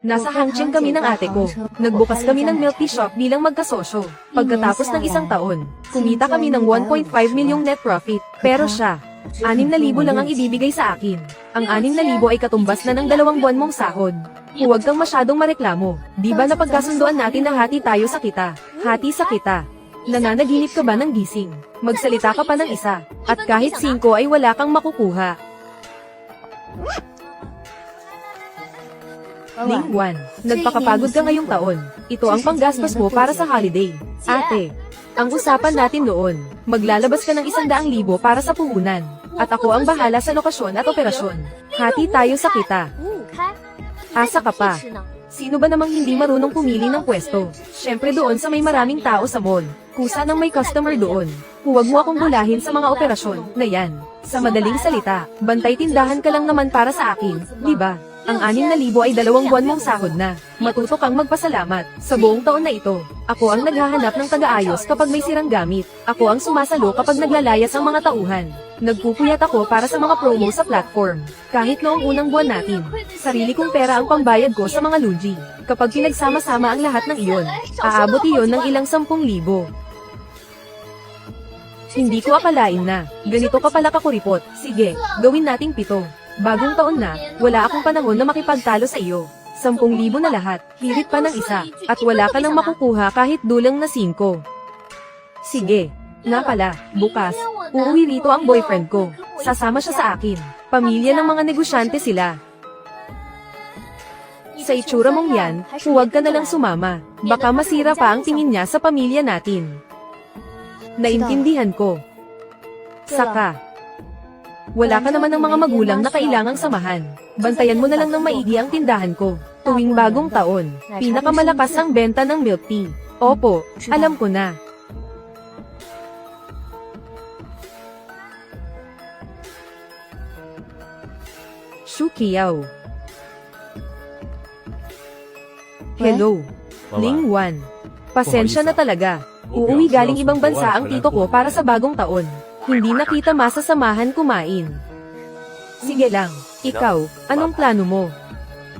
Nasa Hangzhou kami ng ate ko. Nagbukas kami ng milk tea shop bilang magkasosyo. Pagkatapos ng isang taon, kumita kami ng 1.5 milyong net profit. Pero siya, 6,000 lang ang ibibigay sa akin. Ang 6,000 ay katumbas na ng 2 buwan mong sahod. Huwag kang masyadong mareklamo. Di ba napagkasunduan natin na hati tayo sa kita? Hati sa kita. Nananaginip ka ba ng gising? Magsalita ka pa ng isa. At kahit 5 ay wala kang makukuha. Ling 1. Nagpakapagod ka ngayong taon. Ito ang panggastos mo para sa holiday. Ate, ang usapan natin noon, maglalabas ka ng 100,000 para sa puhunan. At ako ang bahala sa lokasyon at operasyon. Hati tayo sa kita. Asa ka pa. Sino ba namang hindi marunong pumili ng pwesto? Syempre doon sa may maraming tao sa mall. Kusa nang may customer doon. Huwag mo akong bulahin sa mga operasyon na yan. Sa madaling salita, bantay tindahan ka lang naman para sa akin, di ba? Ang 6,000 ay 2 buwan mong sahod na. Matuto kang magpasalamat. Sa buong taon na ito, ako ang naghahanap ng taga-ayos kapag may sirang gamit. Ako ang sumasalo kapag naglalayas ang mga tauhan. Nagpupuyat ako para sa mga promo sa platform. Kahit noong unang buwan natin, sarili kong pera ang pambayad ko sa mga lugi. Kapag pinagsama-sama ang lahat ng iyon, aabot iyon ng ilang 10,000. Hindi ko akalain na, ganito ka pala kakuripot. Sige, gawin nating 7. Bagong taon na, wala akong panahon na makipagtalo sa iyo. 10,000 na lahat, hirit pa ng isa, at wala ka nang makukuha kahit dulang na 5. Sige, nga pala, bukas, uuwi rito ang boyfriend ko. Sasama siya sa akin. Pamilya ng mga negosyante sila. Sa itsura mong yan, huwag ka na lang sumama. Baka masira pa ang tingin niya sa pamilya natin. Naintindihan ko. Saka, wala ka naman ng mga magulang na kailangang samahan. Bantayan mo na lang ng maigi ang tindahan ko. Tuwing bagong taon, pinakamalakas ang benta ng milk tea. Opo, alam ko na. Shu Qiao. Hello, Ling 1. Pasensya na talaga. Uuwi galing ibang bansa ang tito ko para sa bagong taon. Hindi na kita masasamahan kumain. Sige lang, ikaw, anong plano mo?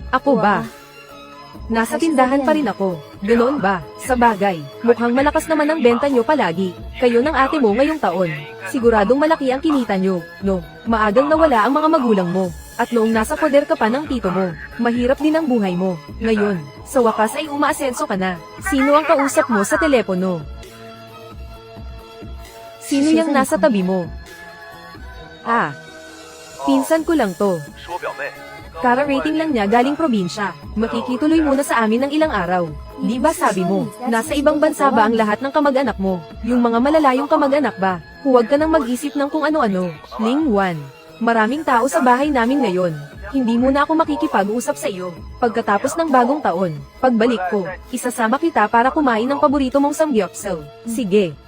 Ako ba? Nasa tindahan pa rin ako. Ganoon ba? Sa bagay, mukhang malakas naman ang benta nyo palagi. Kayo ng ate mo ngayong taon. Siguradong malaki ang kinita nyo, no? Maagang nawala ang mga magulang mo. At noong nasa poder ka pa ng tito mo, mahirap din ang buhay mo. Ngayon, sa wakas ay umaasenso ka na. Sino ang kausap mo sa telepono? Sino yang nasa tabi mo? Ah, pinsan ko lang to. Kara-rating lang niya galing probinsya. Makikituloy muna sa amin ng ilang araw. Di ba sabi mo, nasa ibang bansa ba ang lahat ng kamag-anak mo? Yung mga malalayong kamag-anak ba? Huwag ka nang mag-isip ng kung ano-ano. Ling 1. Maraming tao sa bahay namin ngayon. Hindi muna ako makikipag-usap sa iyo. Pagkatapos ng bagong taon, pagbalik ko, isasama kita para kumain ng paborito mong samgyeopsal. Sige.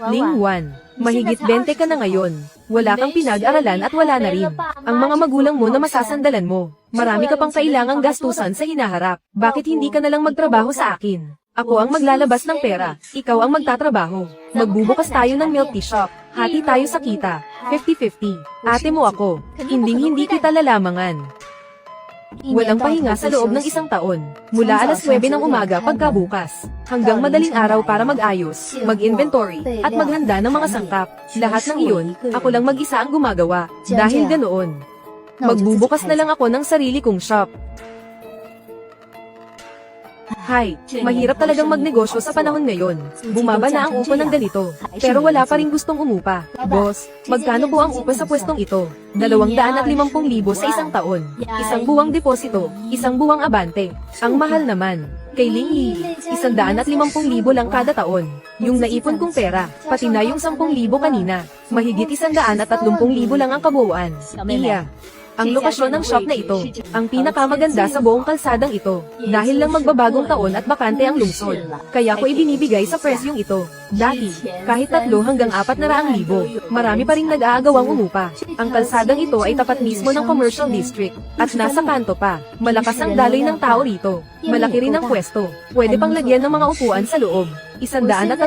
Ling 1. Mahigit 20 ka na ngayon. Wala kang pinag-aralan at wala na rin ang mga magulang mo na masasandalan mo. Marami ka pang kailangang gastusan sa hinaharap. Bakit hindi ka na lang magtrabaho sa akin? Ako ang maglalabas ng pera. Ikaw ang magtatrabaho. Magbubukas tayo ng milk tea shop. Hati tayo sa kita. 50-50. Ate mo ako. Hindi kita lalamangan. Walang pahinga sa loob ng isang taon. Mula alas 9 ng umaga pagkabukas, hanggang madaling araw para mag-ayos, mag-inventory, at maghanda ng mga sangkap. Lahat ng iyon, ako lang mag-isa ang gumagawa. Dahil ganoon, magbubukas na lang ako ng sarili kong shop. Hay, mahirap talagang magnegosyo sa panahon ngayon. Bumaba na ang upa ng ganito, pero wala pa rin gustong umupa. Boss, magkano po ang upa sa pwestong ito? 250,000 sa isang taon. Isang buwang deposito, isang buwang abante. Ang mahal naman. Kay Ling Li, 150,000 lang kada taon. Yung naipon kong pera, pati na yung 10,000 kanina. Mahigit 130,000 lang ang kabuuan. Iya. Ang lokasyon ng shop na ito, ang pinakamaganda sa buong kalsadang ito, dahil lang magbabagong taon at bakante ang lungsod. Kaya ko ibinibigay sa presyong ito. Dati, kahit 3 hanggang 400,000, marami pa ring nag-aagawang umupa. Ang kalsadang ito ay tapat mismo ng commercial district, at nasa kanto pa. Malakas ang daloy ng tao rito. Malaki rin ang pwesto. Pwede pang lagyan ng mga upuan sa loob. 130,000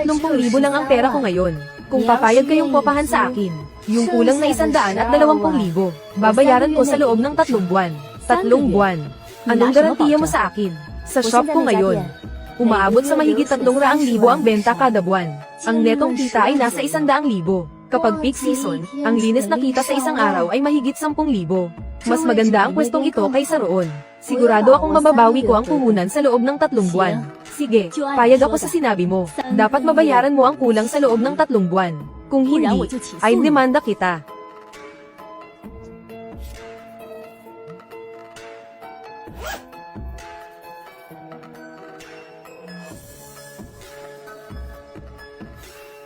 lang ang pera ko ngayon. Kung papayag kayong popahan sa akin, yung kulang na 120,000, babayaran ko sa loob ng 3 buwan. 3 buwan. Anong garantiya mo sa akin? Sa shop ko ngayon, umaabot sa mahigit 300,000 ang benta kada buwan. Ang netong kita ay nasa 100,000. Kapag peak season, ang linis na kita sa isang araw ay mahigit 10,000. Mas maganda ang pwestong ito kaysa roon. Sigurado akong mababawi ko ang puhunan sa loob ng 3 buwan. Sige, payag ako sa sinabi mo. Dapat mabayaran mo ang kulang sa loob ng 3 buwan. Kung hindi, ay demanda kita.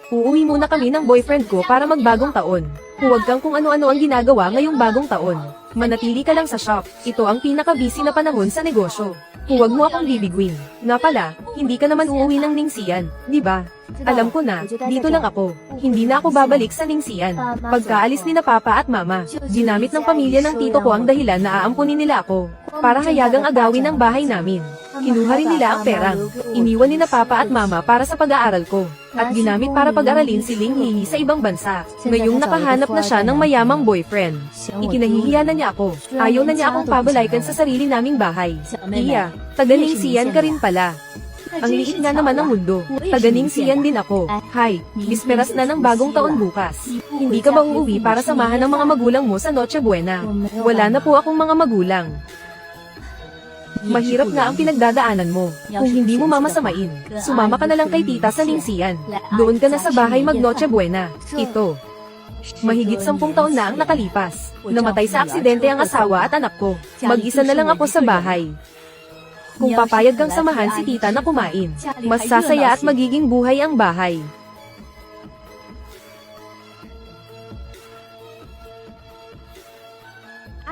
Uuwi muna kami ng boyfriend ko para magbagong taon. Huwag kang kung ano-ano ang ginagawa ngayong bagong taon. Manatili ka lang sa shop. Ito ang pinaka-busy na panahon sa negosyo. Huwag mo akong bibigwin. Nga pala, hindi ka naman uuwi ng Ningxian, di ba? Alam ko na, dito lang ako. Hindi na ako babalik sa Ningxian. Pagkaalis ni na Papa at Mama, ginamit ng pamilya ng tito ko ang dahilan na aampunin nila ako. Para hayagang agawin ang bahay namin. Kinuha rin nila ang perang. Iniwan ni na Papa at Mama para sa pag-aaral ko. At ginamit para pag-aralin si Ling Hihi sa ibang bansa. Ngayong nakahanap na siya ng mayamang boyfriend. Ikinahihiya na niya ako. Ayaw na niya akong pabalaykan sa sarili naming bahay. Iya, taga-Ningxian ka rin pala. Ang liit nga naman ng mundo. Taga-Ningxian din ako. Hay, bisperas na ng bagong taon bukas. Hindi ka ba uuwi para samahan ng mga magulang mo sa Noche Buena? Wala na po akong mga magulang. Mahirap nga ang pinagdadaanan mo. Kung hindi mo mamasamain, sumama ka na lang kay tita sa Ningxian. Doon ka na sa bahay mag Noche Buena. Ito. Mahigit 10 taon na ang nakalipas. Namatay sa aksidente ang asawa at anak ko. Mag-isa na lang ako sa bahay. Kung papayag kang samahan si tita na kumain, mas sasaya at magiging buhay ang bahay.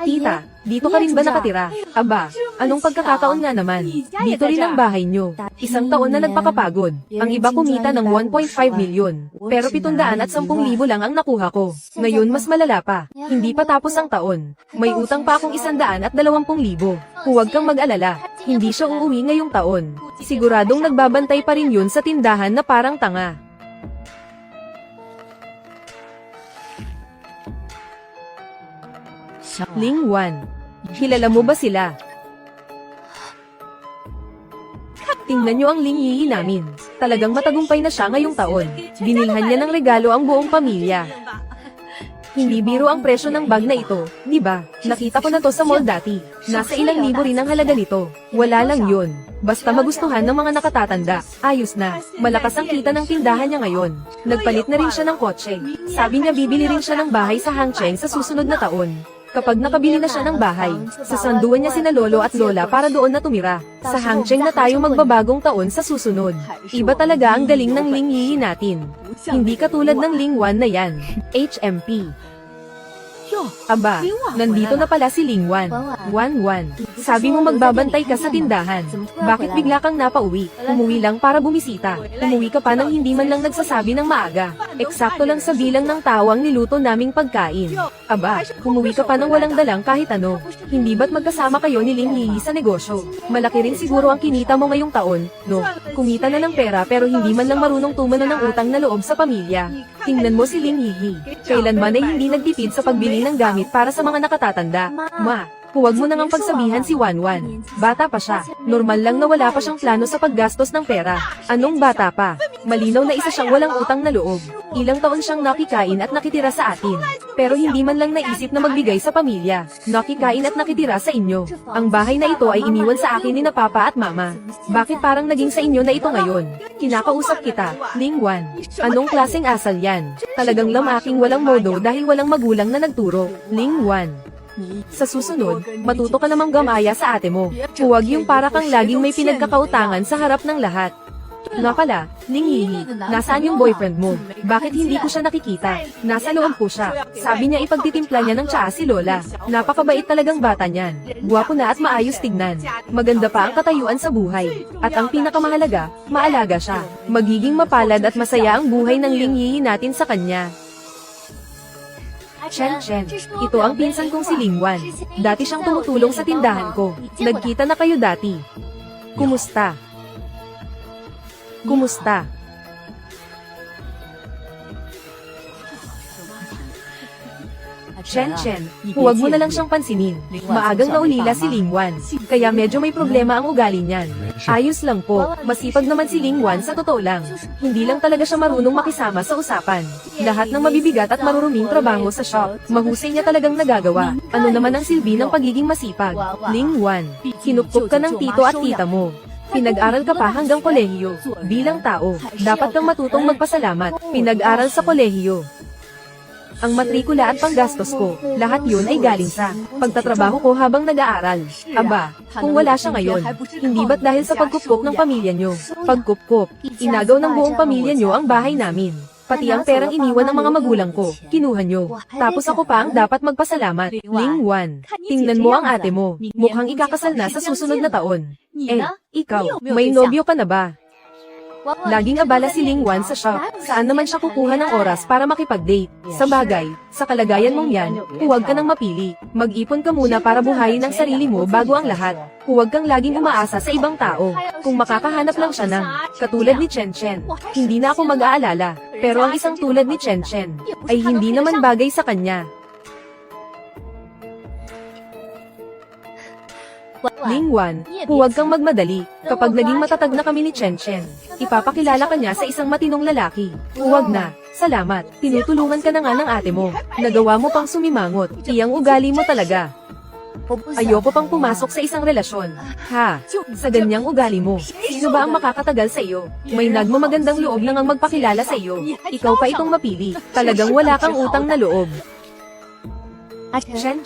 Tita, dito ka rin ba nakatira? Aba, anong pagkakataon nga naman? Dito rin ang bahay nyo. 1 taon na nagpakapagod. Ang iba kumita ng 1.5 milyon. Pero 710,000 lang ang nakuha ko. Ngayon mas malala pa. Hindi pa tapos ang taon. May utang pa akong 120,000. Huwag kang mag-alala. Hindi siya uuwi ngayong taon. Siguradong nagbabantay pa rin yun sa tindahan na parang tanga. Lingwan. Kilala mo ba sila? Tingnan nyo ang Ling Hihi namin. Talagang matagumpay na siya ngayong taon. Binilhan niya ng regalo ang buong pamilya. Hindi biro ang presyo ng bag na ito, di ba? Nakita ko na to sa mall dati. Nasa ilang libo rin ang halaga nito. Wala lang yun. Basta magustuhan ng mga nakatatanda. Ayos na. Malakas ang kita ng tindahan niya ngayon. Nagpalit na rin siya ng kotse. Sabi niya bibili rin siya ng bahay sa Hangcheng sa susunod na taon. Kapag nakabili na siya ng bahay, sasanduan niya sina lolo at lola para doon na tumira. Sa Hangcheng na tayo magbabagong taon sa susunod. Iba talaga ang galing ng Ling Hihi natin. Hindi katulad ng Lingwan na yan. HMP. Aba, nandito na pala si Lingwan. Wan. Sabi mo magbabantay ka sa tindahan. Bakit bigla kang napauwi? Umuwi lang para bumisita. Umuwi ka pa nang hindi man lang nagsasabi ng maaga. Eksakto lang sa bilang ng tao ang niluto naming pagkain. Aba, umuwi ka pa nang walang dalang kahit ano. Hindi ba't magkasama kayo ni Ling Hihi sa negosyo? Malaki rin siguro ang kinita mo ngayong taon, no? Kumita na ng pera pero hindi man lang marunong tumano ng utang na loob sa pamilya. Tingnan mo si Ling Hihi. Kailanman ay hindi nagtipid sa pagbili ng gamit para sa mga nakatatanda. Ma, huwag mo nang pagsabihan si Wanwan. Bata pa siya. Normal lang na wala pa siyang plano sa paggastos ng pera. Anong bata pa? Malinaw na isa siyang walang utang na loob. Ilang taon siyang nakikain at nakitira sa atin. Pero hindi man lang naisip na magbigay sa pamilya. Nakikain at nakitira sa inyo. Ang bahay na ito ay iniwan sa akin ni na Papa at Mama. Bakit parang naging sa inyo na ito ngayon? Kinakausap kita, Lingwan. Anong klaseng asal yan? Talagang lamaking walang modo dahil walang magulang na nagturo. Lingwan. Sa susunod, matuto ka namang gamaya sa ate mo. Huwag yung para kang laging may pinagkakautangan sa harap ng lahat. Nga pala, Ling Hihi, nasaan yung boyfriend mo? Bakit hindi ko siya nakikita? Nasa loob ko siya. Sabi niya ipagtitimpla niya ng tsaa si Lola. Napakabait talagang bata niyan. Gwapo na at maayos tignan. Maganda pa ang katayuan sa buhay. At ang pinakamahalaga, maalaga siya. Magiging mapalad at masaya ang buhay ng Ling Hihi natin sa kanya. Chen, ito ang pinsan kong si Lingwan. Dati siyang tumutulong sa tindahan ko. Nagkita na kayo dati. Kumusta? Chen, huwag mo na lang siyang pansinin. Maagang naulila si Lingwan. Kaya medyo may problema ang ugali niyan. Ayos lang po, masipag naman si Lingwan sa totoo lang. Hindi lang talaga siya marunong makisama sa usapan. Lahat ng mabibigat at maruruming trabaho sa shop, mahusay niya talagang nagagawa. Ano naman ang silbi ng pagiging masipag? Lingwan, kinupkup ka ng tito at tita mo. Pinag-aral ka pa hanggang kolehiyo. Bilang tao, dapat kang matutong magpasalamat. Pinag-aral sa kolehiyo. Ang matrikula at panggastos ko, lahat yun ay galing sa pagtatrabaho ko habang nag-aaral. Aba, kung wala siya ngayon, hindi ba't dahil sa pagkupkop ng pamilya nyo? Pagkupkop, inagaw ng buong pamilya nyo ang bahay namin. Pati ang perang iniwan ng mga magulang ko, kinuha nyo. Tapos ako pa ang dapat magpasalamat. Lingwan, tingnan mo ang ate mo, mukhang ikakasal na sa susunod na taon. Ikaw, may nobyo ka na ba? Laging abala si Lingwan sa shop. Saan naman siya kukuha ng oras para makipag-date? Sa bagay, sa kalagayan mong yan, huwag ka nang mapili. Mag-ipon ka muna para buhayin ang sarili mo bago ang lahat. Huwag kang laging umaasa sa ibang tao. Kung makakahanap lang siya ng katulad ni Chen, hindi na ako mag-aalala. Pero ang isang tulad ni Chen ay hindi naman bagay sa kanya. Lingwan, huwag kang magmadali. Kapag naging matatag na kami ni Chen, ipapakilala ka niya sa isang matinong lalaki. Huwag na. Salamat. Tinutulungan ka na nga ng ate mo. Nagawa mo pang sumimangot. Iyang ugali mo talaga. Ayoko pang pumasok sa isang relasyon. Ha? Sa ganyang ugali mo, sino ba ang makakatagal sa iyo? May nagmamagandang loob na ngang magpakilala sa iyo. Ikaw pa itong mapili. Talagang wala kang utang na loob. Chen,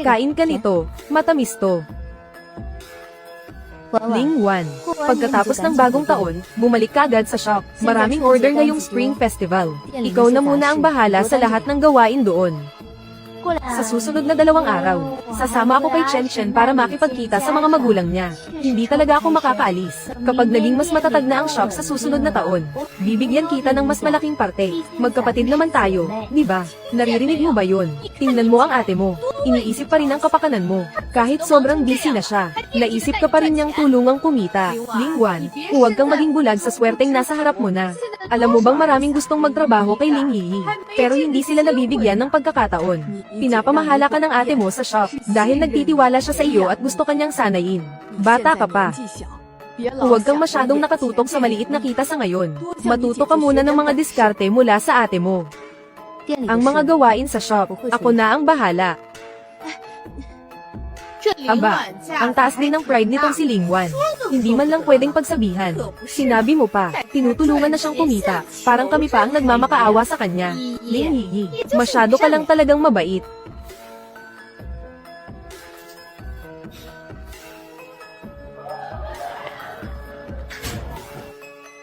kain ka nito. Matamis to. Lingwan, pagkatapos ng bagong taon, bumalik ka agad sa shop. Maraming order ngayong Spring Festival. Ikaw na muna ang bahala sa lahat ng gawain doon. Sa susunod na 2 araw, sasama ako kay Chen para makipagkita sa mga magulang niya. Hindi talaga ako makakaalis. Kapag naging mas matatag na ang shop sa susunod na taon, bibigyan kita ng mas malaking parte. Magkapatid naman tayo, di ba? Naririnig mo ba yun? Tingnan mo ang ate mo. Iniisip pa rin ang kapakanan mo. Kahit sobrang busy na siya, naisip ka pa rin niyang tulungang kumita. Lingwan, huwag kang maging bulag sa swerteng nasa harap mo na. Alam mo bang maraming gustong magtrabaho kay Ling Yi, pero hindi sila nabibigyan ng pagkakataon. Pinapamahala ka ng ate mo sa shop dahil nagtitiwala siya sa iyo at gusto kanyang sanayin. Bata ka pa. Huwag kang masyadong nakatutok sa maliit na kita sa ngayon. Matuto ka muna ng mga diskarte mula sa ate mo. Ang mga gawain sa shop, ako na ang bahala. Aba, ang taas din ng pride nitong si Lingwan. Hindi man lang pwedeng pagsabihan. Sinabi mo pa, tinutulungan na siyang kumita. Parang kami pa ang nagmamakaawa sa kanya. Ling Yi, masyado ka lang talagang mabait.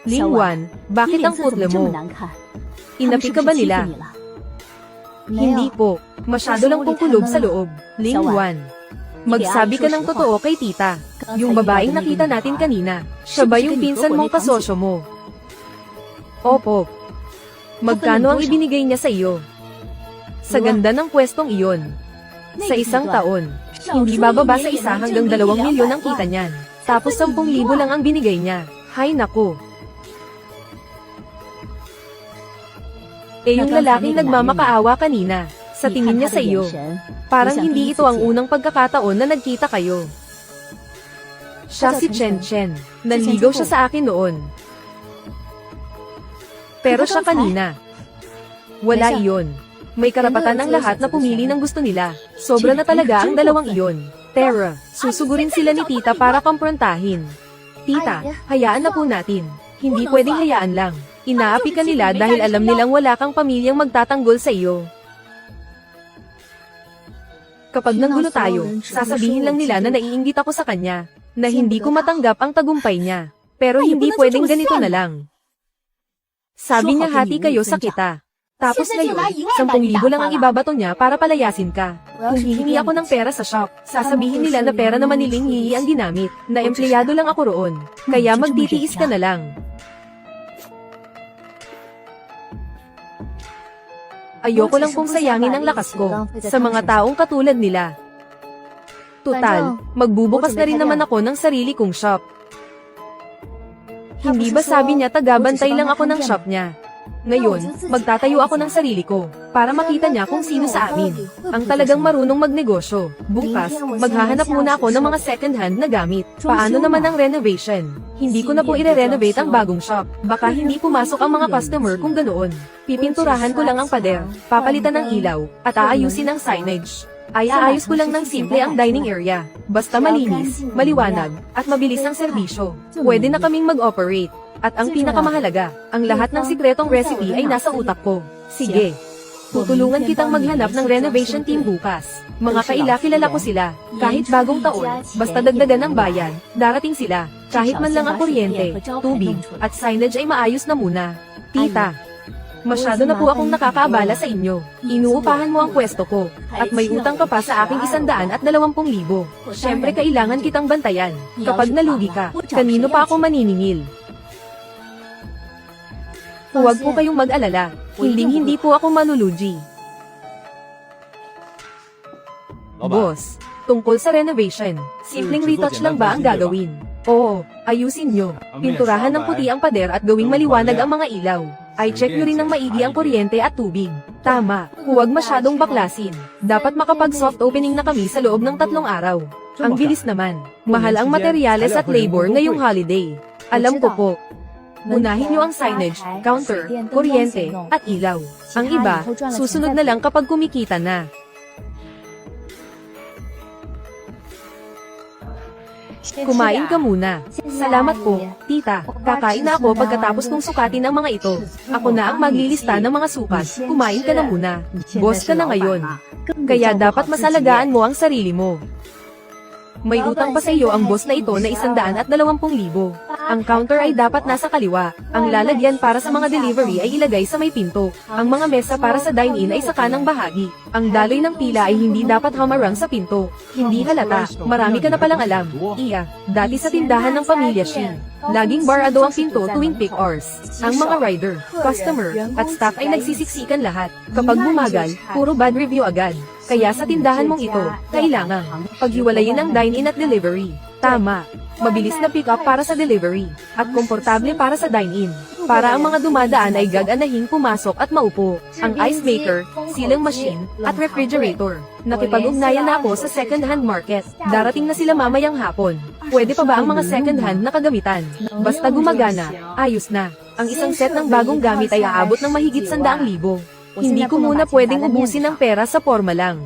Lingwan, bakit ang putle mo? Inapi ka ba nila? Hindi po, masyado lang pong kulog sa loob. Lingwan, magsabi ka ng totoo kay tita. Yung babaeng nakita natin kanina, siya ba yung pinsan mong kasosyo mo? Opo. Magkano ang ibinigay niya sa iyo? Sa ganda ng pwestong iyon. Sa isang taon, hindi bababa sa 1 hanggang 2 milyon ang kita niyan. Tapos 10,000 lang ang binigay niya. Hay naku. Yung lalaking nagmamakaawa kanina, sa tingin niya sa iyo, parang hindi ito ang unang pagkakataon na nagkita kayo. Siya si Chen. Nanligaw siya sa akin noon. Pero siya kanina. Wala iyon. May karapatan ang lahat na pumili ng gusto nila. Sobra na talaga ang 2 iyon. Tara, susugurin sila ni tita para kamprontahin. Tita, hayaan na po natin. Hindi pwedeng hayaan lang. Inaapi ka nila dahil alam nilang wala kang pamilyang magtatanggol sa iyo. Kapag nanggulo tayo, sasabihin lang nila na naiinggit ako sa kanya, na hindi ko matanggap ang tagumpay niya. Pero hindi pwedeng ganito na lang. Sabi niya hati kayo sa kita. Tapos ngayon, 10,000 lang ang ibabato niya para palayasin ka. Kung hihingi ako ng pera sa shop, sasabihin nila na pera naman ni Ling Yi ang ginamit, na empleyado lang ako roon. Kaya magtitiis ka na lang. Ayoko lang pong sayangin ang lakas ko sa mga taong katulad nila. Tutal, magbubukas na rin naman ako ng sarili kong shop. Hindi ba sabi niya tagabantay lang ako ng shop niya? Ngayon, magtatayo ako ng sarili ko, para makita niya kung sino sa amin ang talagang marunong magnegosyo. Bukas, maghahanap muna ako ng mga second-hand na gamit. Paano naman ang renovation? Hindi ko na po ire-renovate ang bagong shop. Baka hindi pumasok ang mga customer kung ganoon. Pipinturahan ko lang ang pader, papalitan ng ilaw, at aayusin ang signage. Ay aayos ko lang ng simple ang dining area. Basta malinis, maliwanag, at mabilis ang serbisyo. Pwede na kaming mag-operate. At ang pinakamahalaga, ang lahat ng sikretong recipe ay nasa utak ko. Sige. Tutulungan kitang maghanap ng renovation team bukas. Mga kilala ko sila. Kahit bagong taon, basta dagdagan ng bayan, darating sila. Kahit man lang ang kuryente, tubig, at signage ay maayos na muna. Tita, masyado na po akong nakakaabala sa inyo. Inuupahan mo ang pwesto ko, at may utang ka pa sa aking 120,000. Siyempre kailangan kitang bantayan. Kapag nalugi ka, kanino pa ako maniningil? Huwag po kayong mag-alala, hindi po ako malulugi. Boss, tungkol sa renovation, simpleng retouch lang ba ang gagawin? Oo, ayusin nyo. Pinturahan ng puti ang pader at gawing maliwanag ang mga ilaw. Ay check nyo rin ng maigi ang kuryente at tubig. Tama, huwag masyadong baklasin. Dapat makapag-soft opening na kami sa loob ng 3 araw. Ang bilis naman. Mahal ang materyales at labor ngayong holiday. Alam ko po. Unahin nyo ang signage, counter, kuryente, at ilaw. Ang iba, susunod na lang kapag kumikita na. Kumain ka muna. Salamat po, tita. Kakain na ako pagkatapos kong sukatin ang mga ito. Ako na ang maglilista ng mga sukat. Kumain ka na muna. Boss ka na ngayon. Kaya dapat masalagaan mo ang sarili mo. May utang pa sa iyo ang boss na ito na 120,000. Ang counter ay dapat nasa kaliwa. Ang lalagyan para sa mga delivery ay ilagay sa may pinto. Ang mga mesa para sa dine-in ay sa kanang bahagi. Ang daloy ng pila ay hindi dapat hamarang sa pinto. Hindi halata. Marami ka na palang alam. Iya, dati sa tindahan ng pamilya Shin. Laging barado ang pinto tuwing peak hours. Ang mga rider, customer, at staff ay nagsisiksikan lahat. Kapag bumagal, puro bad review agad. Kaya sa tindahan mong ito, kailangan paghiwalayin ang dine-in at delivery. Tama. Mabilis na pick-up para sa delivery, at komportable para sa dine-in. Para ang mga dumadaan ay gaganahing pumasok at maupo. Ang ice maker, sealing machine, at refrigerator. Nakipag-ugnayan na ako sa second-hand market. Darating na sila mamayang hapon. Pwede pa ba ang mga second-hand na kagamitan? Basta gumagana, ayos na. Ang isang set ng bagong gamit ay aabot ng mahigit 100,000. Hindi ko muna pwedeng ubusin ang pera sa forma lang.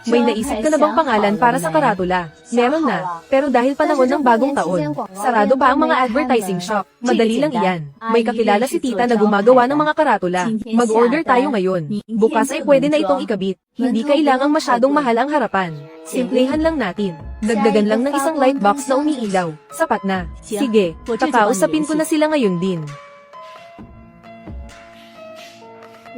May naisip ka na bang pangalan para sa karatula? Meron na, pero dahil panahon ng bagong taon, sarado pa ang mga advertising shop. Madali lang iyan. May kakilala si tita na gumagawa ng mga karatula. Mag-order tayo ngayon. Bukas ay pwede na itong ikabit. Hindi kailangang masyadong mahal ang harapan. Simplehan lang natin. Dagdagan lang ng isang light box na umiilaw. Sapat na. Sige, kakausapin ko na sila ngayon din.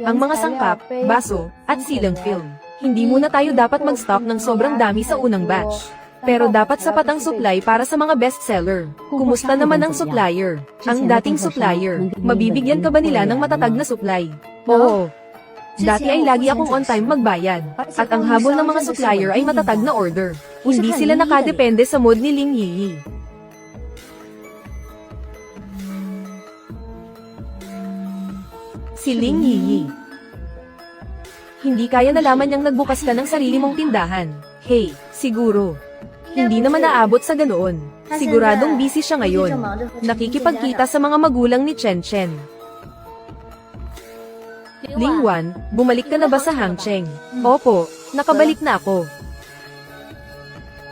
Ang mga sangkap, baso, at silang film. Hindi muna tayo dapat mag-stock ng sobrang dami sa unang batch. Pero dapat sapat ang supply para sa mga bestseller. Kumusta naman ang supplier? Ang dating supplier, mabibigyan ka ba nila ng matatag na supply? Oo. Dati ay lagi akong on time magbayad. At ang habol ng mga supplier ay matatag na order. Hindi sila nakadepende sa mood ni Ling Yiyi. Si Ling Yiyi. Hindi kaya nalaman niyang nagbukas ka ng sarili mong tindahan. Hey, siguro. Hindi naman naabot sa ganoon. Siguradong busy siya ngayon. Nakikipagkita sa mga magulang ni Chen Chen. Ling Wan, bumalik ka na ba sa Hangcheng? Opo, nakabalik na ako.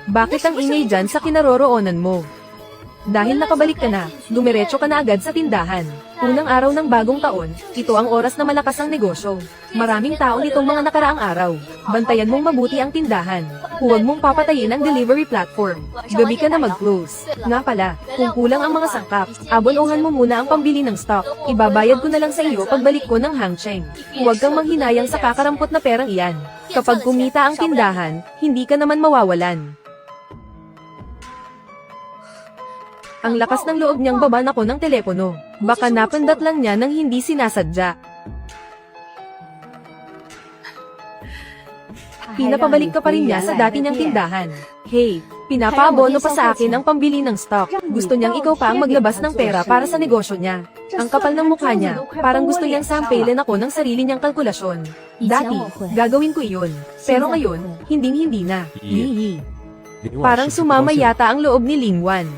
Bakit ang ingay dyan sa kinaroroonan mo? Dahil nakabalik ka na, dumiretso ka na agad sa tindahan. Unang araw ng bagong taon, ito ang oras na malakas ang negosyo. Maraming tao nitong mga nakaraang araw. Bantayan mong mabuti ang tindahan. Huwag mong papatayin ang delivery platform. Gabi ka na mag-close. Nga pala, kung kulang ang mga sangkap, abonohan mo muna ang pambili ng stock. Ibabayad ko na lang sa iyo pagbalik ko ng Hangcheng. Huwag kang manghinayang sa kakarampot na perang iyan. Kapag kumita ang tindahan, hindi ka naman mawawalan. Ang lakas ng loob niyang baban ako ng telepono. Baka napindot lang niya nang hindi sinasadya. Pinapabalik ka pa rin niya sa dati niyang tindahan. Hey, Pinapaabono pa sa akin ang pambili ng stock. Gusto niyang ikaw pa ang maglabas ng pera para sa negosyo niya. Ang kapal ng mukha niya, parang gusto niyang sampilin ako ng sarili niyang kalkulasyon. Dati, gagawin ko iyon. Pero ngayon, hinding-hindi na. Hihi. Parang sumama yata ang loob ni Lingwan.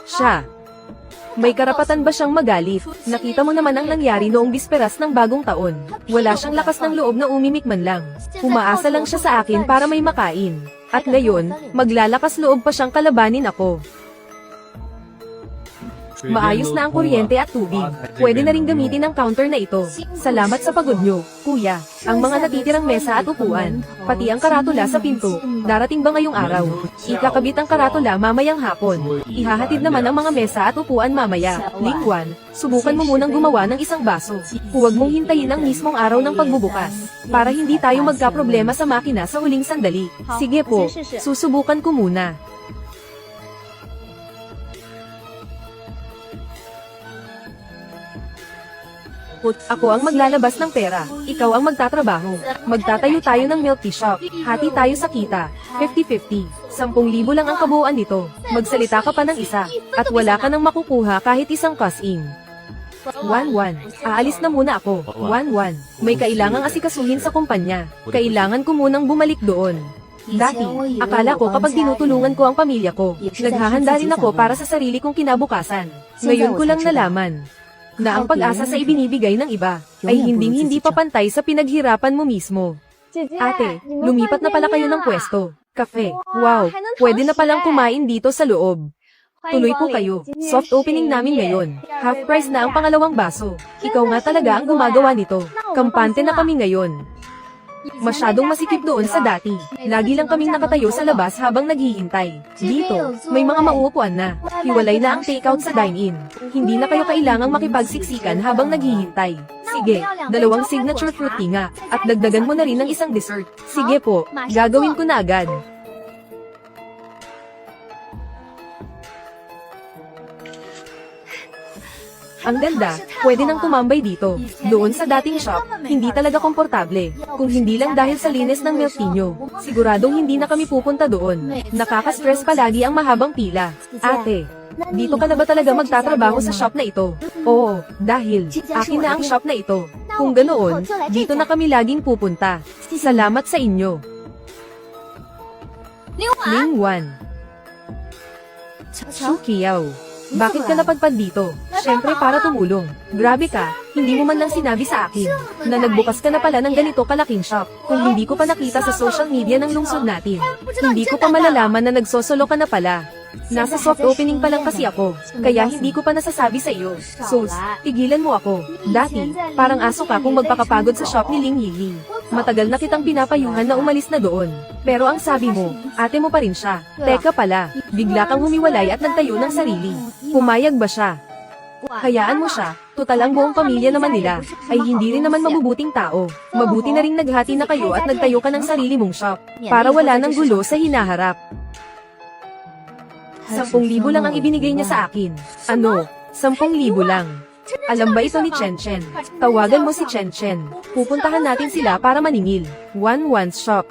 Siya. May karapatan ba siyang magalit? Nakita mo naman ang nangyari noong bisperas ng bagong taon. Wala siyang lakas ng loob na umimik man lang. Umaasa lang siya sa akin para may makain. At ngayon, maglalakas loob pa siyang kalabanin ako. Maayos na ang kuryente at tubig. Pwede na rin gamitin ang counter na ito. Salamat sa pagod nyo, kuya. Ang mga natitirang mesa at upuan, pati ang karatula sa pinto. Darating ba ngayong araw? Ikakabit ang karatula mamayang hapon. Ihahatid naman ang mga mesa at upuan mamaya. Lingwan, subukan mo munang gumawa ng isang baso. Huwag mong hintayin ang mismong araw ng pagbubukas. Para hindi tayo magkaproblema sa makina sa huling sandali. Sige po, susubukan ko muna. Ako ang maglalabas ng pera. Ikaw ang magtatrabaho. Magtatayo tayo ng milk tea shop. Hati tayo sa kita. 50-50. 10,000 lang ang kabuuan nito. Magsalita ka pa ng isa. At wala ka nang makukuha kahit isang cash-in. 1-1. Aalis na muna ako. 1-1. May kailangang asikasuhin sa kumpanya. Kailangan ko munang bumalik doon. Dati, akala ko kapag tinutulungan ko ang pamilya ko, naghahanda rin ako para sa sarili kong kinabukasan. Ngayon ko lang nalaman na ang pag-asa sa ibinibigay ng iba ay hindi pa pantay sa pinaghirapan mo mismo. Ate, lumipat na pala kayo ng pwesto. Kafe. Wow, pwede na palang kumain dito sa loob. Tuloy po kayo. Soft opening namin ngayon. Half price na ang pangalawang baso. Ikaw nga talaga ang gumagawa nito. Kampante na kami ngayon. Masyadong masikip doon sa dati. Lagi lang kaming nakatayo sa labas habang naghihintay. Dito, may mga mauupuan na. Hiwalay na ang takeout sa dine-in. Hindi na kayo kailangang makipagsiksikan habang naghihintay. Sige, 2 signature fruit tea nga. At dagdagan mo na rin ng isang dessert. Sige po, gagawin ko na agad. Ang ganda, pwede nang tumambay dito. Doon sa dating shop, hindi talaga komportable. Kung hindi lang dahil sa linis ng milk tea nyo, siguradong hindi na kami pupunta doon. Nakaka-stress palagi ang mahabang pila. Ate, dito ka na ba talaga magtatrabaho sa shop na ito? Oo, dahil akin na ang shop na ito. Kung ganoon, dito na kami laging pupunta. Salamat sa inyo. Lingwan. Shukiao. Bakit ka napadpad dito? Siyempre para tumulong. Grabe ka, hindi mo man lang sinabi sa akin na nagbukas ka na pala ng ganito kalaking shop. Kung hindi ko pa nakita sa social media ng lungsod natin, hindi ko pa malalaman na nagsosolo ka na pala. Nasa soft opening pa lang kasi ako, kaya hindi ko pa nasasabi sa iyo. Sus, tigilan mo ako. Dati, parang aso ka kung magpakapagod sa shop ni Ling Yili. Matagal na kitang pinapayuhan na umalis na doon. Pero ang sabi mo, ate mo pa rin siya. Teka pala, bigla kang humiwalay at nagtayo ng sarili. Pumayag ba siya? Hayaan mo siya, total ang buong pamilya naman nila, ay hindi rin naman mabubuting tao. Mabuti na ring naghati na kayo at nagtayo ka ng sarili mong shop, para wala ng gulo sa hinaharap. 10,000 lang ang ibinigay niya sa akin. Ano? 10,000 lang. Alam ba ito ni Chen Chen? Tawagan mo si Chen Chen. Pupuntahan natin sila para maningil. 1-1 shop.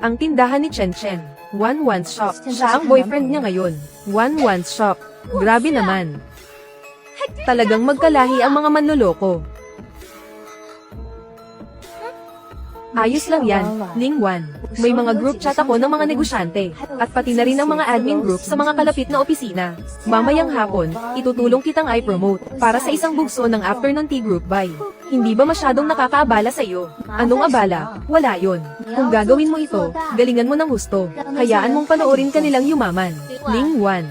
Ang tindahan ni Chen Chen. 1-1 shop. Siya ang boyfriend niya ngayon. 1-1 shop. Grabe naman. Talagang magkalahi ang mga manloloko. Ayos lang yan, Lingwan. May mga group chat ako ng mga negosyante, at pati na rin ang mga admin group sa mga kalapit na opisina. Mamayang hapon, itutulong kitang i-promote, para sa isang bugso ng afternoon tea group buy. Hindi ba masyadong nakakaabala sa iyo? Anong abala? Wala yon. Kung gagawin mo ito, galingan mo ng husto. Hayaan mong panoorin ka nilang yumaman. Lingwan.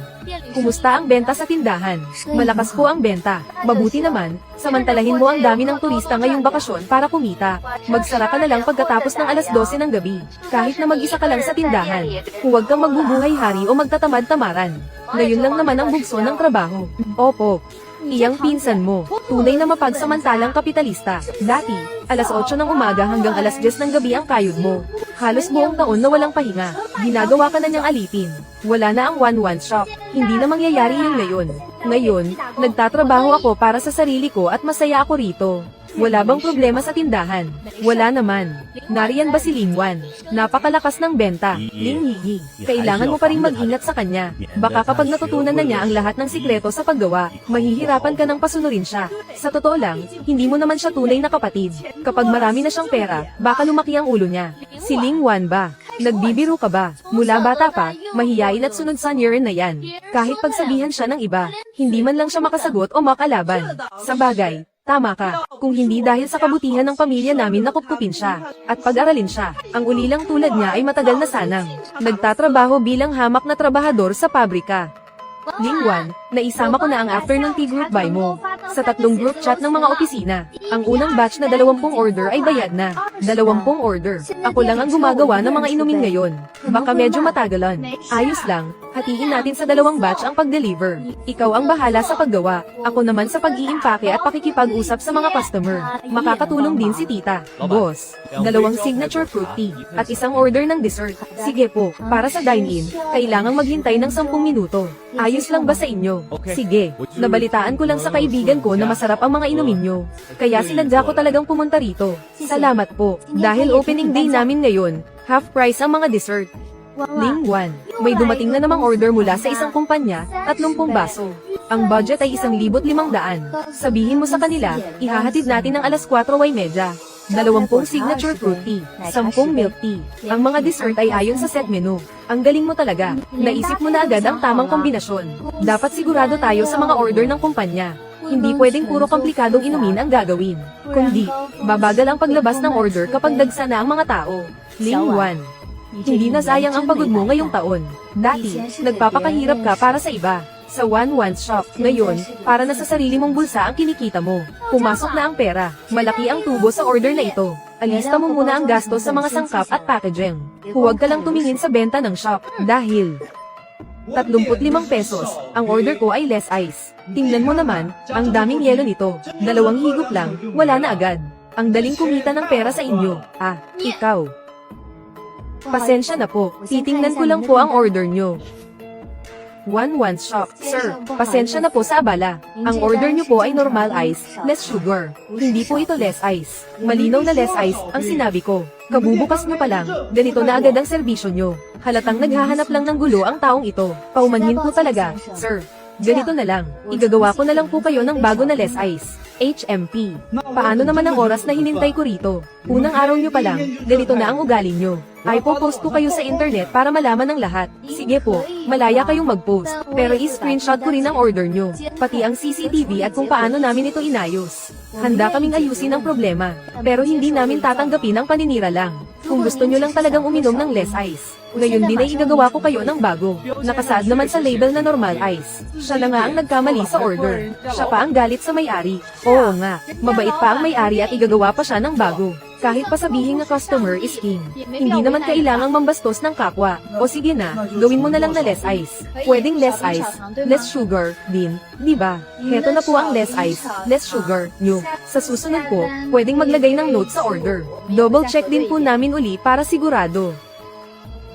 Kumusta ang benta sa tindahan? Malakas po ang benta. Mabuti naman, samantalahin mo ang dami ng turista ngayong bakasyon para kumita. Magsara ka na lang pagkatapos ng alas 12 ng gabi. Kahit na mag-isa ka lang sa tindahan. Huwag kang magbubuhay-hari o magtatamad-tamaran. Ngayon lang naman ang bugso ng trabaho. Opo. Iyang pinsan mo, tunay na mapagsamantalang kapitalista. Dati, alas 8 ng umaga hanggang alas 10 ng gabi ang kayod mo. Halos buong taon na walang pahinga. Ginagawa ka na niyang alipin. Wala na ang 1-1 shop. Hindi na mangyayari yun ngayon. Ngayon, nagtatrabaho ako para sa sarili ko at masaya ako rito. Wala bang problema sa tindahan? Wala naman. Nariyan ba si Lingwan? Napakalakas ng benta. Ling Yi, kailangan mo pa rin mag-ingat sa kanya. Baka kapag natutunan na niya ang lahat ng sikreto sa paggawa, mahihirapan ka ng pasunurin siya. Sa totoo lang, hindi mo naman siya tunay na kapatid. Kapag marami na siyang pera, baka lumaki ang ulo niya. Si Lingwan ba? Nagbibiro ka ba? Mula bata pa, mahiyain at sunod sa niren na yan. Kahit pagsabihan siya ng iba, hindi man lang siya makasagot o makalaban. Sa bagay, tama ka. Kung hindi dahil sa kabutihan ng pamilya namin na kupkupin siya, at pag-aralin siya, ang ulilang tulad niya ay matagal na sanang nagtatrabaho bilang hamak na trabahador sa pabrika. Lingwan, naisama ko na ang afternoon tea group buy mo. Sa 3 group chat ng mga opisina, ang unang batch na 20 order ay bayad na. 20 order. Ako lang ang gumagawa ng mga inumin ngayon. Baka medyo matagalan. Ayos lang, hatiin natin sa 2 batch ang pag-deliver. Ikaw ang bahala sa paggawa. Ako naman sa pag-iimpake at pakikipag-usap sa mga customer. Makakatulong din si tita. Boss, 2 signature fruit tea, at 1 order ng dessert. Sige po, para sa dine-in, kailangang maghintay ng 10 minuto. Ayos lang ba sa inyo? Sige, nabalitaan ko lang sa kaibigan ko na masarap ang mga inumin nyo. Kaya sinadya ko talagang pumunta rito. Salamat po. Dahil opening day namin ngayon, half price ang mga dessert. Lingwan, may dumating na namang order mula sa isang kumpanya, 30 baso. Ang budget ay 1,500. Sabihin mo sa kanila, ihahatid natin ng alas 4:30. 20 signature fruit tea, 10 milk tea. Ang mga dessert ay ayon sa set menu. Ang galing mo talaga. Naisip mo na agad ang tamang kombinasyon. Dapat sigurado tayo sa mga order ng kumpanya. Hindi pwedeng puro komplikadong inumin ang gagawin. Kundi, babagal ang paglabas ng order kapag dagsa na ang mga tao. Lingwan, hindi na sayang ang pagod mo ngayong taon. Dati, nagpapakahirap ka para sa iba. Sa one shop, ngayon, para na sa sarili mong bulsa ang kinikita mo. Pumasok na ang pera. Malaki ang tubo sa order na ito. Alista mo muna ang gastos sa mga sangkap at packaging. Huwag ka lang tumingin sa benta ng shop. Dahil 35 pesos, ang order ko ay less ice. Tingnan mo naman, ang daming yelo nito. 2 higop lang, wala na agad. Ang daling kumita ng pera sa inyo. Ah, ikaw. Pasensya na po, titingnan ko lang po ang order nyo. One shop. Sir, pasensya na po sa abala. Ang order nyo po ay normal ice, less sugar. Hindi po ito less ice. Malinaw na less ice, ang sinabi ko. Kabubukas nyo pa lang, ganito na agad ang serbisyo nyo. Halatang naghahanap lang ng gulo ang taong ito. Paumanhin po talaga, sir. Ganito na lang, igagawa ko na lang po kayo ng bago na less ice. HMP. Paano naman ang oras na hinintay ko rito? Unang araw nyo pa lang, ganito na ang ugali nyo. Ay po-post ko kayo sa internet para malaman ng lahat. Sige po, malaya kayong mag-post. Pero i-screenshot ko rin ang order nyo. Pati ang CCTV at kung paano namin ito inayos. Handa kaming ayusin ang problema. Pero hindi namin tatanggapin ang paninira lang. Kung gusto nyo lang talagang uminom ng less ice. Ngayon din ay igagawa ko kayo ng bago. Nakasaad naman sa label na normal ice. Siya na nga ang nagkamali sa order. Siya pa ang galit sa may-ari. Oo nga, mabait pa ang may-ari at igagawa pa siya ng bago. Kahit pa sabihin na customer is king. Hindi naman kailangang mambastos ng kapwa. O sige na, gawin mo na lang na less ice. Pwedeng less ice, less sugar, din, di ba? Heto na po ang less ice, less sugar, nyo. Sa susunod po, pwedeng maglagay ng note sa order. Double check din po namin uli para sigurado.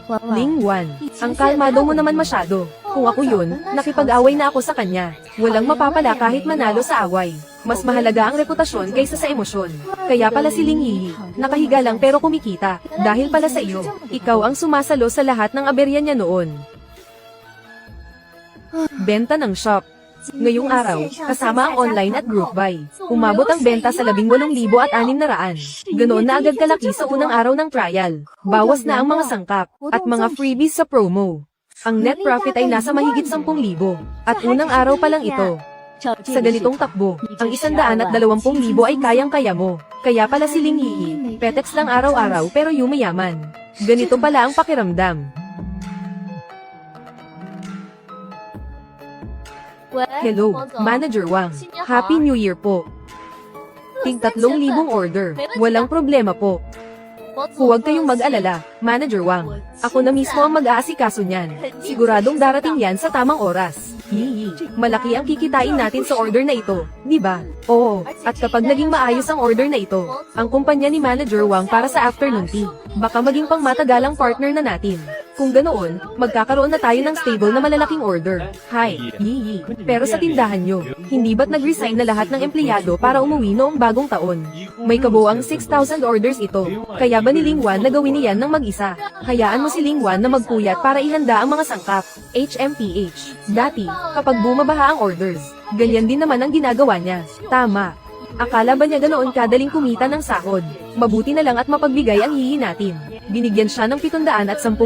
Lingwan, ang kalmado mo naman masyado. Kung ako yun, nakipag-away na ako sa kanya. Walang mapapala kahit manalo sa away. Mas mahalaga ang reputasyon kaysa sa emosyon. Kaya pala si Ling Yi, nakahiga lang pero kumikita. Dahil pala sa iyo, ikaw ang sumasalo sa lahat ng aberya niya noon. Benta ng shop. Ngayong araw, kasama ang online at group buy. Umabot ang benta sa 18,600. Ganoon na agad kalaki sa unang araw ng trial. Bawas na ang mga sangkap, at mga freebies sa promo. Ang net profit ay nasa mahigit 10,000. At unang araw pa lang ito. Sa ganitong takbo, ang 120,000 ay kayang-kaya mo. Kaya pala si Ling Yi, petex lang araw-araw pero yumayaman. Ganito pala ang pakiramdam. Hello, Manager Wang. Happy New Year po. Tig 3,000 order. Walang problema po. Huwag kayong mag-alala, Manager Wang. Ako na mismo ang mag-aasikaso niyan. Siguradong darating yan sa tamang oras. Hihi, malaki ang kikitain natin sa order na ito, di ba? Oo, at kapag naging maayos ang order na ito, ang kumpanya ni Manager Wang para sa afternoon tea, baka maging pangmatagalang partner na natin. Kung ganoon, magkakaroon na tayo ng stable na malalaking order. Hi, hihi. Pero sa tindahan nyo, Hindi ba't nag-resign na lahat ng empleyado para umuwi noong bagong taon? May kabuuang 6,000 orders ito. Kaya ba ni Lingwan na gawin niyan ng mag-isa? Hayaan mo si Lingwan na magpuyat para ihanda ang mga sangkap. HMPH. Dati, kapag bumabaha ang orders, ganyan din naman ang ginagawa niya. Tama. Akala ba niya ganoon kadaling kumita ng sahod? Mabuti na lang at mapagbigay ang hihi natin. Binigyan siya ng 710,000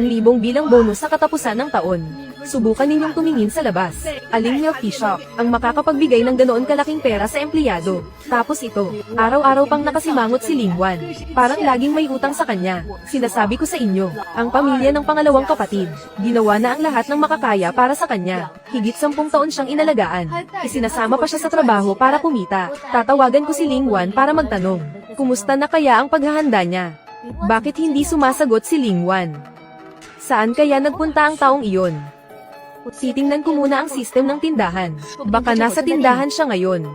bilang bonus sa katapusan ng taon. Subukan ninyong tumingin sa labas. Aling milk tea shop ang makakapagbigay ng ganoon kalaking pera sa empleyado. Tapos ito, araw-araw pang nakasimangot si Lingwan. Parang laging may utang sa kanya. Sinasabi ko sa inyo, ang pamilya ng pangalawang kapatid, ginawa na ang lahat ng makakaya para sa kanya. Higit 10 taon siyang inalagaan. Isinasama pa siya sa trabaho para kumita. Tatawagan ko si Lingwan para magtanong, kumusta na kaya ang paghahanda niya? Bakit hindi sumasagot si Lingwan? Saan kaya nagpunta ang taong iyon? Titingnan ko muna ang system ng tindahan. Baka nasa tindahan siya ngayon.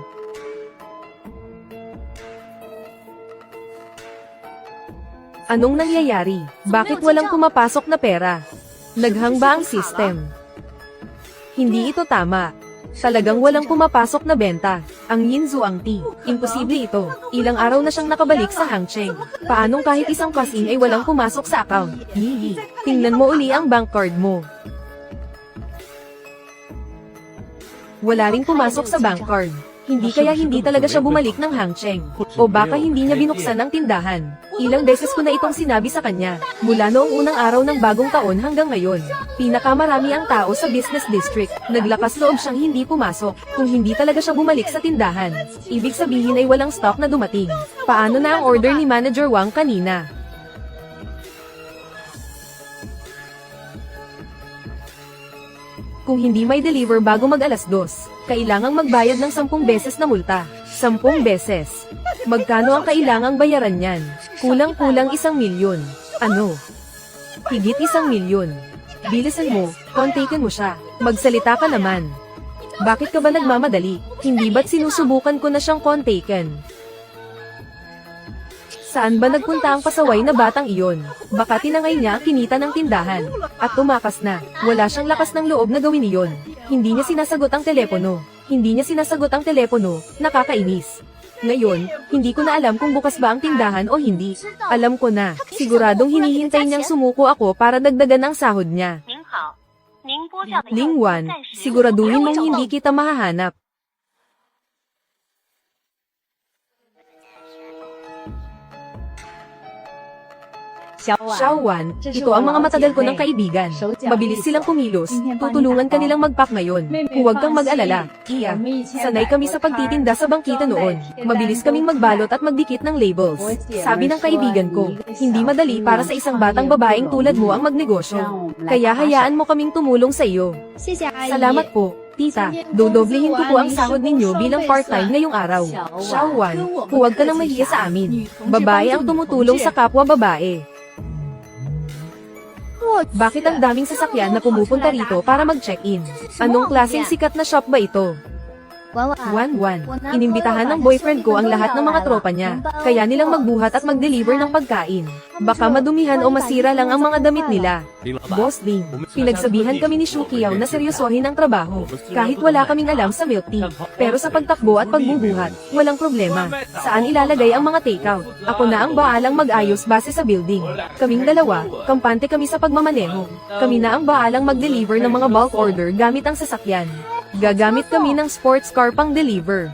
Anong nangyayari? Bakit walang pumapasok na pera? Naghang ba ang system? Hindi ito tama. Talagang walang pumapasok na benta. Ang Yinzu ang tea. Imposible ito. Ilang araw na siyang nakabalik sa Hangcheng. Paanong kahit isang cash-in ay walang pumasok sa account? Hihi. Tingnan mo uli ang bank card mo. Wala ring pumasok sa bank card. Hindi kaya hindi talaga siya bumalik ng Hangcheng. O baka hindi niya binuksan ang tindahan. Ilang beses ko na itong sinabi sa kanya, mula noong unang araw ng bagong taon hanggang ngayon. Pinakamarami ang tao sa business district. Naglakas loob siyang hindi pumasok, kung hindi talaga siya bumalik sa tindahan. Ibig sabihin ay walang stock na dumating. Paano na ang order ni Manager Wang kanina? Kung hindi may deliver bago mag 2:00, kailangang magbayad ng 10 beses na multa. 10 beses. Magkano ang kailangang bayaran niyan? Kulang-kulang 1 milyon. Ano? Higit 1 milyon. Bilisan mo, kontaken mo siya. Magsalita ka naman. Bakit ka ba nagmamadali? Hindi ba't sinusubukan ko na siyang kontaken? Saan ba nagpunta ang pasaway na batang iyon? Baka tinangay niya ang kinita ng tindahan. At tumakas na. Wala siyang lakas ng loob na gawin iyon. Hindi niya sinasagot ang telepono. Nakakainis. Ngayon, hindi ko na alam kung bukas ba ang tindahan o hindi. Alam ko na. Siguradong hinihintay niyang sumuko ako para dagdagan ang sahod niya. Lingwan, siguraduhin mong hindi kita mahahanap. Xiaowan, ito ang mga matagal ko ng kaibigan. Mabilis silang kumilos, tutulungan ka nilang mag-pack ngayon. Huwag kang mag-alala. Iya, sanay kami sa pagtitinda sa bangkita noon. Mabilis kaming magbalot at magdikit ng labels. Sabi ng kaibigan ko, hindi madali para sa isang batang babaeng tulad mo ang magnegosyo. Kaya hayaan mo kaming tumulong sa iyo. Salamat po. Tita, dodoblehin ko po ang sahod ninyo bilang part-time ngayong araw. Xiaowan, huwag ka nang mahiya sa amin. Babae ang tumutulong sa kapwa babae. Bakit ang daming sasakyan na pumupunta rito para mag-check-in? Anong klaseng sikat na shop ba ito? Wan. Inimbitahan ng boyfriend ko ang lahat ng mga tropa niya, kaya nilang magbuhat at mag-deliver ng pagkain. Baka madumihan o masira lang ang mga damit nila. Boss Ling, pinagsabihan kami ni Shu Qiao na seryosohin ang trabaho, kahit wala kaming alam sa milk tea. Pero sa pagtakbo at pagbubuhat, walang problema. Saan ilalagay ang mga takeout? Ako na ang baalang mag-ayos base sa building. Kaming dalawa, kampante kami sa pagmamaneho. Kami na ang baalang mag-deliver ng mga bulk order gamit ang sasakyan. Gagamit kami ng sports car pang deliver.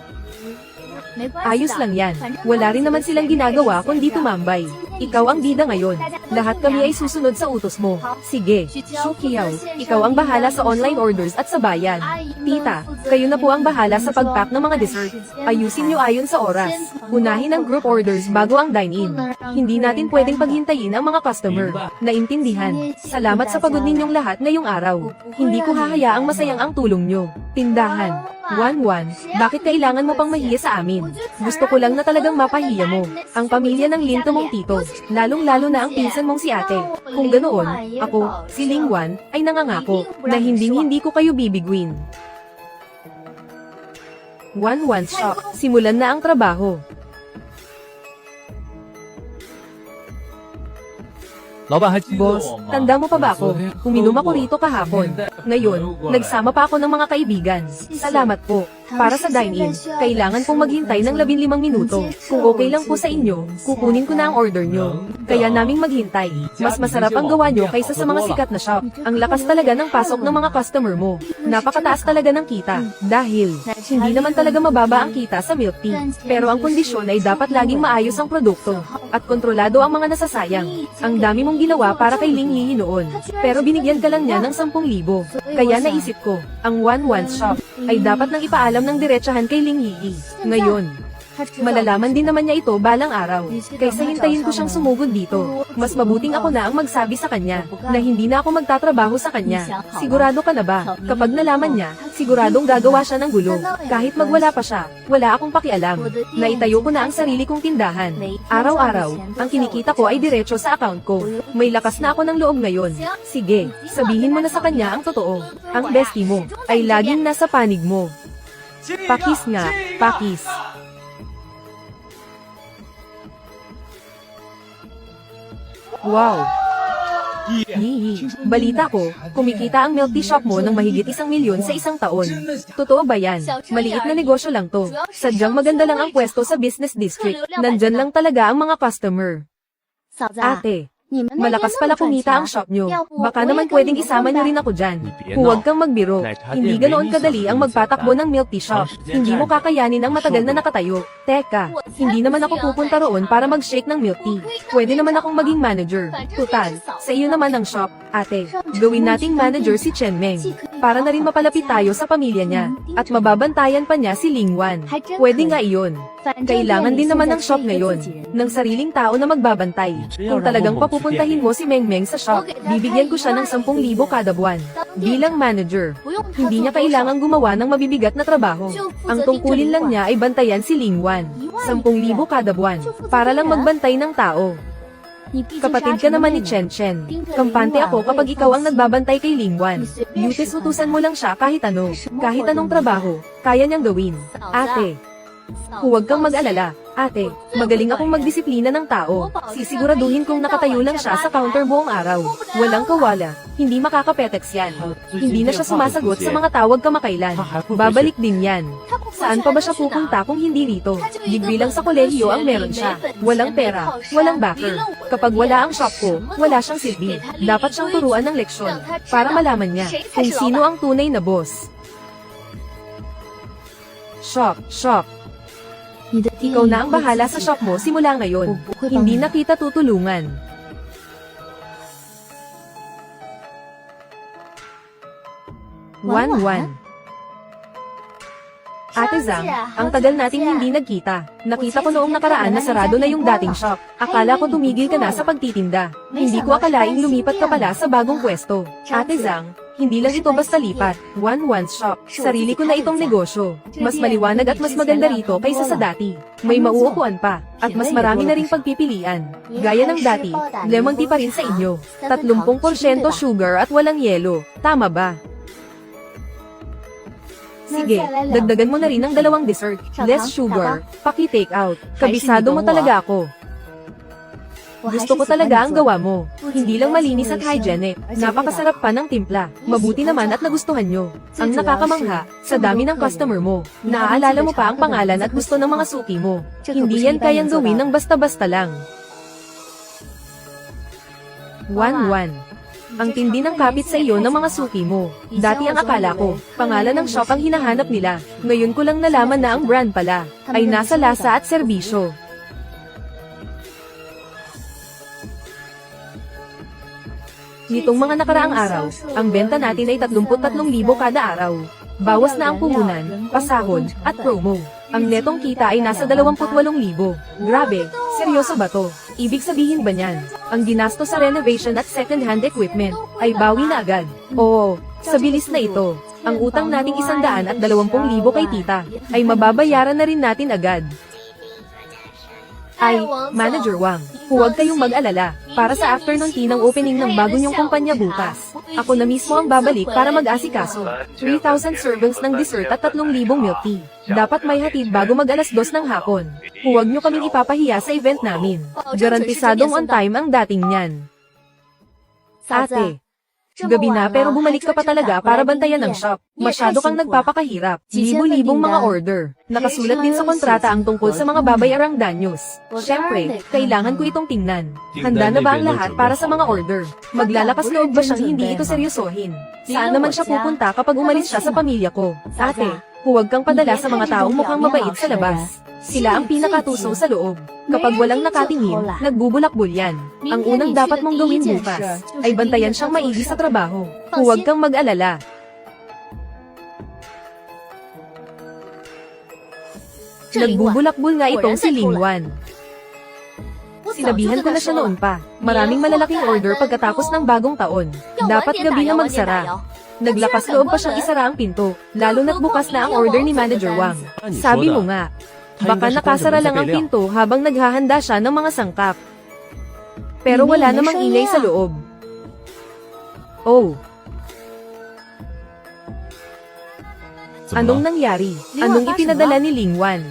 Ayos lang yan. Wala rin naman silang ginagawa kundi tumambay. Ikaw ang bida ngayon. Lahat kami ay susunod sa utos mo. Sige, Shu Qiao, ikaw ang bahala sa online orders at sa bayan. Tita, kayo na po ang bahala sa pag-pack ng mga dessert. Ayusin nyo ayon sa oras. Unahin ang group orders bago ang dine-in. Hindi natin pwedeng paghintayin ang mga customer. Naintindihan. Salamat sa pagod ninyong lahat ngayong araw. Hindi ko hahayaang masayang ang tulong nyo. Tindahan. Wan, bakit kailangan mo pang mahiya sa amin? Gusto ko lang na talagang mapahiya mo. Ang pamilya ng linto mong tito, lalong-lalo na ang pinsan mong si ate. Kung ganoon, ako, si Lingwan, ay nangangako na hindi ko kayo bibiguin. Wan shop, simulan na ang trabaho. Boss, tanda mo pa ba ako? Uminom ako rito kahapon. Ngayon, nagsama pa ako ng mga kaibigan. Salamat po. Para sa dine-in, kailangan pong maghintay ng 15 minuto. Kung okay lang po sa inyo, kukunin ko na ang order nyo. Kaya naming maghintay. Mas masarap ang gawa nyo kaysa sa mga sikat na shop. Ang lakas talaga ng pasok ng mga customer mo. Napakataas talaga ng kita. Dahil, hindi naman talaga mababa ang kita sa milk tea. Pero ang kondisyon ay dapat laging maayos ang produkto. At kontrolado ang mga nasasayang. Ang dami mong ginawa para kay Ling Yi noon. Pero binigyan ka lang niya ng 10,000. Kaya naisip ko, ang one shop ay dapat nang ipaalam ng diretsahan kay Ling Yi. Ngayon, malalaman din naman niya ito balang araw. Kaysa hintayin ko siyang sumugod dito, mas mabuting ako na ang magsabi sa kanya, na hindi na ako magtatrabaho sa kanya. Sigurado ka na ba? Kapag nalaman niya, siguradong gagawa siya ng gulo. Kahit magwala pa siya, wala akong pakialam. Naitayo ko na ang sarili kong tindahan. Araw-araw, ang kinikita ko ay diretso sa account ko. May lakas na ako ng loob ngayon. Sige, sabihin mo na sa kanya ang totoo. Ang bestie mo, ay laging nasa panig mo. Pakis nga, pakis. Wow! Hihi, balita ko, kumikita ang milk tea shop mo ng mahigit 1 milyon sa isang taon. Totoo ba yan? Maliit na negosyo lang to. Sadyang maganda lang ang pwesto sa business district. Nandyan lang talaga ang mga customer. Ate, malakas pala kumita ang shop nyo. Baka naman pwedeng isama nyo rin ako dyan. Huwag kang magbiro. Hindi ganoon kadali ang magpatakbo ng milk tea shop. Hindi mo kakayanin ang matagal na nakatayo. Teka, hindi naman ako pupunta roon para mag-shake ng milk tea. Pwede naman akong maging manager. Tutal, sa iyo naman ang shop. Ate, gawin nating manager si Chen Meng. Para na rin mapalapit tayo sa pamilya niya. At mababantayan pa niya si Ling Wan. Pwede nga iyon. Kailangan din naman ng shop ngayon, ng sariling tao na magbabantay. Kung talagang papupuntahin mo si Meng Meng sa shop, bibigyan ko siya ng 10,000 kada buwan. Bilang manager, hindi niya kailangang gumawa ng mabibigat na trabaho. Ang tungkulin lang niya ay bantayan si Ling Wan. 10,000 kada buwan, para lang magbantay ng tao. Kapatid ka naman ni Chen Chen. Kampante ako kapag ikaw ang nagbabantay kay Ling Wan. Yutis utusan mo lang siya kahit ano. Kahit anong trabaho, kaya niyang gawin. Ate, huwag kang mag-alala. Ate, magaling akong magdisiplina ng tao. Sisiguraduhin kong nakatayo lang siya sa counter buong araw. Walang kawala. Hindi makakapetex yan. Hindi na siya sumasagot sa mga tawag kamakailan. Babalik din yan. Saan pa ba siya pupunta kung hindi rito? Degree lang sa kolehiyo ang meron siya. Walang pera, walang backer. Kapag wala ang shop ko, wala siyang silbi. Dapat siyang turuan ng leksyon para malaman niya kung sino ang tunay na boss. Shop. Ikaw na ang bahala sa shop mo simula ngayon. Hindi na kita tutulungan. One. Ate Zhang, ang tagal nating hindi nagkita. Nakita ko noong nakaraan na sarado na yung dating shop. Akala ko tumigil ka na sa pagtitinda. Hindi ko akalaing lumipat ka pala sa bagong pwesto. Ate Zhang, hindi lang ito basta lipat. One shop. Sarili ko na itong negosyo. Mas maliwanag at mas maganda rito kaysa sa dati. May mauupuan pa. At mas marami na ring pagpipilian. Gaya ng dati, lemon tea pa rin sa inyo. 30% sugar at walang yelo. Tama ba? Sige, dagdagan mo na rin ng 2 dessert. Less sugar. Paki-take out. Kabisado mo talaga ako. Gusto ko talaga ang gawa mo. Hindi lang malinis at hygienic. Napakasarap pa ng timpla. Mabuti naman at nagustuhan nyo. Ang nakakamangha, sa dami ng customer mo. Naaalala mo pa ang pangalan at gusto ng mga suki mo. Hindi yan kayang gawin ng basta-basta lang. One. Ang tindi ng kapit sa iyo ng mga suki mo. Dati ang akala ko, pangalan ng shop ang hinahanap nila. Ngayon ko lang nalaman na ang brand pala ay nasa lasa at serbisyo. Nitong mga nakaraang araw, ang benta natin ay 33,000 kada araw. Bawas na ang puhunan, pasahod, at promo. Ang netong kita ay nasa 28,000. Grabe, seryoso ba to? Ibig sabihin ba niyan, ang ginastos sa renovation at second-hand equipment ay bawi na agad? Oo, sa bilis na ito, ang utang nating 120,000 kay tita ay mababayaran na rin natin agad. Ay, Manager Wang, huwag kayong mag-alala, para sa afternoon tea ng opening ng bago niyong kumpanya bukas. Ako na mismo ang babalik para mag-asikaso. 3,000 servings ng dessert at 3,000 milk tea. Dapat may hatid bago mag-2 ng hapon. Huwag niyo kaming ipapahiya sa event namin. Garantisadong on time ang dating niyan. Ate, Gabi na pero bumalik ka pa talaga para bantayan ang shop. Masyado kang nagpapakahirap. Libo-libong mga order. Nakasulat din sa kontrata ang tungkol sa mga babayarang danyos. Siyempre, kailangan ko itong tingnan. Handa na ba ang lahat para sa mga order? Maglalakas loob ba siyang hindi ito seryosohin? Saan naman siya pupunta kapag umalis siya sa pamilya ko? Ate, huwag kang padala sa mga taong mukhang mabait sa labas. Sila ang pinakatuso sa loob. Kapag walang nakatingin, nagbubulakbol yan. Ang unang dapat mong gawin bukas, ay bantayan siyang maigi sa trabaho. Huwag kang mag-alala. Nagbubulakbol nga itong si Lingwan. Sinabihan ko na siya noon pa. Maraming malalaking order pagkatapos ng bagong taon. Dapat gabi na magsara. Naglakas loob pa siyang isara ang pinto, lalo na't bukas na ang order ni Manager Wang. Sabi mo nga, baka nakasara lang ang pinto habang naghahanda siya ng mga sangkap. Pero wala namang ingay sa loob. Oh. Anong nangyari? Anong ipinadala ni Lingwan?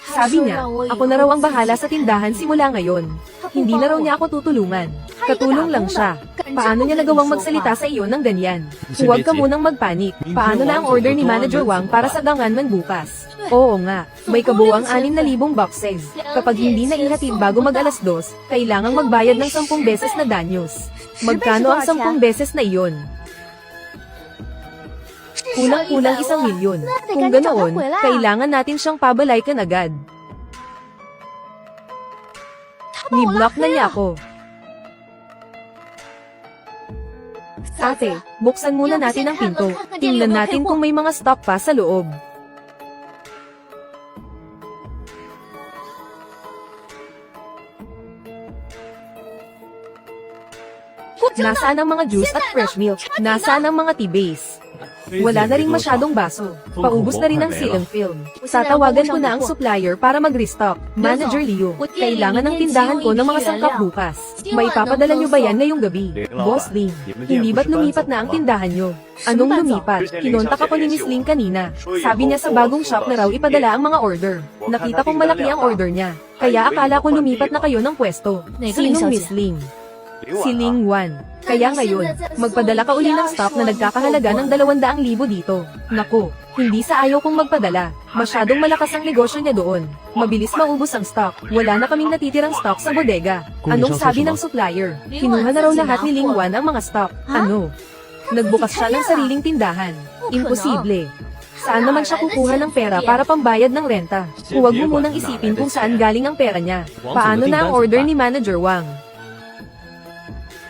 Sabi niya, ako na raw ang bahala sa tindahan simula ngayon. Hindi na raw niya ako tutulungan. Katulong lang siya. Paano niya nagawang magsalita sa iyo ng ganyan? Huwag ka munang magpanik. Paano na ang order ni Manager Wang para sa Gangnam bukas? Oo nga, may kabuuang 6,000 boxes. Kapag hindi na ihatid bago mag 2:00, kailangang magbayad ng 10 beses na danyos. Magkano ang 10 beses na iyon? Kulang-kulang 1 milyon. Kung ganoon, kailangan natin siyang pabalaykan agad. Ni-block na niya ako. Ate, buksan muna natin ang pinto. Tingnan natin kung may mga stock pa sa loob. Nasaan ang mga juice at fresh milk? Nasaan ang mga tea base? Wala na rin masyadong baso. Paubos na rin ang silang film. Tatawagan ko na ang supplier para mag-restock. Manager Leo, kailangan ng tindahan ko ng mga sangkap bukas. May papadala nyo ba yan ngayong gabi? Boss Ling, hindi ba't lumipat na ang tindahan nyo? Anong lumipat? Kinontak ako ni Miss Ling kanina. Sabi niya sa bagong shop na raw ipadala ang mga order. Nakita kong malaki ang order niya. Kaya akala ko lumipat na kayo ng pwesto. Sinong Miss Ling? Si Lingwan. Kaya ngayon, magpadala ka uli ng stock na nagkakahalaga ng 200,000 dito. Naku, hindi sa ayaw kong magpadala. Masyadong malakas ang negosyo niya doon. Mabilis maubos ang stock. Wala na kaming natitirang stock sa bodega. Anong sabi ng supplier? Kinuha na raw lahat ni Lingwan ang mga stock. Ano? Nagbukas siya ng sariling tindahan. Imposible. Saan naman siya kukuha ng pera para pambayad ng renta? Huwag mo munang isipin kung saan galing ang pera niya. Paano na ang order ni Manager Wang?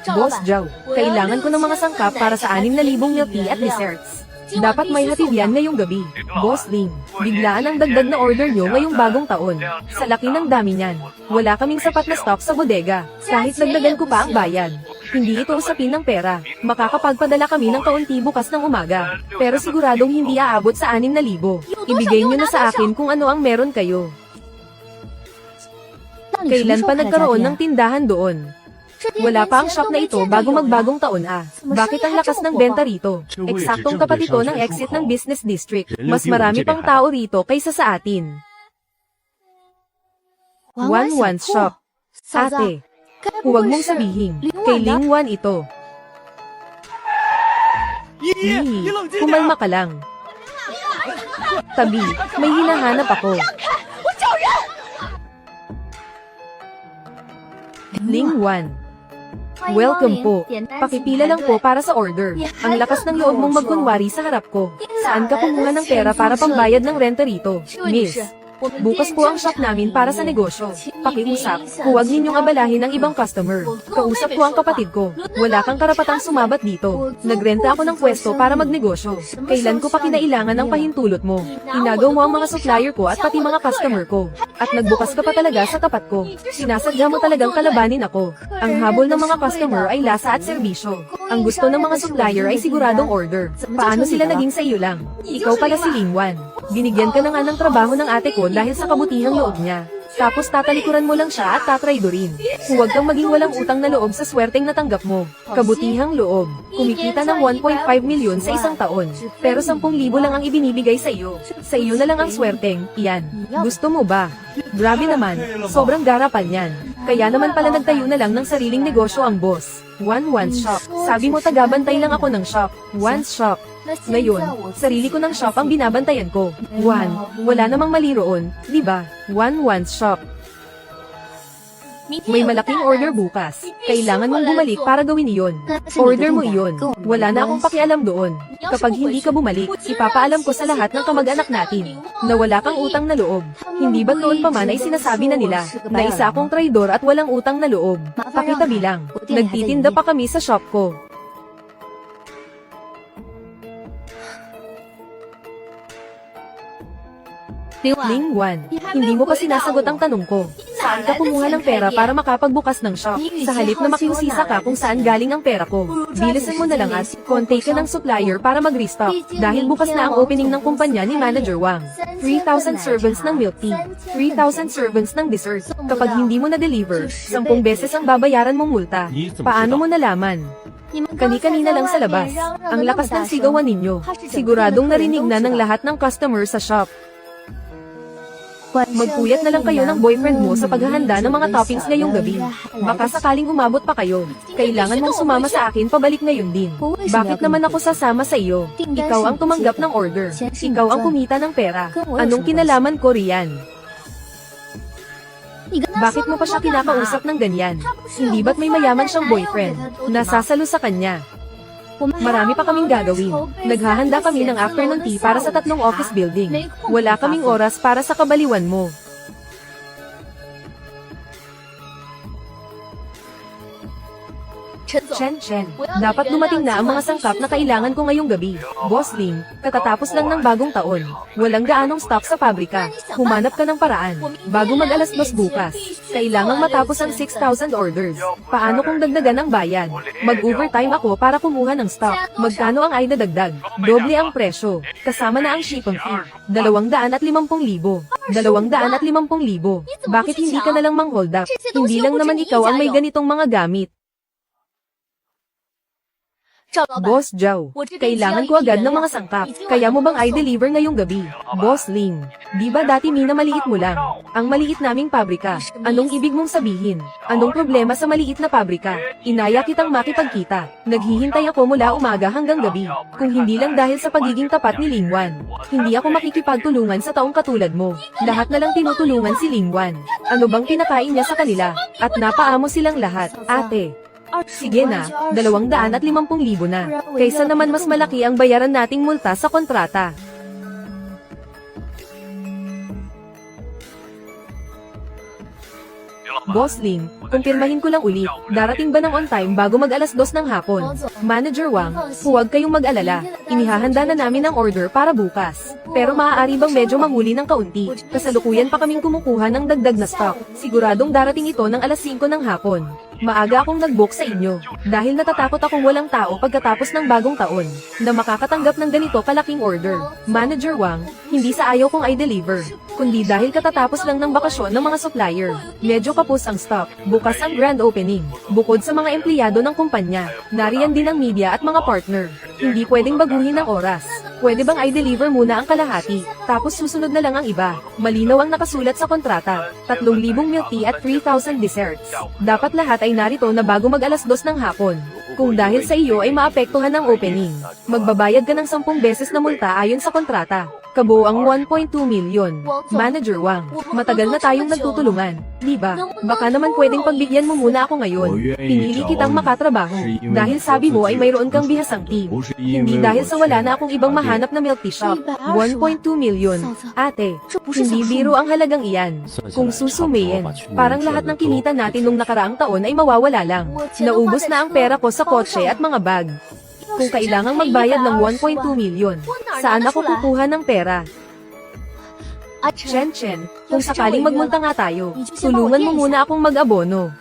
Boss Zhao, kailangan ko ng mga sangkap para sa 6,000 milk tea at desserts. Dapat may hatid yan ngayong gabi. Boss Ling, biglaan ang dagdag na order nyo ngayong bagong taon. Sa laki ng dami niyan, wala kaming sapat na stock sa bodega. Kahit dagdagan ko pa ang bayad. Hindi ito usapin ng pera. Makakapagpadala kami ng kaunti bukas ng umaga. Pero siguradong hindi aabot sa 6,000. Ibigay nyo na sa akin kung ano ang meron kayo. Kailan pa nagkaroon ng tindahan doon? Wala pa ang shop na ito bago magbagong taon Bakit ang lakas ng benta rito? Eksaktong tapat ito ng exit ng business district. Mas marami pang tao rito kaysa sa atin. Wan shop. Ate, huwag mong sabihin, kay Lingwan ito. Kumalma ka lang. Tabi, may hinahanap ako. Lingwan. Welcome po. Pakipila lang po para sa order. Ang lakas ng loob mong magkunwari sa harap ko. Saan ka kumuha ng pera para pambayad ng renta rito, Miss? Bukas po ang shop namin para sa negosyo. Pakiusap, huwag ninyong abalahin ang ibang customer. Kausap ko ang kapatid ko. Wala kang karapatang sumabat dito. Nagrenta ako ng pwesto para magnegosyo. Kailan ko pa kinailangan ng pahintulot mo? Inagaw mo ang mga supplier ko at pati mga customer ko. At nagbukas ka pa talaga sa tapat ko. Sinasadya mo talagang kalabanin ako. Ang habol ng mga customer ay lasa at serbisyo. Ang gusto ng mga supplier ay siguradong order. Paano sila naging sa iyo lang? Ikaw pala si Lingwan. Binigyan ka na nga ng trabaho ng ate ko dahil sa kabutihang loob niya. Tapos tatalikuran mo lang siya at tatraydorin. Huwag kang maging walang utang na loob sa swerteng natanggap mo. Kabutihang loob. Kumikita ng 1.5 milyon sa isang taon. Pero 10,000 lang ang ibinibigay sa iyo. Sa iyo na lang ang swerteng, iyan. Gusto mo ba? Grabe naman, sobrang garapan yan. Kaya naman pala nagtayo na lang ng sariling negosyo ang boss. One shop. Sabi mo tagabantay lang ako ng shop. One shop. Ngayon, sarili ko ng shop ang binabantayan ko. Wala namang mali roon, di ba? One shop. May malaking order bukas. Kailangan mong bumalik para gawin iyon. Order mo iyon. Wala na akong pakialam doon. Kapag hindi ka bumalik, ipapaalam ko sa lahat ng kamag-anak natin na wala kang utang na loob. Hindi ba noon pa man ay sinasabi na nila na isa akong traidor at walang utang na loob? Pakitabi lang. Nagtitinda pa kami sa shop ko. Ling Wan, hindi mo pa sinasagot ang tanong ko. Saan ka kumuha ng pera para makapagbukas ng shop? Sa halip na makiusisa ka kung saan galing ang pera ko. Bilisan mo na lang at contact ka ng supplier para mag-restock. Dahil bukas na ang opening ng kumpanya ni Manager Wang. 3,000 servants ng milk tea. 3,000 servants ng dessert. Kapag hindi mo na-deliver, 10 beses ang babayaran mong multa. Paano mo nalaman? Kani-kanina lang sa labas. Ang lakas ng sigawan ninyo. Siguradong narinig na ng lahat ng customer sa shop. Magpuyat na lang kayo ng boyfriend mo sa paghahanda ng mga toppings ngayong gabi. Baka sakaling umabot pa kayo. Kailangan mong sumama sa akin pabalik ngayon din. Bakit naman ako sasama sa iyo? Ikaw ang tumanggap ng order. Ikaw ang kumita ng pera. Anong kinalaman ko riyan? Bakit mo pa siya kinakausap ng ganyan? Hindi ba't may mayaman siyang boyfriend? Nasasalo sa kanya. Marami pa kaming gagawin. Naghahanda kami ng afternoon tea para sa 3 office building. Wala kaming oras para sa kabaliwan mo. Chen, dapat dumating na ang mga sangkap na kailangan ko ngayong gabi. Boss Ling, katatapos lang ng bagong taon. Walang gaanong stock sa pabrika. Humanap ka ng paraan. Bago mag-alas 2 bukas, kailangang matapos ang 6,000 orders. Paano kung dagdagan ang bayad? Mag-overtime ako para kumuha ng stock. Magkano ang ay nadagdag? Doble ang presyo. Kasama na ang shipping fee. 250,000. 250,000. Bakit hindi ka na lang mang-hold up? Hindi lang naman ikaw ang may ganitong mga gamit. Boss Zhao, kailangan ko agad ng mga sangkap. Kaya mo bang i-deliver ngayong gabi? Boss Ling, di ba dati maliit mo lang? Ang maliit naming pabrika. Anong ibig mong sabihin? Anong problema sa maliit na pabrika? Inaya kitang makipagkita. Naghihintay ako mula umaga hanggang gabi. Kung hindi lang dahil sa pagiging tapat ni Ling Wan. Hindi ako makikipagtulungan sa taong katulad mo. Lahat na lang tinutulungan si Ling Wan. Ano bang pinakain niya sa kanila? At napaamo silang lahat. Ate. Sige na, 250,000 na. Kaysa naman mas malaki ang bayaran nating multa sa kontrata. Boss Ling, kumpirmahin ko lang ulit, darating ba ng on time bago mag-alas 2 ng hapon? Manager Wang, huwag kayong mag-alala, inihahanda na namin ang order para bukas. Pero maaari bang medyo manguli ng kaunti? Kasalukuyan pa kaming kumukuha ng dagdag na stock. Siguradong darating ito ng alas 5 ng hapon. Maaga akong nag-book sa inyo, dahil natatakot akong walang tao pagkatapos ng bagong taon, na makakatanggap ng ganito kalaking order. Manager Wang, hindi sa ayaw kong i-deliver, kundi dahil katatapos lang ng bakasyon ng mga supplier. Medyo kapos ang stock, bukas ang grand opening. Bukod sa mga empleyado ng kumpanya, nariyan din ang media at mga partner. Hindi pwedeng baguhin ang oras. Pwede bang i-deliver muna ang kalahati, tapos susunod na lang ang iba? Malinaw ang nakasulat sa kontrata, 3,000 milk tea at 3,000 desserts. Dapat lahat ay narito na bago mag-alas 2 ng hapon. Kung dahil sa iyo ay maapektuhan ang opening, magbabayad ka ng 10 beses na multa ayon sa kontrata. Kabuang 1.2 milyon. Manager Wang, matagal na tayong nagtutulungan, di ba? Baka naman pwedeng pagbigyan mo muna ako ngayon. Pinili kitang makatrabaho, dahil sabi mo ay mayroon kang bihasang team. Hindi dahil sa wala na akong ibang mahanap na milk tea shop. 1.2 milyon. Ate, hindi biro ang halagang iyan. Kung susumayin, parang lahat ng kinita natin nung nakaraang taon ay mawawala lang. Naubos na ang pera ko sa kotse at mga bag. Kung kailangang magbayad ng 1.2 milyon, saan ako kukuha ng pera? Chen, kung sakaling magmunta nga tayo, tulungan mo muna akong mag-abono.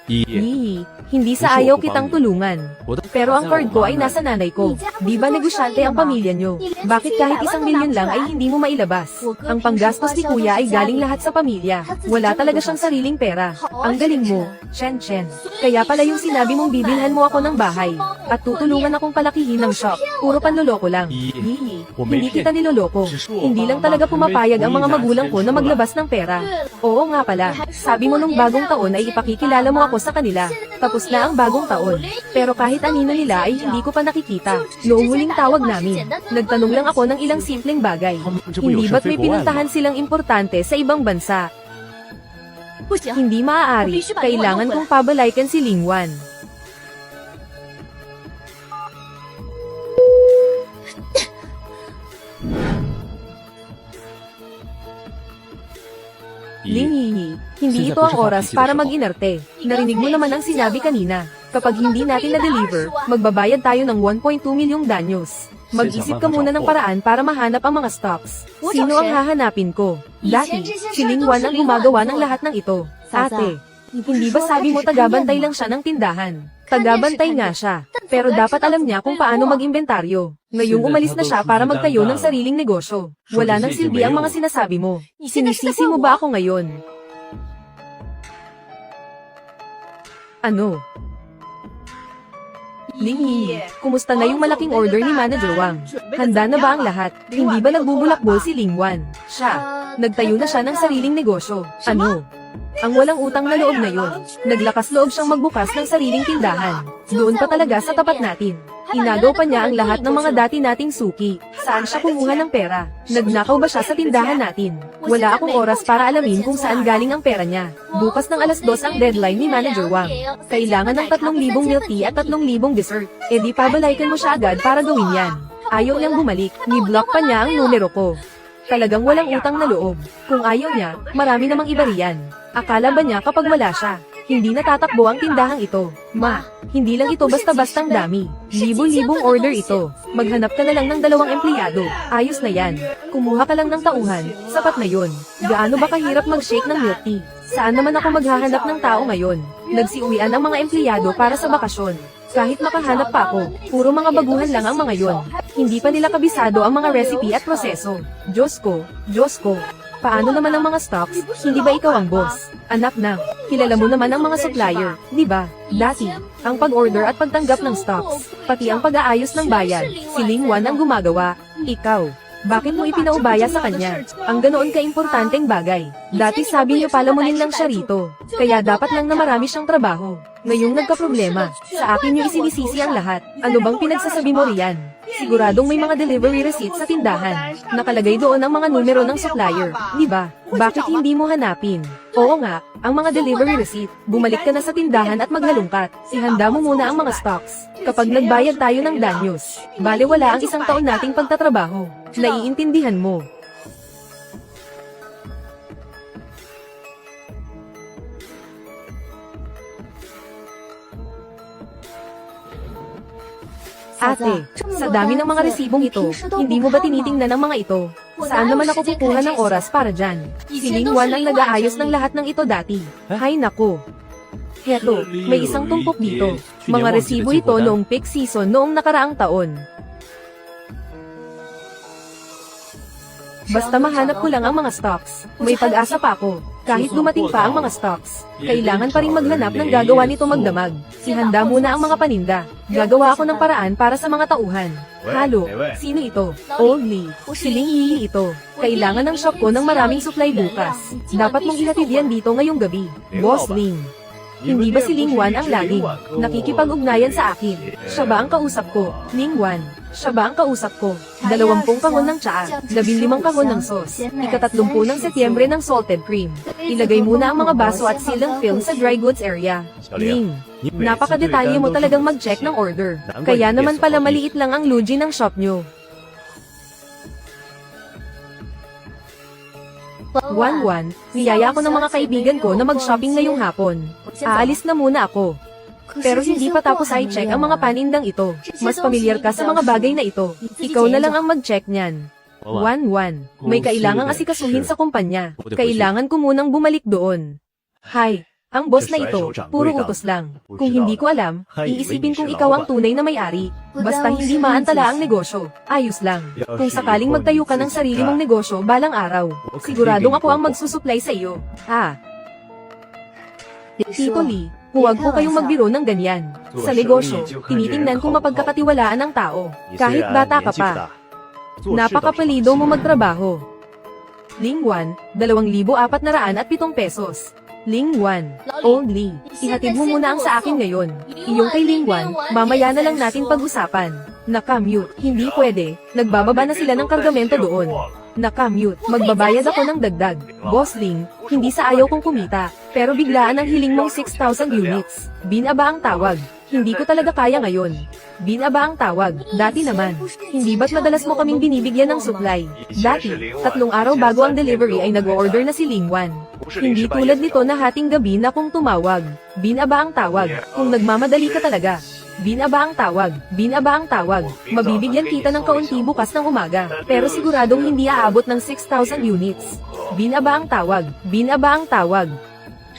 Hihi, hindi sa ayaw kitang tulungan. Pero ang card ko ay nasa nanay ko. Di ba negosyante ang pamilya nyo? Bakit kahit 1,000,000 lang ay hindi mo mailabas? Ang panggastos ni kuya ay galing lahat sa pamilya. Wala talaga siyang sariling pera. Ang galing mo, Chen Chen. Kaya pala yung sinabi mong bibilhan mo ako ng bahay. At tutulungan akong palakihin ng shop. Puro panloloko lang. Hihi, hindi kita niloloko. Hindi lang talaga pumapayag ang mga magulang ko na maglabas ng pera. Oo nga pala, sabi mo nung bagong taon ay ipakikilala mo ako sa kanila. Tapos na ang bagong taon. Pero kahit anino nila ay hindi ko pa nakikita. Noong huling tawag namin, nagtanong lang ako ng ilang simpleng bagay. Hindi ba't may pinuntahan silang importante sa ibang bansa? Hindi maaari, kailangan kong pabalaykan si Lingwan. Linghihi, hindi ito ang oras para mag-inarte. Narinig mo naman ang sinabi kanina. Kapag hindi natin na-deliver, magbabayad tayo ng 1.2 milyong danyos. Mag-isip ka muna ng paraan para mahanap ang mga stocks. Sino ang hahanapin ko? Dati, si Lingwan ang gumagawa ng lahat ng ito. Ate, hindi ba sabi mo tagabantay lang siya ng tindahan? Tagabantay nga siya. Pero dapat alam niya kung paano mag-imbentaryo. Ngayong umalis na siya para magtayo ng sariling negosyo. Wala nang silbi ang mga sinasabi mo. Sinisisi mo ba ako ngayon? Ano? Linghi, kumusta na yung malaking order ni Manager Wang? Handa na ba ang lahat? Hindi ba nagbubulakbol si Lingwan? Siya. Nagtayo na siya ng sariling negosyo. Ano? Ang walang utang na loob na yun. Naglakas loob siyang magbukas ng sariling tindahan. Doon pa talaga sa tapat natin. Inagaw pa niya ang lahat ng mga dati nating suki. Saan siya kumuha ng pera? Nagnakaw ba siya sa tindahan natin? Wala akong oras para alamin kung saan galing ang pera niya. Bukas ng 2:00 ang deadline ni Manager Wang. Kailangan ng 3,000 milk tea at 3,000 dessert. E di pabalaykan mo siya agad para gawin yan. Ayaw niyang bumalik. Ni-block pa niya ang numero ko. Talagang walang utang na loob. Kung ayaw niya, marami namang iba riyan. Akala ba niya kapag wala siya, hindi natatakbo ang tindahang ito? Ma, hindi lang ito basta-bastang dami. Libo-libong order ito. Maghanap ka na lang ng 2 empleyado. Ayos na yan. Kumuha ka lang ng tauhan, sapat na yun. Gaano ba kahirap mag-shake ng milk tea? Saan naman ako maghahanap ng tao ngayon? Nagsiuwian ang mga empleyado para sa bakasyon. Kahit makahanap pa ako, puro mga baguhan lang ang mga yon. Hindi pa nila kabisado ang mga recipe at proseso. Diyos ko. Paano naman ang mga stocks? Hindi ba ikaw ang boss? Anak na, kilala mo naman ang mga supplier, di ba? Dati, ang pag-order at pagtanggap ng stocks, pati ang pag-aayos ng bayan, si Lingwan ang gumagawa. Ikaw, bakit mo ipinaubaya sa kanya? Ang ganoon ka-importanteng bagay. Dati sabi niyo palamunin lang siya rito, kaya dapat lang na marami siyang trabaho. Ngayong nagka-problema, sa akin niyo isinisisi ang lahat. Ano bang pinagsasabi mo riyan? Siguradong may mga delivery receipt sa tindahan. Nakalagay doon ang mga numero ng supplier, di ba? Bakit hindi mo hanapin? Oo nga, ang mga delivery receipt. Bumalik ka na sa tindahan at maghalungkat. Ihanda mo muna ang mga stocks. Kapag nagbayad tayo ng danyos, bale wala ang 1 taon nating pagtatrabaho. Naiintindihan mo. Ate, sa dami ng mga resibong ito, hindi mo ba tinitingnan ang mga ito? Saan naman ako kukuha ng oras para dyan? Si Lingwan ang nag-aayos ng lahat ng ito dati. Hay nako. Heto, may isang tumpok dito. Mga resibo ito noong peak season noong nakaraang taon. Basta mahanap ko lang ang mga stocks. May pag-asa pa ako. Kahit dumating pa ang mga stocks, kailangan pa rin maghanap ng gagawa nito magdamag. Ihanda muna ang mga paninda. Gagawa ako ng paraan para sa mga tauhan. Halo, sino ito? Oldly, si Linghihi ito. Kailangan ng shop ko ng maraming supply bukas. Dapat mong ihatid yan dito ngayong gabi. Boss Ling. Hindi ba si Lingwan ang laging nakikipag-ugnayan sa akin? Siya ba ang kausap ko? Lingwan. Siya ba ang kausap ko? 20 kahon ng tsaa, 15 kahon ng sauce, ika-30 ng Setyembre ng salted cream. Ilagay muna ang mga baso at silang film sa dry goods area. Ling, napaka-detalye mo talagang mag-check ng order. Kaya naman pala maliit lang ang lugi ng shop nyo. 1-1, niyaya ko ng mga kaibigan ko na mag-shopping ngayong hapon. Aalis na muna ako. Pero hindi pa tapos ay check ang mga panindang ito. Mas pamilyar ka sa mga bagay na ito. Ikaw na lang ang mag-check niyan. 1-1. May kailangang asikasuhin sa kumpanya. Kailangan ko munang bumalik doon. Hi, Ang boss na ito, puro utos lang. Kung hindi ko alam, iisipin kong ikaw ang tunay na may-ari. Basta hindi maantala ang negosyo, ayos lang. Kung sakaling magtayo ka ng sarili mong negosyo balang araw, siguradong ako ang magsusupply sa iyo. Tito Lee, huwag po kayong magbiro ng ganyan. Sa negosyo, tinitingnan kung mapagkakatiwalaan ng tao. Kahit bata ka pa. Napakapalido mo magtrabaho. Ling 1, 2,407 pesos. Ling 1, Old Lee, ihatid mo muna ang sa akin ngayon. Iyong kay Ling 1, mamaya na lang natin pag-usapan. Nakamute, hindi pwede, nagbababa na sila ng kargamento doon. Nakamute, magbabayad ako ng dagdag. Boss Ling, hindi sa ayaw kong kumita, pero biglaan ang hiling mong 6,000 units. Binaba ang tawag, hindi ko talaga kaya ngayon. Binaba ang tawag, dati naman. Hindi ba't madalas mo kaming binibigyan ng supply? Dati, 3 araw bago ang delivery ay nag-order na si Ling 1. Hindi tulad nito na hating gabi na kung tumawag. Binaba ang tawag, kung nagmamadali ka talaga. Binaba ang tawag, binaba ang tawag. Mabibigyan kita ng kaunti bukas ng umaga, pero siguradong hindi aabot ng 6,000 units. Binaba ang tawag, binaba ang tawag.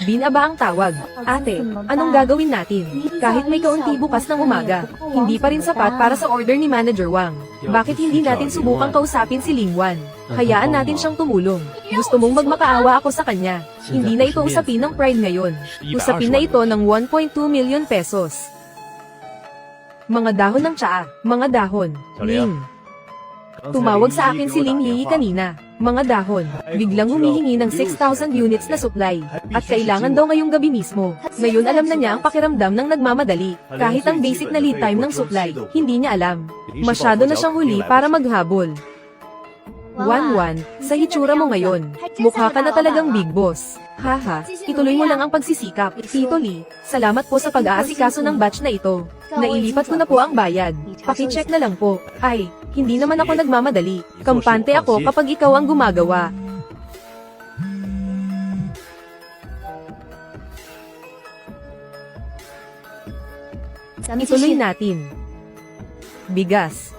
Binaba ang tawag. Ate, anong gagawin natin? Kahit may kaunti bukas ng umaga, hindi pa rin sapat para sa order ni Manager Wang. Bakit hindi natin subukang kausapin si Ling 1? Hayaan natin siyang tumulong. Gusto mong magmakaawa ako sa kanya. Hindi na ito usapin ng Pride ngayon. Usapin na ito ng 1.2 million pesos. Mga dahon ng tsaa, mga dahon, Ling. Tumawag sa akin si Ling Yi kanina. Mga dahon, biglang humihingi ng 6,000 units na supply. At kailangan daw ngayong gabi mismo. Ngayon alam na niya ang pakiramdam ng nagmamadali. Kahit ang basic na lead time ng supply, hindi niya alam. Masyado na siyang huli para maghabol. 1-1, sa hitsura mo ngayon, mukha ka na talagang big boss. Haha, ituloy mo lang ang pagsisikap. Tito Lee, salamat po sa pag-aasikaso ng batch na ito. Nailipat ko na po ang bayad. Paki-check na lang po. Ay, hindi naman ako nagmamadali. Kampante ako kapag ikaw ang gumagawa. Ituloy natin. Bigas.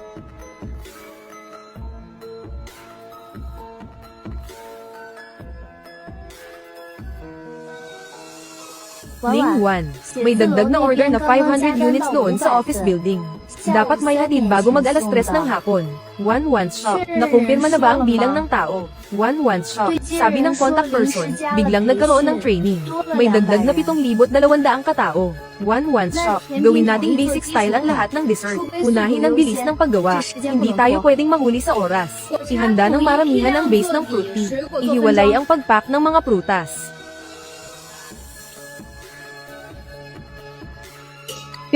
Ling 1, may dagdag na order na 500 units doon sa office building. Dapat may hatid bago mag alas 3 ng hapon. 1-1 shop, nakumpirma na ba ang bilang ng tao? 1-1 shop, sabi ng contact person, biglang nagkaroon ng training. May dagdag na 7,200 katao. 1-1 shop, gawin nating basic style ang lahat ng dessert. Unahin ang bilis ng paggawa. Hindi tayo pwedeng mahuli sa oras. Ihanda ng maramihan ang base ng fruit tea. Ihiwalay ang pagpack ng mga prutas.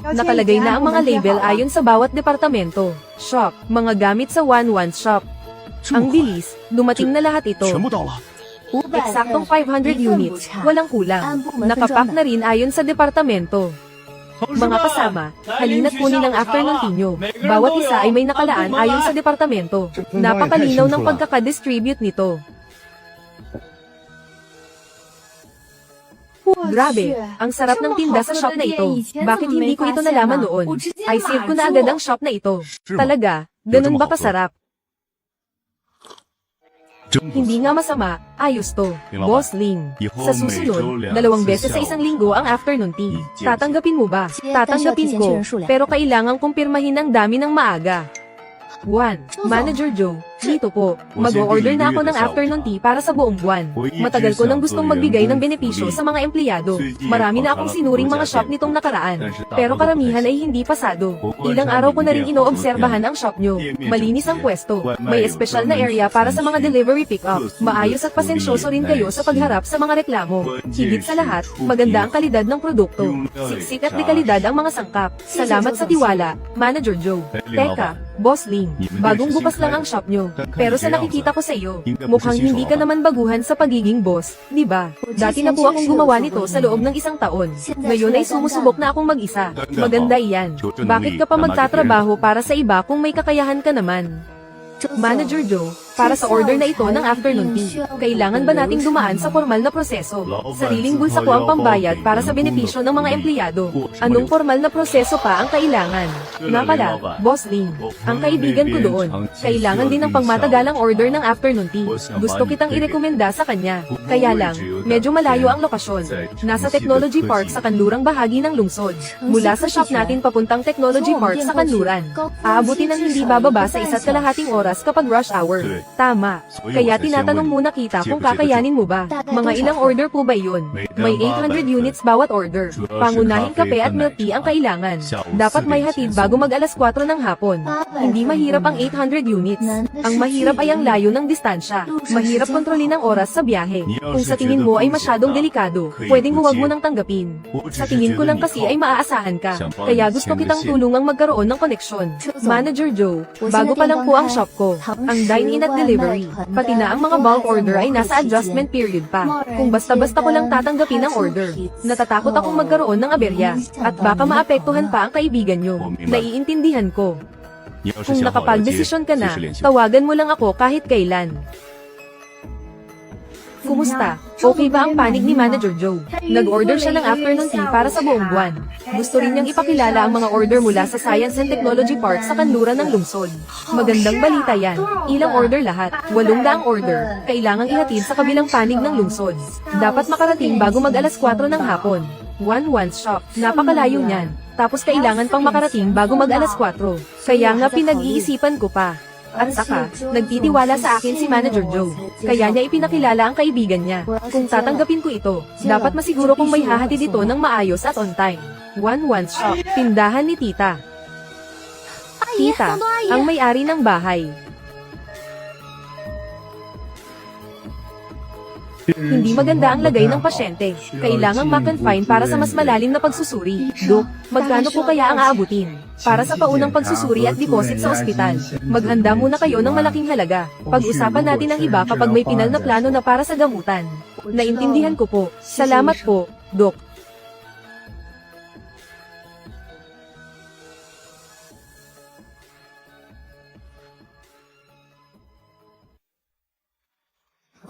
Nakalagay na ang mga label ayon sa bawat departamento. Shop, mga gamit sa 1-1 shop. Ang bilis, dumating na lahat ito. Eksaktong 500 units, walang kulang. Nakapack na rin ayon sa departamento. Mga kasama, halina't kunin ang afternoon tea nyo. Bawat isa ay may nakalaan ayon sa departamento. Napakalinaw ng pagkakadistribute nito. Grabe, ang sarap ng tinda sa shop na ito. Bakit hindi ko ito nalaman noon? Ay save ko na agad ang shop na ito. Talaga, ganun ba kasarap? Hindi nga masama, ayos to. Boss Ling, sa susunod, 2 beses sa isang linggo ang afternoon tea. Tatanggapin mo ba? Tatanggapin ko, pero kailangang kumpirmahin ang dami ng maaga. 1. Manager Joe, dito po. Mag-o-order na ako ng afternoon tea para sa buong buwan. Matagal ko nang gustong magbigay ng benepisyo sa mga empleyado. Marami na akong sinuring mga shop nitong nakaraan. Pero karamihan ay hindi pasado. Ilang araw ko na rin inoobserbahan ang shop nyo. Malinis ang pwesto. May espesyal na area para sa mga delivery pick-up. Maayos at pasensyoso rin kayo sa pagharap sa mga reklamo. Higit sa lahat, maganda ang kalidad ng produkto. Siksik at dekalidad ang mga sangkap. Salamat sa tiwala, Manager Joe. Teka, Boss Ling, bagong bukas lang ang shop nyo. Pero sa nakikita ko sa iyo, mukhang hindi ka naman baguhan sa pagiging boss, di ba? Dati na po akong gumawa nito sa loob ng 1 taon. Ngayon ay sumusubok na akong mag-isa. Maganda iyan. Bakit ka pa magtatrabaho para sa iba kung may kakayahan ka naman? Manager Joe, Para sa order na ito ng afternoon tea, kailangan ba nating dumaan sa formal na proseso? Sariling bulsa ko ang pambayad para sa benepisyo ng mga empleyado. Anong formal na proseso pa ang kailangan? Nga pala, Boss Ling, ang kaibigan ko doon, kailangan din ng pangmatagalang order ng afternoon tea. Gusto kitang irekomenda sa kanya. Kaya lang, medyo malayo ang lokasyon. Nasa Technology Park sa kanlurang bahagi ng lungsod. Mula sa shop natin papuntang Technology Park sa kanluran. Aabutin ng hindi bababa sa 1.5 oras kapag rush hour. Tama. Kaya tinatanong muna kita kung kakayanin mo ba. Mga ilang order po ba yun? May 800 units bawat order. Pangunahing kape at milk tea ang kailangan. Dapat may hatid bago mag alas 4 ng hapon. Hindi mahirap ang 800 units. Ang mahirap ay ang layo ng distansya. Mahirap kontrolin ang oras sa biyahe. Kung sa tingin mo ay masyadong delikado, pwedeng huwag mo nang tanggapin. Sa tingin ko lang kasi ay maaasahan ka. Kaya gusto kitang tulungang magkaroon ng koneksyon. Manager Joe, bago pa lang po ang shop ko. Ang dine-in at delivery, pati na ang mga bulk order ay nasa adjustment period pa. Kung basta-basta ko lang tatanggapin ang order, natatakot akong magkaroon ng aberya, at baka maapektuhan pa ang kaibigan nyo. Naiintindihan ko. Kung nakapag-desisyon ka na, tawagan mo lang ako kahit kailan. Kumusta? Okay ba ang panig ni Manager Joe? Nag-order siya ng afternoon tea para sa buong buwan. Gusto rin niyang ipakilala ang mga order mula sa Science and Technology Park sa kanluran ng lungsod. Magandang balita yan. Ilang order lahat? 800 order. Kailangang ihatid sa kabilang panig ng lungsod. Dapat makarating bago mag alas 4 ng hapon. One shop. Napakalayo niyan. Tapos kailangan pang makarating bago mag alas 4. Kaya nga pinag-iisipan ko pa. At saka, nagtitiwala sa akin si Manager Joe. Kaya niya ipinakilala ang kaibigan niya. Kung tatanggapin ko ito, dapat masiguro kong may hahatid ito ng maayos at on time. One shop. Tindahan ni Tita. Tita, ang may-ari ng bahay. Hindi maganda ang lagay ng pasyente. Kailangang ma-confine para sa mas malalim na pagsusuri. Dok, magkano po kaya ang aabutin? Para sa paunang pagsusuri at deposit sa ospital. Maghanda muna kayo ng malaking halaga. Pag-usapan natin ang iba kapag may pinal na plano na para sa gamutan. Naintindihan ko po. Salamat po, Dok.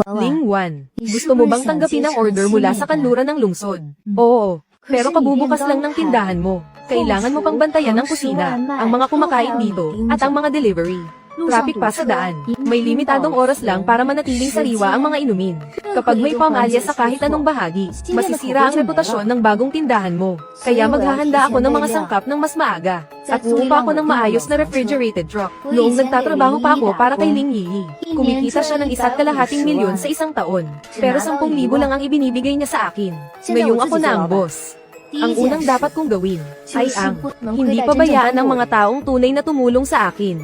Ling 1. Gusto mo bang tanggapin ang order mula sa kanluran ng lungsod? Oo. Pero kabubukas lang ng tindahan mo. Kailangan mo pang bantayan ang kusina, ang mga kumakain dito, at ang mga delivery. Traffic pa sa daan. May limitadong oras lang para manatiling sariwa ang mga inumin. Kapag may pamalya sa kahit anong bahagi, masisira ang reputasyon ng bagong tindahan mo. Kaya maghahanda ako ng mga sangkap ng mas maaga. At uupa ako ng maayos na refrigerated truck. Noong nagtatrabaho pa ako para kay Ling Yi, kumikita siya ng 1.2 milyon sa isang taon. Pero 10,000 lang ang ibinibigay niya sa akin. Ngayong ako na ang boss. Ang unang dapat kong gawin ay ang hindi pabayaan ang mga taong tunay na tumulong sa akin.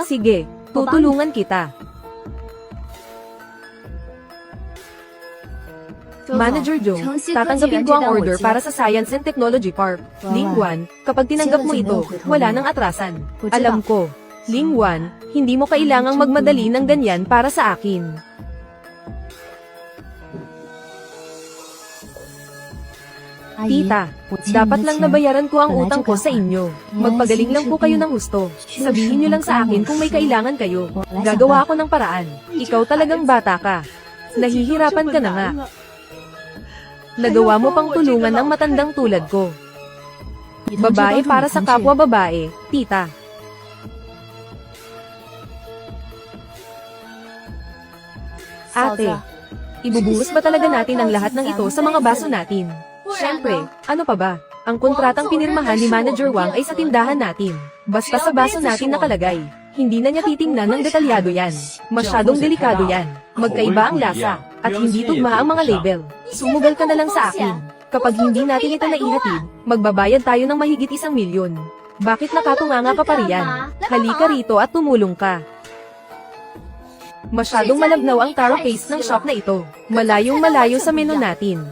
Sige, tutulungan kita. Manager Joe, tatanggapin ko ang order para sa Science and Technology Park. Ling 1, kapag tinanggap mo ito, wala nang atrasan. Alam ko. Ling 1, hindi mo kailangang magmadali ng ganyan para sa akin. Tita, dapat lang nabayaran ko ang utang ko sa inyo. Magpagaling lang po kayo ng gusto. Sabihin nyo lang sa akin kung may kailangan kayo. Gagawa ako ng paraan. Ikaw talagang bata ka. Nahihirapan ka na nga. Nagawa mo pang tulungan ng matandang tulad ko. Babae para sa kapwa babae, tita. Ate, ibubuhos ba talaga natin ang lahat ng ito sa mga baso natin? Siyempre, ano pa ba? Ang kontratang pinirmahan ni Manager Wang ay sa tindahan natin. Basta sa baso natin nakalagay. Hindi na niya titingnan ng detalyado yan. Masyadong delikado yan. Magkaiba ang lasa, at hindi tugma ang mga label. Sumugal ka na lang sa akin. Kapag hindi natin ito naihatid, magbabayad tayo ng mahigit 1 milyon. Bakit nakatunganga ka pa riyan? Halika rito at tumulong ka. Masyadong malabnaw ang taro case ng shop na ito. Malayong malayo sa menu natin.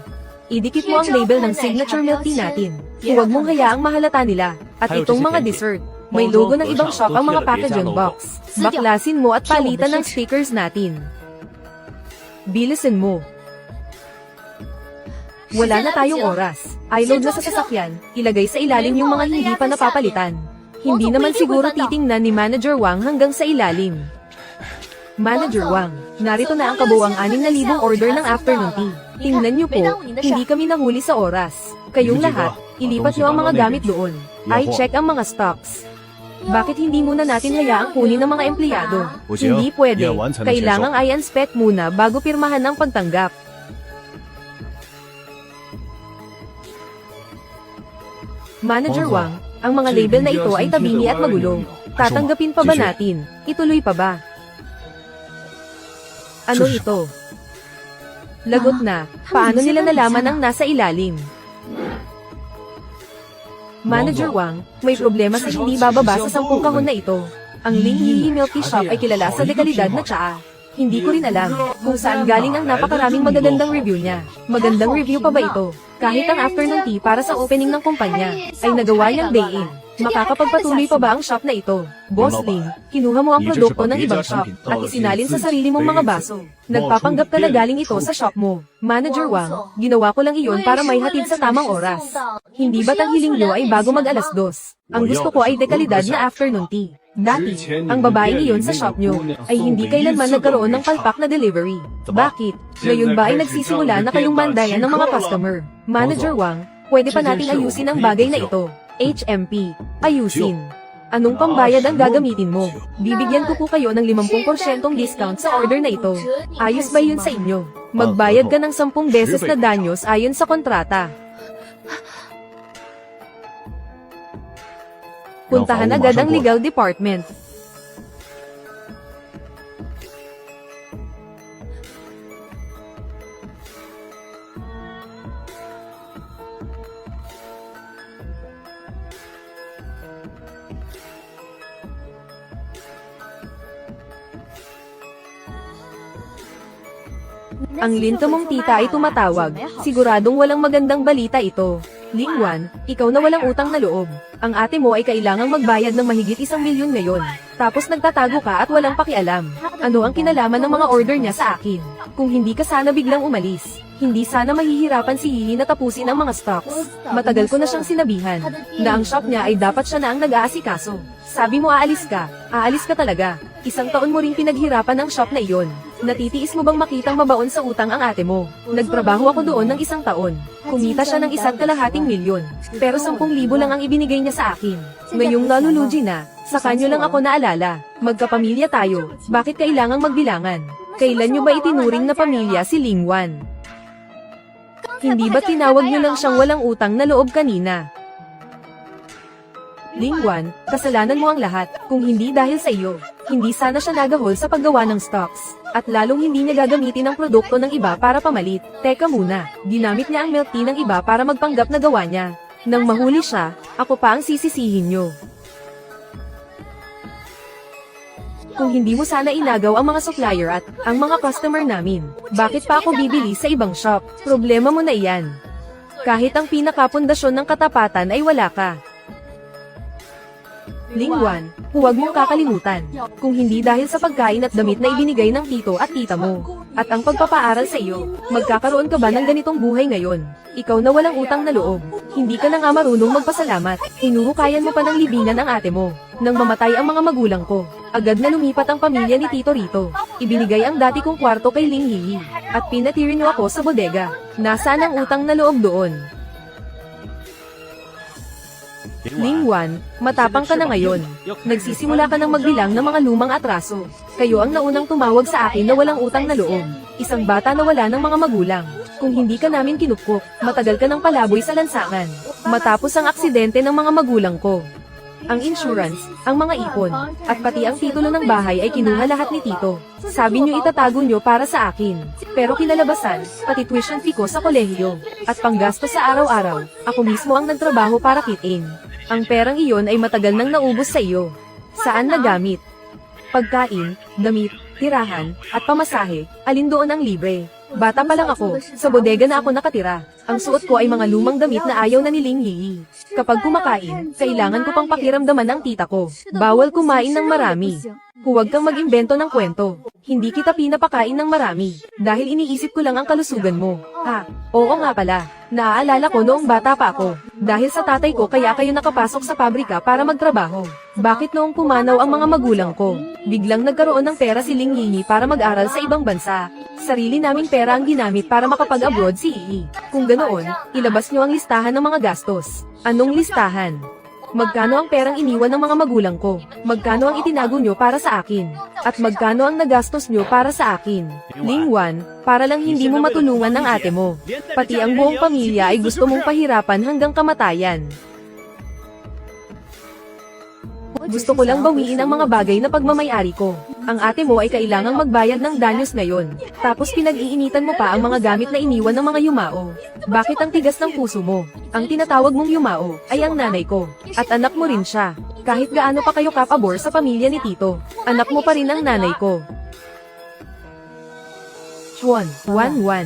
Idikit mo ang label ng signature milk tea natin. Huwag mong hayaang mahalata nila. At itong mga dessert, may logo ng ibang shop ang mga packaging box. Baklasin mo at palitan ng stickers natin. Bilisin mo. Wala na tayong oras. I-load na sa sasakyan, ilagay sa ilalim yung mga hindi pa napapalitan. Hindi naman siguro titingnan ni Manager Wang hanggang sa ilalim. Manager Wang, narito na ang kabuuang 6,000 order ng afternoon tea. Tingnan niyo po, hindi kami nahuli sa oras. Kayong lahat, ilipat niyo ang mga gamit doon. I-check ang mga stocks. Bakit hindi muna natin hayaang kunin ng mga empleyado? Hindi pwede. Kailangang i-inspect muna bago pirmahan ng pagtanggap. Manager Wang, ang mga label na ito ay tabingi at magulo. Tatanggapin pa ba natin? Ituloy pa ba? Ano ito? Lagot na. Paano nila nalaman ang nasa ilalim? Manager Wang, may problema sa hindi bababa sa 10 kahon na ito. Ang Ling Yi Milk Tea Shop ay kilala sa dekalidad na tsaa. Hindi ko rin alam kung saan galing ang napakaraming magagandang review niya. Magandang review pa ba ito? Kahit ang afternoon tea para sa opening ng kumpanya ay nagawa niyang day-in. Makakapagpatuloy pa ba ang shop na ito? Boss Ling, kinuha mo ang produkto ng ibang shop at isinalin sa sarili mong mga baso. Nagpapanggap ka na galing ito sa shop mo. Manager Wang, ginawa ko lang iyon para may hatid sa tamang oras. Hindi ba't ang hiling nyo ay bago mag-alas 2? Ang gusto ko ay dekalidad na afternoon tea. Dati, ang babaeng iyon sa shop nyo ay hindi kailanman nagkaroon ng palpak na delivery. Bakit? Ngayon ba ay nagsisimula na kayong mandayan ng mga customer? Manager Wang, pwede pa nating ayusin ang bagay na ito. HMP, ayusin. Anong pambayad ang gagamitin mo? Bibigyan ko po kayo ng 50% discount sa order na ito. Ayos ba yun sa inyo? Magbayad ka ng 10 beses na danyos ayon sa kontrata. Puntahan agad ang legal department. Ang linto mong tita ay tumatawag. Siguradong walang magandang balita ito. Lingwan, ikaw na walang utang na loob. Ang ate mo ay kailangang magbayad ng mahigit 1 milyon ngayon. Tapos nagtatago ka at walang pakialam. Ano ang kinalaman ng mga order niya sa akin? Kung hindi ka sana biglang umalis, hindi sana mahihirapan si Hihi na tapusin ang mga stocks. Matagal ko na siyang sinabihan na ang shop niya ay dapat siya na ang nag-aasikaso. Sabi mo aalis ka talaga. 1 taon mo ring pinaghirapan ang shop na iyon. Natitiis mo bang makitang mabaon sa utang ang ate mo? Nagtrabaho ako doon ng 1 taon. Kumita siya ng 1.2 milyon. Pero 10,000 lang ang ibinigay niya sa akin. Ngayong nalulugi na, sa kanyo lang ako naalala. Magkapamilya tayo, bakit kailangang magbilangan? Kailan nyo ba itinuring na pamilya si Lingwan? Hindi ba tinawag nyo lang siyang walang utang na loob kanina? Lingwan, kasalanan mo ang lahat, kung hindi dahil sa iyo. Hindi sana siya nagahol sa paggawa ng stocks. At lalong hindi niya gagamitin ang produkto ng iba para pamalit. Teka muna, ginamit niya ang milk tea ng iba para magpanggap na gawa niya. Nang mahuli siya, ako pa ang sisisihin niyo. Kung hindi mo sana inagaw ang mga supplier at ang mga customer namin, bakit pa ako bibili sa ibang shop? Problema mo na iyan. Kahit ang pinakapundasyon ng katapatan ay wala ka. Lingwan, huwag mong kakalimutan. Kung hindi dahil sa pagkain at damit na ibinigay ng tito at tita mo, at ang pagpapaaral sa iyo, magkakaroon ka ba ng ganitong buhay ngayon? Ikaw na walang utang na loob. Hindi ka na nga marunong magpasalamat. Hinuhukayan mo pa ng libingan ang ate mo. Nang mamatay ang mga magulang ko, agad na lumipat ang pamilya ni Tito Rito. Ibinigay ang dati kong kwarto kay Ling Hihi, at pinatirin niyo ako sa bodega. Nasaan ang utang na loob doon? Lingwan, matapang ka na ngayon. Nagsisimula ka ng magbilang ng mga lumang atraso. Kayo ang naunang tumawag sa akin na walang utang na loob. Isang bata na wala ng mga magulang. Kung hindi ka namin kinupkop, matagal ka ng palaboy sa lansangan. Matapos ang aksidente ng mga magulang ko. Ang insurance, ang mga ipon, at pati ang titulo ng bahay ay kinuha lahat ni Tito. Sabi niyo itatago niyo para sa akin. Pero kinalabasan, pati tuition fee ko sa kolehiyo, at panggasto sa araw-araw, ako mismo ang nagtrabaho para kitain. Ang perang iyon ay matagal nang naubos sa iyo. Saan nagamit? Pagkain, damit, tirahan, at pamasahe, alin doon ang libre? Bata pa lang ako, sa bodega na ako nakatira. Ang suot ko ay mga lumang damit na ayaw na ni Ling Hihi. Kapag kumakain, kailangan ko pang pakiramdaman ang tita ko. Bawal kumain ng marami. Huwag kang mag-imbento ng kwento. Hindi kita pinapakain ng marami, dahil iniisip ko lang ang kalusugan mo. Oo nga pala. Naaalala ko noong bata pa ako. Dahil sa tatay ko kaya kayo nakapasok sa pabrika para magtrabaho. Bakit noong pumanaw ang mga magulang ko, biglang nagkaroon ng pera si Ling Yinyi para mag-aral sa ibang bansa? Sarili naming pera ang ginamit para makapag-abroad si Yi. Kung ganoon, ilabas nyo ang listahan ng mga gastos. Anong listahan? Magkano ang perang iniwan ng mga magulang ko? Magkano ang itinago nyo para sa akin? At magkano ang nagastos nyo para sa akin? Ling Wan, para lang hindi mo matulungan ng ate mo. Pati ang buong pamilya ay gusto mong pahirapan hanggang kamatayan. Gusto ko lang bawiin ang mga bagay na pagmamayari ko. Ang ate mo ay kailangang magbayad ng danyos ngayon. Tapos pinag-iinitan mo pa ang mga gamit na iniwan ng mga yumao. Bakit ang tigas ng puso mo? Ang tinatawag mong yumao ay ang nanay ko. At anak mo rin siya. Kahit gaano pa kayo kapabor sa pamilya ni Tito, anak mo pa rin ang nanay ko. Chuan, Wan.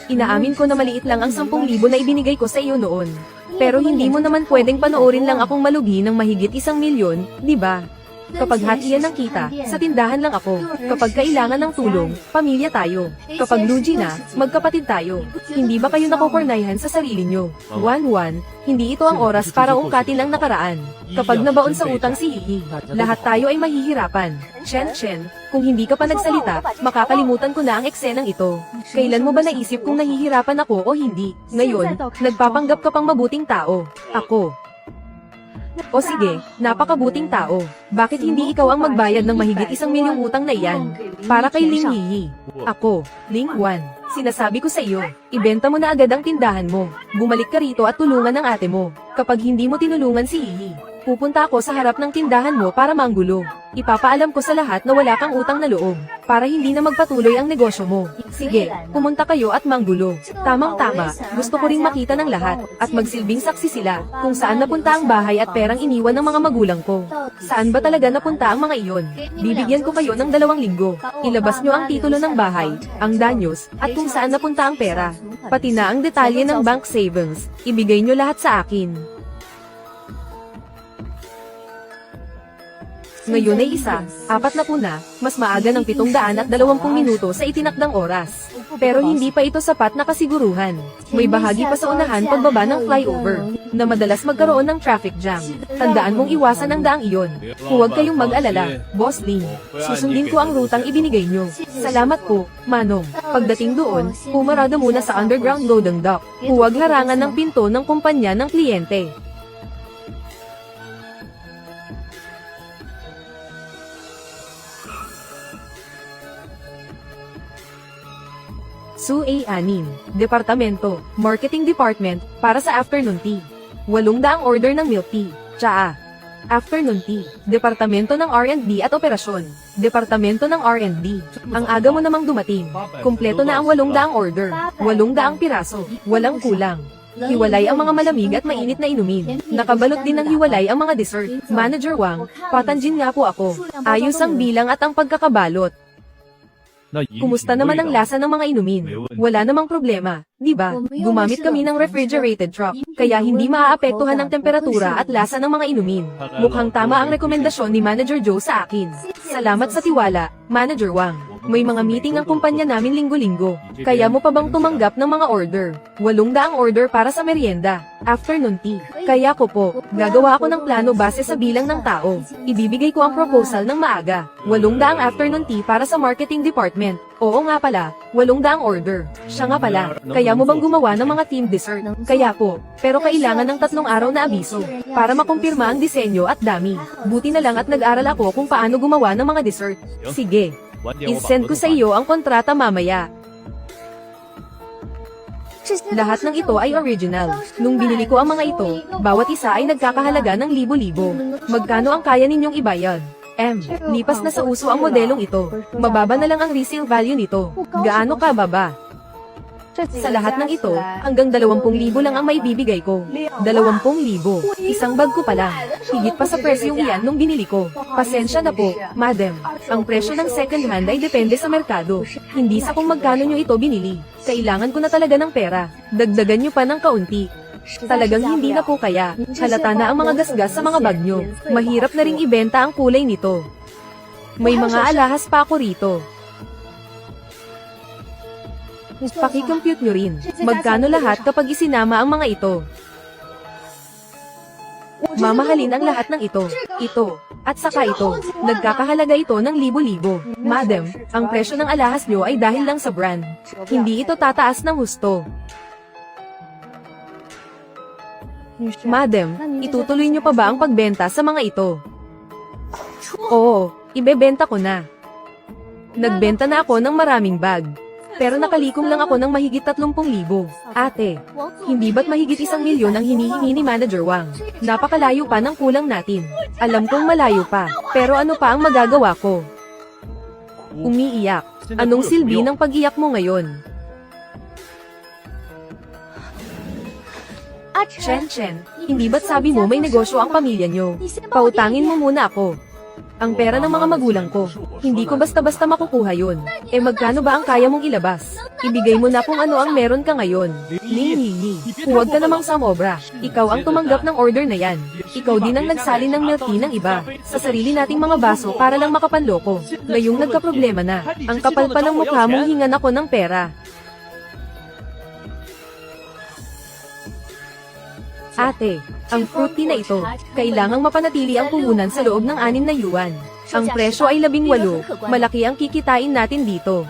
Inaamin ko na maliit lang ang 10,000 na ibinigay ko sa iyo noon. Pero hindi mo naman pwedeng panoorin lang akong malugi ng mahigit 1,000,000, di ba? Kapag hatian ng kita, sa tindahan lang ako. Kapag kailangan ng tulong, pamilya tayo. Kapag lugi na, magkapatid tayo. Hindi ba kayo nakokornayhan sa sarili nyo? Wan, hindi ito ang oras para ungkatin ang nakaraan. Kapag nabaon sa utang si Yi, lahat tayo ay mahihirapan. Chen, kung hindi ka pa nagsalita, makakalimutan ko na ang eksenang ito. Kailan mo ba naisip kung nahihirapan ako o hindi? Ngayon, nagpapanggap ka pang mabuting tao. Ako. O sige, napakabuting tao. Bakit hindi ikaw ang magbayad ng mahigit 1,000,000 utang na iyan? Para kay Ling Yi. Ako, Ling Wan. Sinasabi ko sa iyo, ibenta mo na agad ang tindahan mo. Bumalik ka rito at tulungan ang ate mo. Kapag hindi mo tinulungan si Yi, pupunta ako sa harap ng tindahan mo para manggulo. Ipapaalam ko sa lahat na wala kang utang na loob, para hindi na magpatuloy ang negosyo mo. Sige, pumunta kayo at manggulo. Tamang-tama, gusto ko ring makita ng lahat, at magsilbing saksi sila, kung saan napunta ang bahay at perang iniwan ng mga magulang ko. Saan ba talaga napunta ang mga iyon? Bibigyan ko kayo ng 2 linggo. Ilabas nyo ang titulo ng bahay, ang danyos, at kung saan napunta ang pera. Pati na ang detalye ng bank savings, ibigay nyo lahat sa akin. Ngayon ay 4 na, mas maaga ng 720 minuto sa itinakdang oras. Pero hindi pa ito sapat na kasiguruhan. May bahagi pa sa unahan pagbaba ng flyover, na madalas magkaroon ng traffic jam. Tandaan mong iwasan ang daang iyon. Huwag kayong mag-alala, Boss Ling. Susundin ko ang rutang ibinigay nyo. Salamat po, Manong. Pagdating doon, pumarada muna sa underground loading dock. Huwag harangan ng pinto ng kumpanya ng kliyente. Su A6, Departamento, Marketing Department, para sa afternoon tea. 800 order ng milk tea, tsaa. Afternoon tea, Departamento ng R&D at Operasyon, Departamento ng R&D. Ang aga mo namang dumating. Kumpleto na ang 800 order, 800 piraso, walang kulang. Hiwalay ang mga malamig at mainit na inumin. Nakabalot din ng hiwalay ang mga dessert. Manager Wang, patanjin nga po ako. Ayos ang bilang at ang pagkakabalot. Kumusta naman ang lasa ng mga inumin? Wala namang problema, di ba? Gumamit kami ng refrigerated truck, kaya hindi maaapektuhan ng temperatura at lasa ng mga inumin. Mukhang tama ang rekomendasyon ni Manager Joe sa akin. Salamat sa tiwala, Manager Wang. May mga meeting ang kumpanya namin linggo-linggo. Kaya mo pa bang tumanggap ng mga order? 800 order para sa merienda, afternoon tea. Kaya ko po, gagawa ako ng plano base sa bilang ng tao. Ibibigay ko ang proposal ng maaga. 800 afternoon tea para sa marketing department. Oo nga pala, 800 order. Siya nga pala, kaya mo bang gumawa ng mga team dessert? Kaya po, pero kailangan ng 3 araw na abiso, para makumpirma ang disenyo at dami. Buti na lang at nag-aral ako kung paano gumawa ng mga dessert. Sige. I-send ko sa iyo ang kontrata mamaya. Lahat ng ito ay original. Nung binili ko ang mga ito, bawat isa ay nagkakahalaga ng libo-libo. Magkano ang kaya ninyong ibayad? Lipas na sa uso ang modelong ito. Mababa na lang ang resale value nito. Gaano ka baba? Sa lahat ng ito, hanggang 20,000 lang ang maibibigay ko. 20,000. Isang bag ko pa lang. Higit pa sa presyong iyan nung binili ko. Pasensya na po, madam. Ang presyo ng second hand ay depende sa merkado. Hindi sa kung magkano nyo ito binili. Kailangan ko na talaga ng pera. Dagdagan nyo pa ng kaunti. Talagang hindi na po kaya. Halata na ang mga gasgas sa mga bag nyo. Mahirap na ring ibenta ang kulay nito. May mga alahas pa ako rito. Paki-compute nyo rin. Magkano lahat kapag isinama ang mga ito? Mamahalin ang lahat ng ito. Ito. At saka ito. Nagkakahalaga ito ng libo-libo. Madam, ang presyo ng alahas nyo ay dahil lang sa brand. Hindi ito tataas ng husto. Madam, itutuloy nyo pa ba ang pagbenta sa mga ito? Oo, ibebenta ko na. Nagbenta na ako ng maraming bag. Pero nakalikom lang ako ng mahigit 30,000. Ate, hindi ba't mahigit 1,000,000 ang hinihingi ni Manager Wang? Napakalayo pa ng kulang natin. Alam kong malayo pa, pero ano pa ang magagawa ko? Umiiyak. Anong silbi ng pag-iyak mo ngayon? Chen, hindi ba't sabi mo may negosyo ang pamilya nyo? Pautangin mo muna ako. Ang pera ng mga magulang ko. Hindi ko basta-basta makukuha yun. Eh magkano ba ang kaya mong ilabas? Ibigay mo na kung ano ang meron ka ngayon. Ning, huwag ka namang samobra. Ikaw ang tumanggap ng order na yan. Ikaw din ang nagsalin ng milk tea ng iba. Sa sarili nating mga baso para lang makapanloko. Ngayong nagkaproblema na. Ang kapal pa ng mukha mong hingan ako ng pera. Ate, ang fruit tea na ito, kailangang mapanatili ang puhunan sa loob ng 6 na yuan. Ang presyo ay 18, malaki ang kikitain natin dito.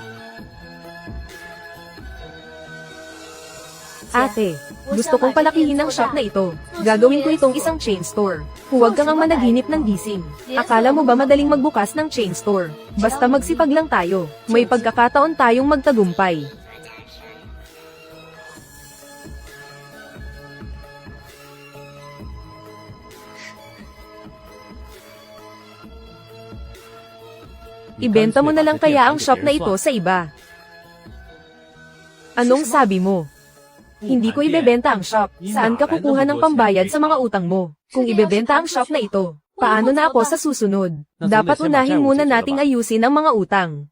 Ate, gusto kong palakihin ang shop na ito. Gagawin ko itong isang chain store. Huwag kang ang managinip ng gising. Akala mo ba madaling magbukas ng chain store? Basta magsipag lang tayo. May pagkakataon tayong magtagumpay. Ibenta mo na lang kaya ang shop na ito sa iba. Anong sabi mo? Hindi ko ibebenta ang shop. Saan ka kukuha ng pambayad sa mga utang mo? Kung ibebenta ang shop na ito, paano na ako sa susunod? Dapat unahin muna nating ayusin ang mga utang.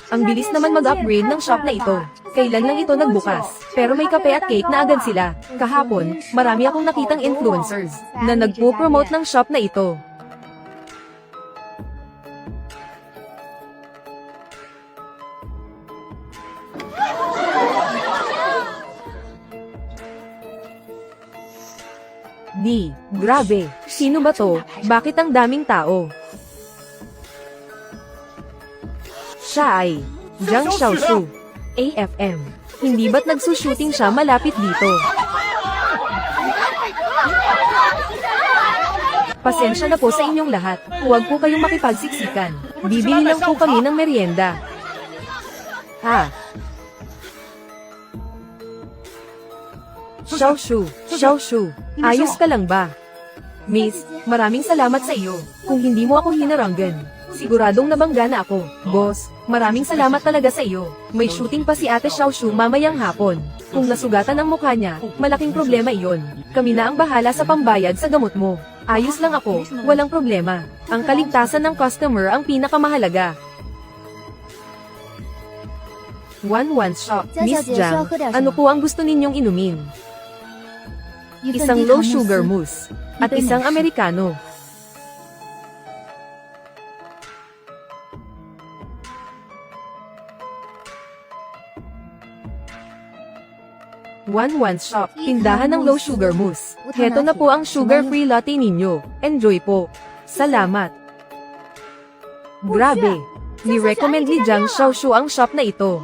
Ang bilis naman mag-upgrade ng shop na ito. Kailan lang ito nagbukas, pero may kape at cake na agad sila. Kahapon, marami akong nakitang influencers na nagpo-promote ng shop na ito. Grabe, sino ba to? Bakit ang daming tao? Siya ay Zhang Xiaoshu, AFM. Hindi ba't nagsushooting siya malapit dito? Pasensya na po sa inyong lahat. Huwag po kayong makipagsiksikan. Bibili lang po kami ng merienda. Xiaoshu, ayos ka lang ba? Miss, maraming salamat sa iyo. Kung hindi mo ako hinaranggan, siguradong nabangga na ako. Boss, maraming salamat talaga sa iyo. May shooting pa si Ate Xiaoshu mamayang hapon. Kung nasugatan ang mukha niya, malaking problema iyon. Kami na ang bahala sa pambayad sa gamot mo. Ayos lang ako, walang problema. Ang kaligtasan ng customer ang pinakamahalaga. One shop. Miss Zhang, ano po ang gusto ninyong inumin? Isang low sugar mousse at isang Americano. One shop, tindahan ng low sugar mousse. Heto na po ang sugar-free latte ninyo. Enjoy po. Salamat. Grabe. Ni-recommend ni Zhang Xiaoshu ang shop na ito.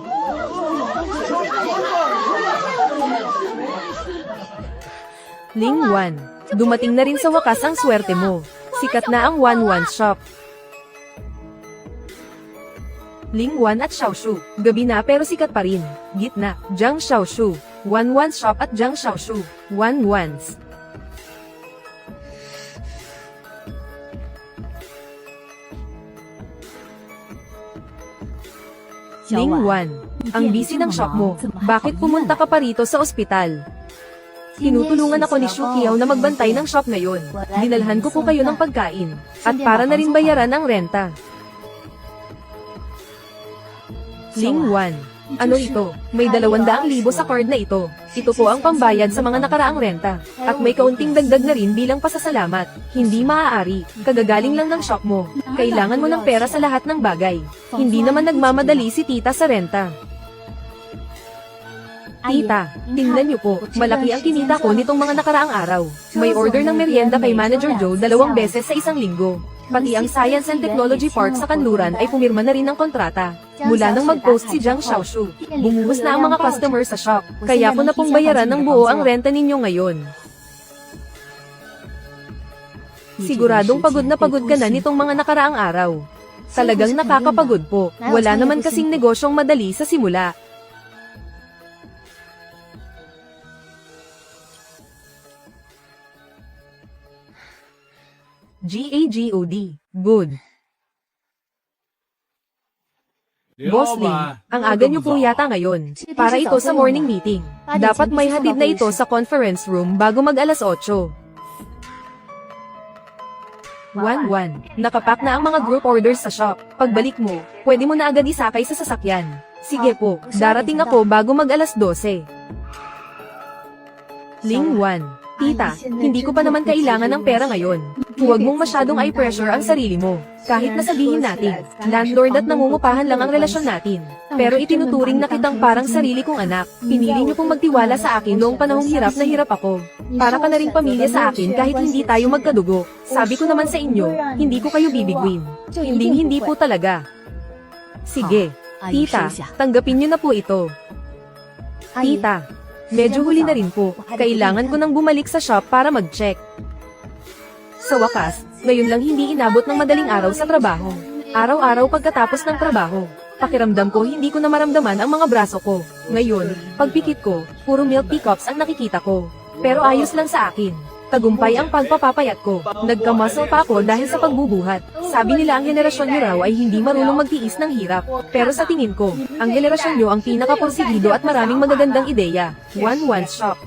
Ling Wan, dumating na rin sa wakas ang swerte mo. Sikat na ang One shop. Ling Wan at Xiaoshu, gabi na pero sikat pa rin. Gitna, Zhang Xiaoshu, One shop at Zhang Xiaoshu, Ones. Ling Wan, ang busy ng shop mo. Bakit pumunta ka pa rito sa ospital? Tinutulungan ako ni Shu Qiao na magbantay ng shop ngayon. Dinalhan ko po kayo ng pagkain. At para na rin bayaran ang renta. Ling Wan, ano ito? May 200,000 sa card na ito. Ito po ang pambayad sa mga nakaraang renta. At may kaunting dagdag na rin bilang pasasalamat. Hindi maaari. Kagagaling lang ng shop mo. Kailangan mo ng pera sa lahat ng bagay. Hindi naman nagmamadali si tita sa renta. Tita, tingnan niyo po, malaki ang kinita ko nitong mga nakaraang araw. May order ng merienda kay Manager Joe 2 beses sa isang linggo. Pati ang Science and Technology Park sa Kanluran ay pumirma na rin ng kontrata. Mula nang mag-post si Jiang Xiaoshu, bumuhos na ang mga customer sa shop, kaya ko na pong bayaran ng buo ang renta ninyo ngayon. Siguradong pagod na pagod ka na nitong mga nakaraang araw. Talagang nakakapagod po, wala naman kasing negosyong madali sa simula. GAGOD. Good. Boss Ling, ang aga niyo po yata ngayon. Para ito sa morning meeting. Dapat may hatid na ito sa conference room bago mag alas 8. 1-1. Nakapack na ang mga group orders sa shop. Pagbalik mo, pwede mo na agad isakay sa sasakyan. Sige po, darating ako bago mag alas 12. Ling 1. Tita, hindi ko pa naman kailangan ng pera ngayon. Huwag mong masyadong i-pressure ang sarili mo. Kahit na sabihin natin, landlord at nangungupahan lang ang relasyon natin. Pero itinuturing na kitang parang sarili kong anak. Pinili niyo pong magtiwala sa akin noong panahong hirap na hirap ako. Para ka na ring pamilya sa akin kahit hindi tayo magkadugo. Sabi ko naman sa inyo, hindi ko kayo bibiguin. Hindi po talaga. Sige, tita, tanggapin niyo na po ito. Tita, medyo huli na rin po. Kailangan ko nang bumalik sa shop para mag-check. Sa wakas, ngayon lang hindi inabot ng madaling araw sa trabaho. Araw-araw pagkatapos ng trabaho, pakiramdam ko hindi ko na maramdaman ang mga braso ko. Ngayon, pagpikit ko, puro milk teacups ang nakikita ko. Pero ayos lang sa akin. Tagumpay ang pagpapapayat ko. Nagkamuscle pa ako dahil sa pagbubuhat. Sabi nila ang henerasyon nyo raw ay hindi marunong magtiis ng hirap. Pero sa tingin ko, ang henerasyon nyo ang pinakaporsigido at maraming magagandang ideya. One shop.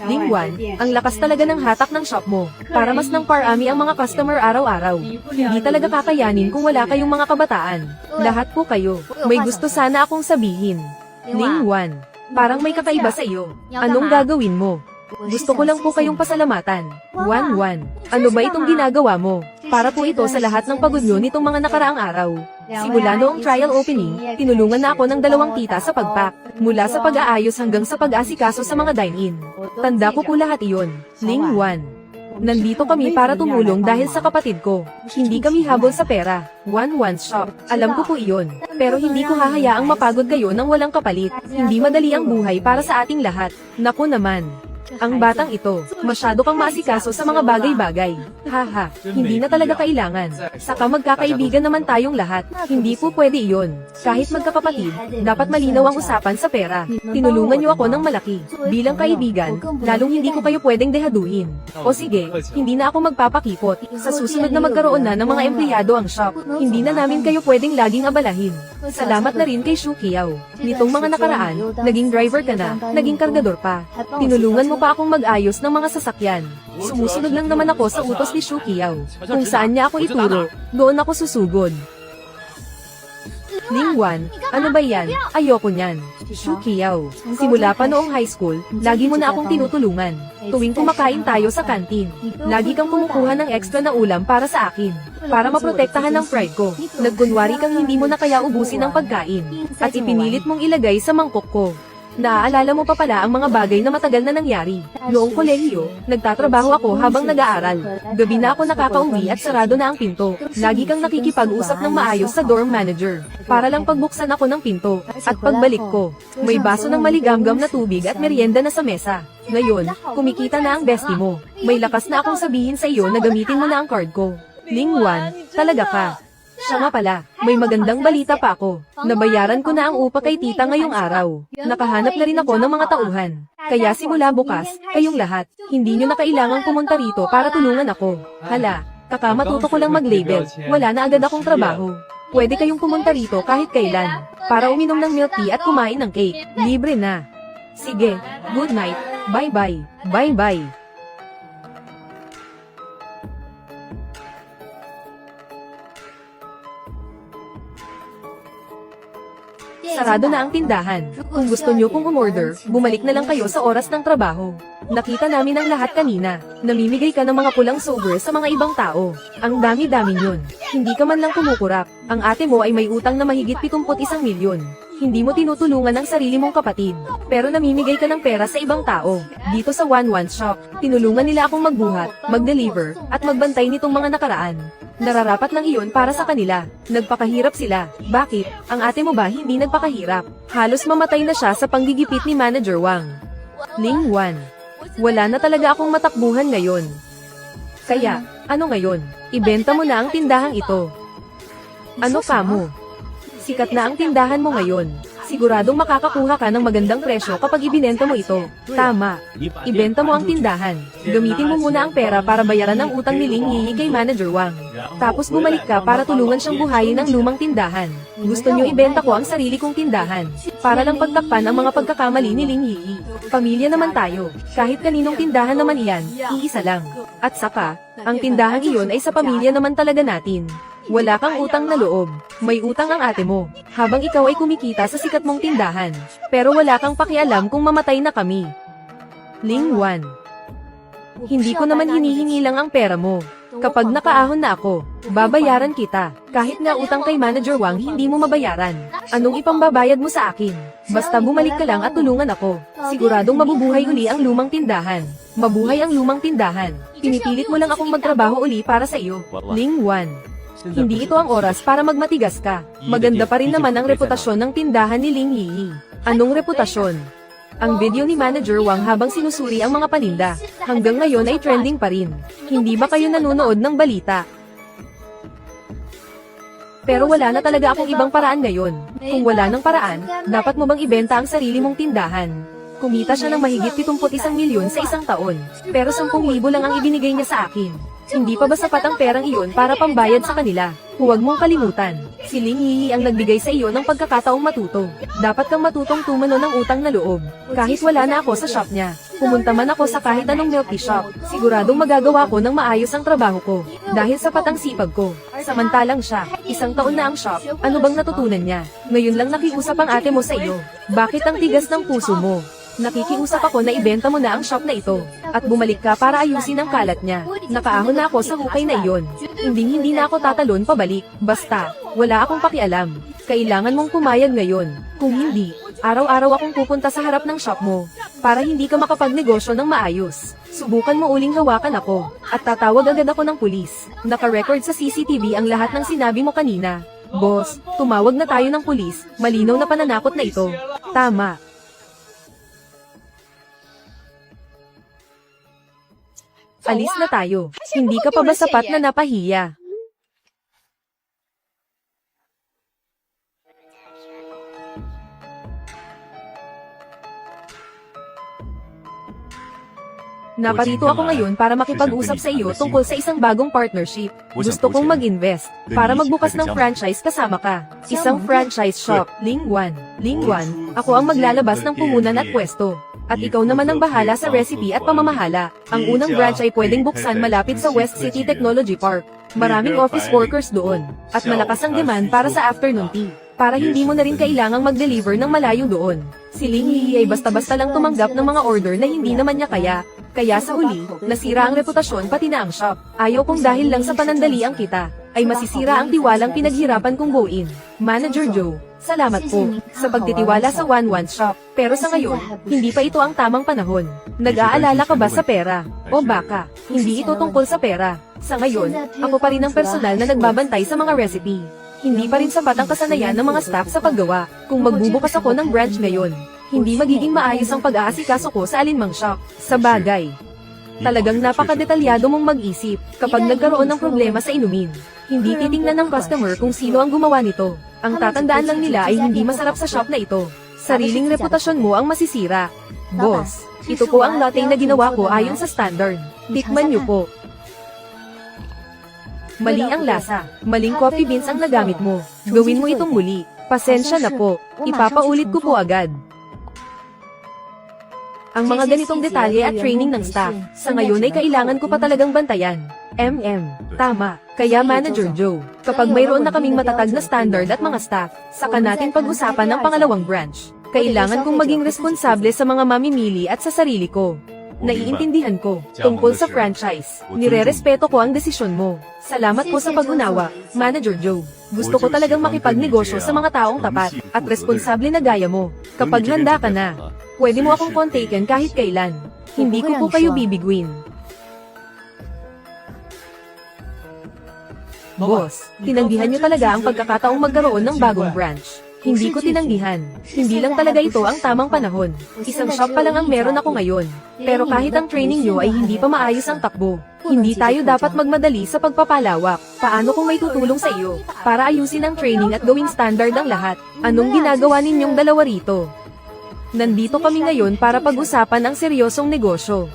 Ling 1, ang lakas talaga ng hatak ng shop mo. Para mas ng parami ang mga customer araw-araw. Hindi talaga kakayanin kung wala kayong mga kabataan. Lahat po kayo. May gusto sana akong sabihin. Ling 1, parang may kakaiba sa iyo. Anong gagawin mo? Gusto ko lang po kayong pasalamatan. 1-1. Ano ba itong ginagawa mo? Para po ito sa lahat ng pagod nyo nitong mga nakaraang araw. Simula noong trial opening, tinulungan na ako ng 2 tita sa pagpack. Mula sa pag-aayos hanggang sa pag-asikaso sa mga dine-in. Tanda ko po lahat iyon. Ling 1. Nandito kami para tumulong dahil sa kapatid ko. Hindi kami habol sa pera. One shop. Alam ko po iyon. Pero hindi ko hahayaang mapagod kayo nang walang kapalit. Hindi madali ang buhay para sa ating lahat. Naku naman. Ang batang ito, masyado kang maasikaso sa mga bagay-bagay. Haha, hindi na talaga kailangan. Saka magkakaibigan naman tayong lahat. Hindi po pwede iyon. Kahit magkakapatid, dapat malinaw ang usapan sa pera. Tinulungan niyo ako ng malaki. Bilang kaibigan, lalong hindi ko kayo pwedeng dehaduhin. O sige, hindi na ako magpapakipot. Sa susunod na magkaroon na ng mga empleyado ang shop, hindi na namin kayo pwedeng laging abalahin. Salamat na rin kay Shu Qiao. Nitong mga nakaraan, naging driver ka na, naging kargador pa. Tinulungan mo pa akong mag-ayos ng mga sasakyan. Sumusunod lang naman ako sa utos ni Shu Qiao. Kung saan niya ako ituro, doon ako susugod. Ling 1, ano ba yan? Ayoko niyan. Shu Qiao, simula pa noong high school, lagi mo na akong tinutulungan. Tuwing kumakain tayo sa kantin, lagi kang kumukuha ng extra na ulam para sa akin. Para maprotektahan ng pride ko, nagkunwari kang hindi mo na kaya ubusin ang pagkain. At ipinilit mong ilagay sa mangkok ko. Naaalala mo pa pala ang mga bagay na matagal na nangyari. Noong kolehiyo, nagtatrabaho ako habang nag-aaral. Gabi na ako nakakauwi at sarado na ang pinto. Lagi kang nakikipag-usap ng maayos sa dorm manager. Para lang pagbuksan ako ng pinto. At pagbalik ko, may baso ng maligamgam na tubig at merienda na sa mesa. Ngayon, kumikita na ang bestie mo. May lakas na akong sabihin sa iyo na gamitin mo na ang card ko. Ling 1, talaga ka. Siya nga pala, may magandang balita pa ako. Nabayaran ko na ang upa kay tita ngayong araw. Nakahanap na rin ako ng mga tauhan. Kaya simula bukas, kayong lahat, hindi nyo na kailangang pumunta rito para tulungan ako. Hala, kakamatuto ko lang mag-label, wala na agad akong trabaho. Pwede kayong pumunta rito kahit kailan, para uminom ng milk tea at kumain ng cake. Libre na. Sige, good night, bye-bye, bye-bye. Sarado na ang tindahan. Kung gusto nyo pong umorder, bumalik na lang kayo sa oras ng trabaho. Nakita namin ang lahat kanina. Namimigay ka ng mga pulang sober sa mga ibang tao. Ang dami-dami yun. Hindi ka man lang kumukurap. Ang ate mo ay may utang na mahigit 71 milyon. Hindi mo tinutulungan ang sarili mong kapatid. Pero namimigay ka ng pera sa ibang tao. Dito sa 1-1 shop, tinulungan nila akong magbuhat, mag-deliver, at magbantay nitong mga nakaraan. Nararapat lang iyon para sa kanila. Nagpakahirap sila. Bakit? Ang ate mo ba hindi nagpakahirap? Halos mamatay na siya sa panggigipit ni Manager Wang. Ling Wan. Wala na talaga akong matakbuhan ngayon. Kaya, ano ngayon? Ibenta mo na ang tindahang ito. Ano ka mo? Sikat na ang tindahan mo ngayon. Siguradong makakakuha ka ng magandang presyo kapag ibinenta mo ito. Tama. Ibenta mo ang tindahan. Gamitin mo muna ang pera para bayaran ang utang ni Ling Yi kay Manager Wang. Tapos bumalik ka para tulungan siyang buhayin ang lumang tindahan. Gusto niyo ibenta ko ang sarili kong tindahan. Para lang pagtakpan ang mga pagkakamali ni Ling Yi. Pamilya naman tayo. Kahit kaninong tindahan naman iyan, iisa lang. At saka, ang tindahan iyon ay sa pamilya naman talaga natin. Wala kang utang na loob. May utang ang ate mo, habang ikaw ay kumikita sa sikat mong tindahan. Pero wala kang pakialam kung mamatay na kami. Ling Wan. Hindi ko naman hinihingi lang ang pera mo. Kapag nakaahon na ako, babayaran kita. Kahit nga utang kay Manager Wang hindi mo mabayaran. Anong ipambabayad mo sa akin? Basta bumalik ka lang at tulungan ako. Siguradong mabubuhay uli ang lumang tindahan. Mabuhay ang lumang tindahan. Pinipilit mo lang akong magtrabaho uli para sa iyo. Ling Wan. Hindi ito ang oras para magmatigas ka. Maganda pa rin naman ang reputasyon ng tindahan ni Ling Yi. Anong reputasyon? Ang video ni Manager Wang habang sinusuri ang mga paninda. Hanggang ngayon ay trending pa rin. Hindi ba kayo nanonood ng balita? Pero wala na talaga akong ibang paraan ngayon. Kung wala ng paraan, dapat mo bang ibenta ang sarili mong tindahan? Kumita siya ng mahigit 71 milyon sa isang taon. Pero 10,000 lang ang ibinigay niya sa akin. Hindi pa ba sapat ang perang iyon para pambayad sa kanila? Huwag mong kalimutan. Si Ling Yi ang nagbigay sa iyo ng pagkakataong matuto. Dapat kang matutong tumano ng utang na loob. Kahit wala na ako sa shop niya. Pumunta man ako sa kahit anong milk tea shop. Siguradong magagawa ko ng maayos ang trabaho ko. Dahil sapat ang sipag ko. Samantalang siya, 1 taon na ang shop. Ano bang natutunan niya? Ngayon lang nakiusap ang ate mo sa iyo. Bakit ang tigas ng puso mo? Nakikiusap ako na ibenta mo na ang shop na ito, at bumalik ka para ayusin ang kalat niya. Nakaahon na ako sa hukay na iyon. Hindi na ako tatalon pabalik. Basta, wala akong pakialam. Kailangan mong pumayag ngayon. Kung hindi, araw-araw akong pupunta sa harap ng shop mo, para hindi ka makapagnegosyo ng maayos. Subukan mo uling hawakan ako, at tatawag agad ako ng pulis. Naka-record sa CCTV ang lahat ng sinabi mo kanina. Boss, tumawag na tayo ng pulis. Malinaw na pananakot na ito. Tama. Alis na tayo. Hindi ka pa ba sapat na napahiya? Naparito ako ngayon para makipag-usap sa iyo tungkol sa isang bagong partnership. Gusto kong mag-invest para magbukas ng franchise kasama ka. Isang franchise shop, Ling Wan. Ling Wan, ako ang maglalabas ng puhunan at pwesto. At ikaw naman ang bahala sa recipe at pamamahala. Ang unang branch ay pwedeng buksan malapit sa West City Technology Park. Maraming office workers doon. At malakas ang demand para sa afternoon tea. Para hindi mo na rin kailangang mag-deliver ng malayo doon. Si Ling Yi ay basta-basta lang tumanggap ng mga order na hindi naman niya kaya. Kaya sa huli, nasira ang reputasyon pati na ang shop. Ayaw kong dahil lang sa panandali ang kita, ay masisira ang tiwalang pinaghirapan kong buuin. Manager Joe, salamat po sa pagtitiwala sa 1-1 shop. Pero sa ngayon, hindi pa ito ang tamang panahon. Nag-aalala ka ba sa pera? O baka, hindi ito tungkol sa pera. Sa ngayon, ako pa rin ang personal na nagbabantay sa mga recipe. Hindi pa rin sapat ang kasanayan ng mga staff sa paggawa. Kung magbubukas ako ng branch ngayon, hindi magiging maayos ang pag-aasikaso ko sa alinmang shop. Sa bagay, talagang napakadetalyado mong mag-isip. Kapag nagkaroon ng problema sa inumin, hindi titingnan ng customer kung sino ang gumawa nito. Ang tatandaan lang nila ay hindi masarap sa shop na ito. Sariling reputasyon mo ang masisira. Boss, ito po ang latte na ginawa ko ayon sa standard. Tikman niyo po. Mali ang lasa. Maling coffee beans ang nagamit mo. Gawin mo itong muli. Pasensya na po. Ipapaulit ko po agad. Ang mga ganitong detalye at training ng staff, sa ngayon ay kailangan ko pa talagang bantayan. Tama. Kaya Manager Joe, kapag mayroon na kaming matatag na standard at mga staff, saka natin pag-usapan ng pangalawang branch. Kailangan kong maging responsable sa mga mamimili at sa sarili ko. Naiintindihan ko, tungkol sa franchise, nirerespeto ko ang desisyon mo. Salamat po sa pag-unawa, Manager Joe. Gusto ko talagang makipagnegosyo sa mga taong tapat at responsable na gaya mo. Kapag handa ka na, pwede mo akong kontakin kahit kailan. Hindi ko po kayo bibiguin. Boss, tinanggihan niyo talaga ang pagkakataong magkaroon ng bagong branch. Hindi ko tinanggihan. Hindi lang talaga ito ang tamang panahon. Isang shop pa lang ang meron ako ngayon. Pero kahit ang training niyo ay hindi pa maayos ang takbo, hindi tayo dapat magmadali sa pagpapalawak. Paano kung may tutulong sa iyo para ayusin ang training at gawing standard ang lahat? Anong ginagawa ninyong dalawa rito? Nandito kami ngayon para pag-usapan ang seryosong negosyo.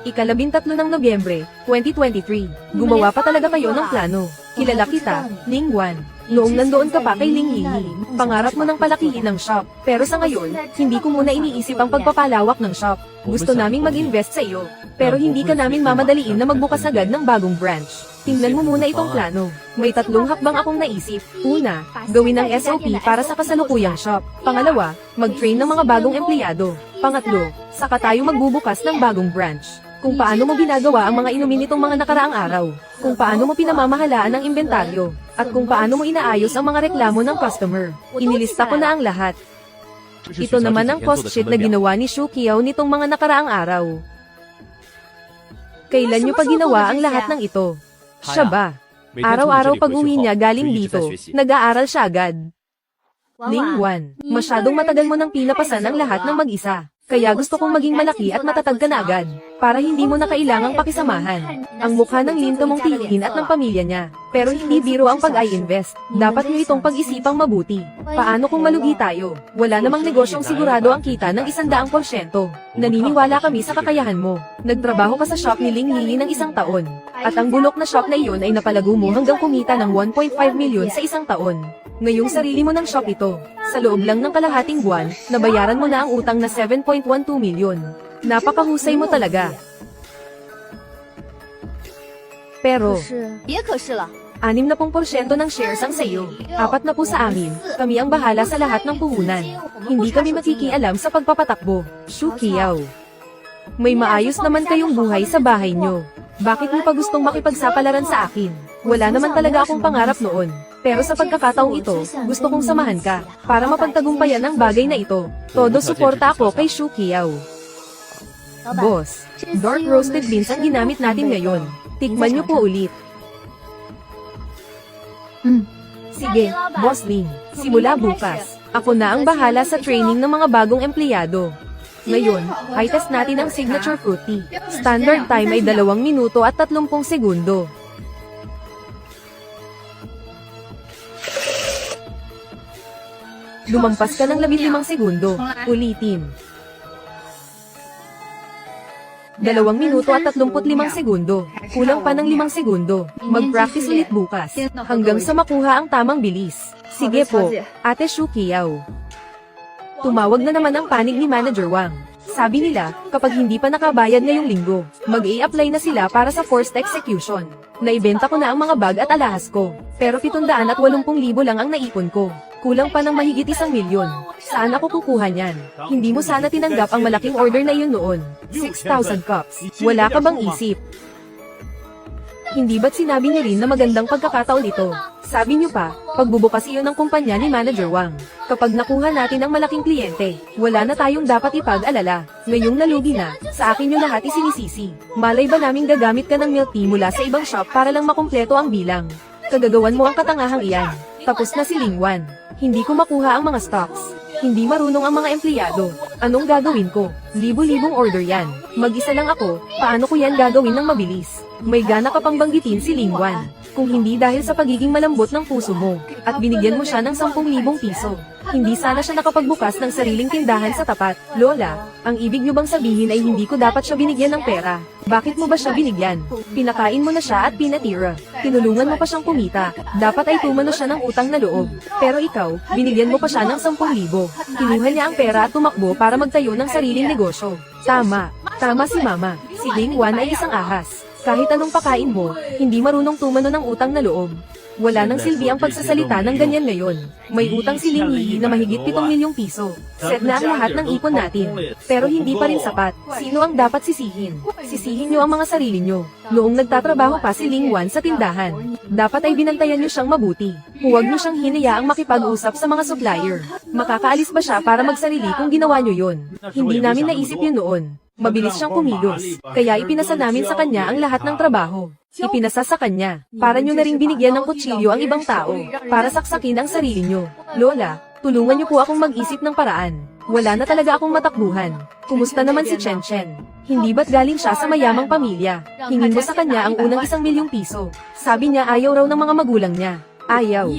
Ika-13 ng Nobyembre, 2023. Gumawa pa talaga kayo ng plano. Kilala kita, Ling Wan. Noong nandoon ka pa kay Ling Yili, pangarap mo ng palakihin ng shop. Pero sa ngayon, hindi ko muna iniisip ang pagpapalawak ng shop. Gusto naming mag-invest sa iyo. Pero hindi ka namin mamadaliin na magbukas agad ng bagong branch. Tingnan mo muna itong plano. May 3 hakbang akong naisip. Una, gawin ang SOP para sa kasalukuyang shop. Pangalawa, mag-train ng mga bagong empleyado. Pangatlo, saka tayo magbubukas ng bagong branch. Kung paano mo ginagawa ang mga inumin nitong mga nakaraang araw, kung paano mo pinamamahalaan ang inventaryo, at kung paano mo inaayos ang mga reklamo ng customer. Inilista ko na ang lahat. Ito naman ang cost sheet na ginawa ni Shu Qiao nitong mga nakaraang araw. Kailan niyo pa ginawa ang lahat ng ito? Siya ba? Araw-araw pag-uwi niya galing dito, nag-aaral siya agad. Ling Wan, masyadong matagal mo nang pinapasan ang lahat ng mag-isa. Kaya gusto kong maging malaki at matatag ka na agad, para hindi mo na kailangang pakisamahan ang mukha ng Linta mong tiyuhin at ng pamilya niya. Pero hindi biro ang pag-i-invest. Dapat niyo itong pag-isipang mabuti. Paano kung malugi tayo? Wala namang negosyong sigurado ang kita ng 100%. Naniniwala kami sa kakayahan mo. Nagtrabaho ka sa shop ni Ling Lili ng 1 taon. At ang bulok na shop na iyon ay napalago mo hanggang kumita ng 1.5 milyon sa 1 taon. Ngayong sarili mo ng shop ito. Sa loob lang ng kalahating buwan, nabayaran mo na ang utang na 7.12 milyon. Napakahusay mo talaga. Pero, 60% ng shares ang sayo. 40% sa amin. Kami ang bahala sa lahat ng puhunan. Hindi kami makikialam sa pagpapatakbo. Shu Qiao. May maayos naman kayong buhay sa bahay nyo. Bakit mo pa gustong makipagsapalaran sa akin? Wala naman talaga akong pangarap noon. Pero sa pagkakataong ito, gusto kong samahan ka, para mapagtagumpayan ang bagay na ito. Todo suporta ako kay Shu Qiao. Boss, dark roasted beans ang ginamit natin ngayon. Tikman niyo po ulit. Sige, Boss Ling, simula bukas. Ako na ang bahala sa training ng mga bagong empleyado. Ngayon, i-test natin ang signature fruit tea. Standard time ay 2 minuto at 30 segundo. Lumampas ka ng 15 segundo. Ulitin. 2 minuto at 35 segundo. Kulang pa ng 5 segundo. Mag-practice ulit bukas. Hanggang sa makuha ang tamang bilis. Sige po, Ate Shu Qiao. Tumawag na naman ang panig ni Manager Wang. Sabi nila, kapag hindi pa nakabayad ngayong linggo, mag-i-apply na sila para sa forced execution. Naibenta ko na ang mga bag at alahas ko. Pero 780,000 lang ang naipon ko. Kulang pa ng mahigit 1 milyon. Saan ako kukuha niyan? Hindi mo sana tinanggap ang malaking order na yun noon. 6,000 cups. Wala ka bang isip? Hindi ba't sinabi niyo rin na magandang pagkakataon ito? Sabi niyo pa, pagbubukas iyon ng kumpanya ni Manager Wang. Kapag nakuha natin ang malaking kliyente, wala na tayong dapat ipag-alala. Ngayong nalugi na, sa akin yung lahat isinisisi. Malay ba naming gagamit ka ng milk tea mula sa ibang shop para lang makumpleto ang bilang? Kagagawan mo ang katangahang iyan. Tapos na si Ling Wan. Hindi ko makuha ang mga stocks. Hindi marunong ang mga empleyado. Anong gagawin ko? Libo-libong order yan. Mag-isa lang ako, paano ko yan gagawin ng mabilis? May gana ka pang banggitin si Ling Wan. Kung hindi dahil sa pagiging malambot ng puso mo, at binigyan mo siya ng 10,000 piso, hindi sana siya nakapagbukas ng sariling tindahan sa tapat. Lola, ang ibig niyo bang sabihin ay hindi ko dapat siya binigyan ng pera? Bakit mo ba siya binigyan? Pinakain mo na siya at pinatira. Tinulungan mo pa siyang kumita. Dapat ay tumano siya ng utang na loob. Pero ikaw, binigyan mo pa siya ng 10,000. Kinuha niya ang pera at tumakbo para magtayo ng sariling negosyo. Tama. Tama si Mama. Si Ling Wan ay isang ahas. Kahit anong pakain mo, hindi marunong tumano ng utang na loob. Wala nang silbi ang pagsasalita ng ganyan ngayon. May utang si Ling Yi na mahigit 7 milyong piso. Set na ang lahat ng ipon natin. Pero hindi pa rin sapat. Sino ang dapat sisihin? Sisihin nyo ang mga sarili nyo. Noong nagtatrabaho pa si Ling Wan sa tindahan, dapat ay binantayan nyo siyang mabuti. Huwag nyo siyang hinayaang makipag-usap sa mga supplier. Makakaalis ba siya para magsarili kung ginawa nyo yun? Hindi namin naisip yun noon. Mabilis siyang kumilos, kaya ipinasa namin sa kanya ang lahat ng trabaho. Ipinasa sa kanya, para nyo na ring binigyan ng kutsilyo ang ibang tao, para saksakin ang sarili nyo. Lola, tulungan nyo po akong mag-isip ng paraan. Wala na talaga akong matakbuhan. Kumusta naman si Chen Chen? Hindi ba't galing siya sa mayamang pamilya? Hingin mo sa kanya ang unang 1 milyong piso. Sabi niya ayaw raw ng mga magulang niya. Ayaw.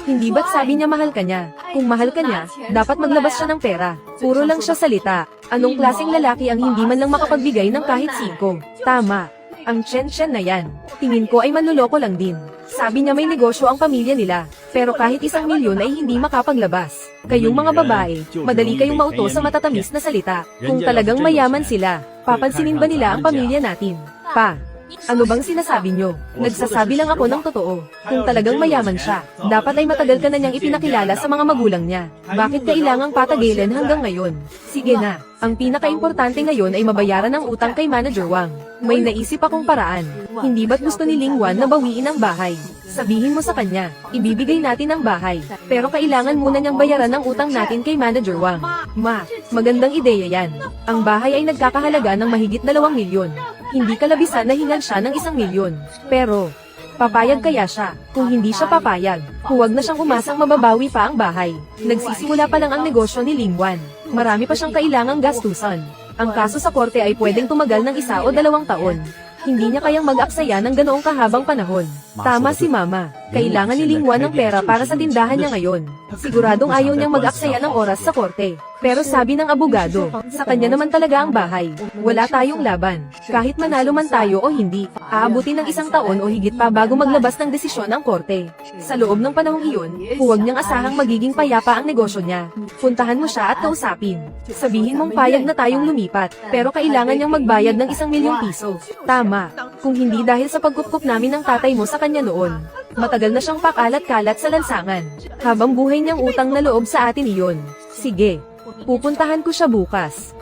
Hindi ba't sabi niya mahal ka niya? Kung mahal ka niya, dapat maglabas siya ng pera. Puro lang siya salita. Anong klaseng lalaki ang hindi man lang makapagbigay ng kahit 5? Tama. Ang Chen Chen na yan. Tingin ko ay manloloko lang din. Sabi niya may negosyo ang pamilya nila. Pero kahit 1 milyon ay hindi makapaglabas. Kayong mga babae, madali kayong mauto sa matatamis na salita. Kung talagang mayaman sila, papansinin ba nila ang pamilya natin? Pa. Ano bang sinasabi nyo? Nagsasabi lang ako ng totoo. Kung talagang mayaman siya, dapat ay matagal ka na niyang ipinakilala sa mga magulang niya. Bakit kailangang patagalin hanggang ngayon? Sige na, ang pinaka-importante ngayon ay mabayaran ang utang kay Manager Wang. May naisip akong paraan. Hindi ba't gusto ni Ling Wan na bawiin ang bahay? Sabihin mo sa kanya, ibibigay natin ang bahay. Pero kailangan muna niyang bayaran ang utang natin kay Manager Wang. Ma, magandang ideya yan. Ang bahay ay nagkakahalaga ng mahigit 2 milyon. Hindi kalabisan na hingan siya ng 1 milyon. Pero, papayag kaya siya? Kung hindi siya papayag, huwag na siyang umasang mababawi pa ang bahay. Nagsisimula pa lang ang negosyo ni Ling Wan. Marami pa siyang kailangang gastusan. Ang kaso sa korte ay pwedeng tumagal ng 1 o 2 taon. Hindi niya kayang mag-aksaya ng ganoong kahabang panahon. Tama si Mama. Kailangan ni Ling Wan ng pera para sa tindahan niya ngayon. Siguradong ayaw niyang mag-aksaya ng oras sa korte. Pero sabi ng abogado, sa kanya naman talaga ang bahay. Wala tayong laban. Kahit manalo man tayo o hindi, aabutin ng 1 taon o higit pa bago maglabas ng desisyon ang korte. Sa loob ng panahong iyon, huwag niyang asahang magiging payapa ang negosyo niya. Puntahan mo siya at kausapin. Sabihin mong payag na tayong lumipat, pero kailangan niyang magbayad ng 1 milyong piso. Tama. Kung hindi dahil sa pagkupkup namin ng tatay mo sa kanya noon, matagal na siyang pakalat-kalat sa lansangan. Habang buhay niyang utang na loob sa atin iyon. Sige. Pupuntahan ko siya bukas.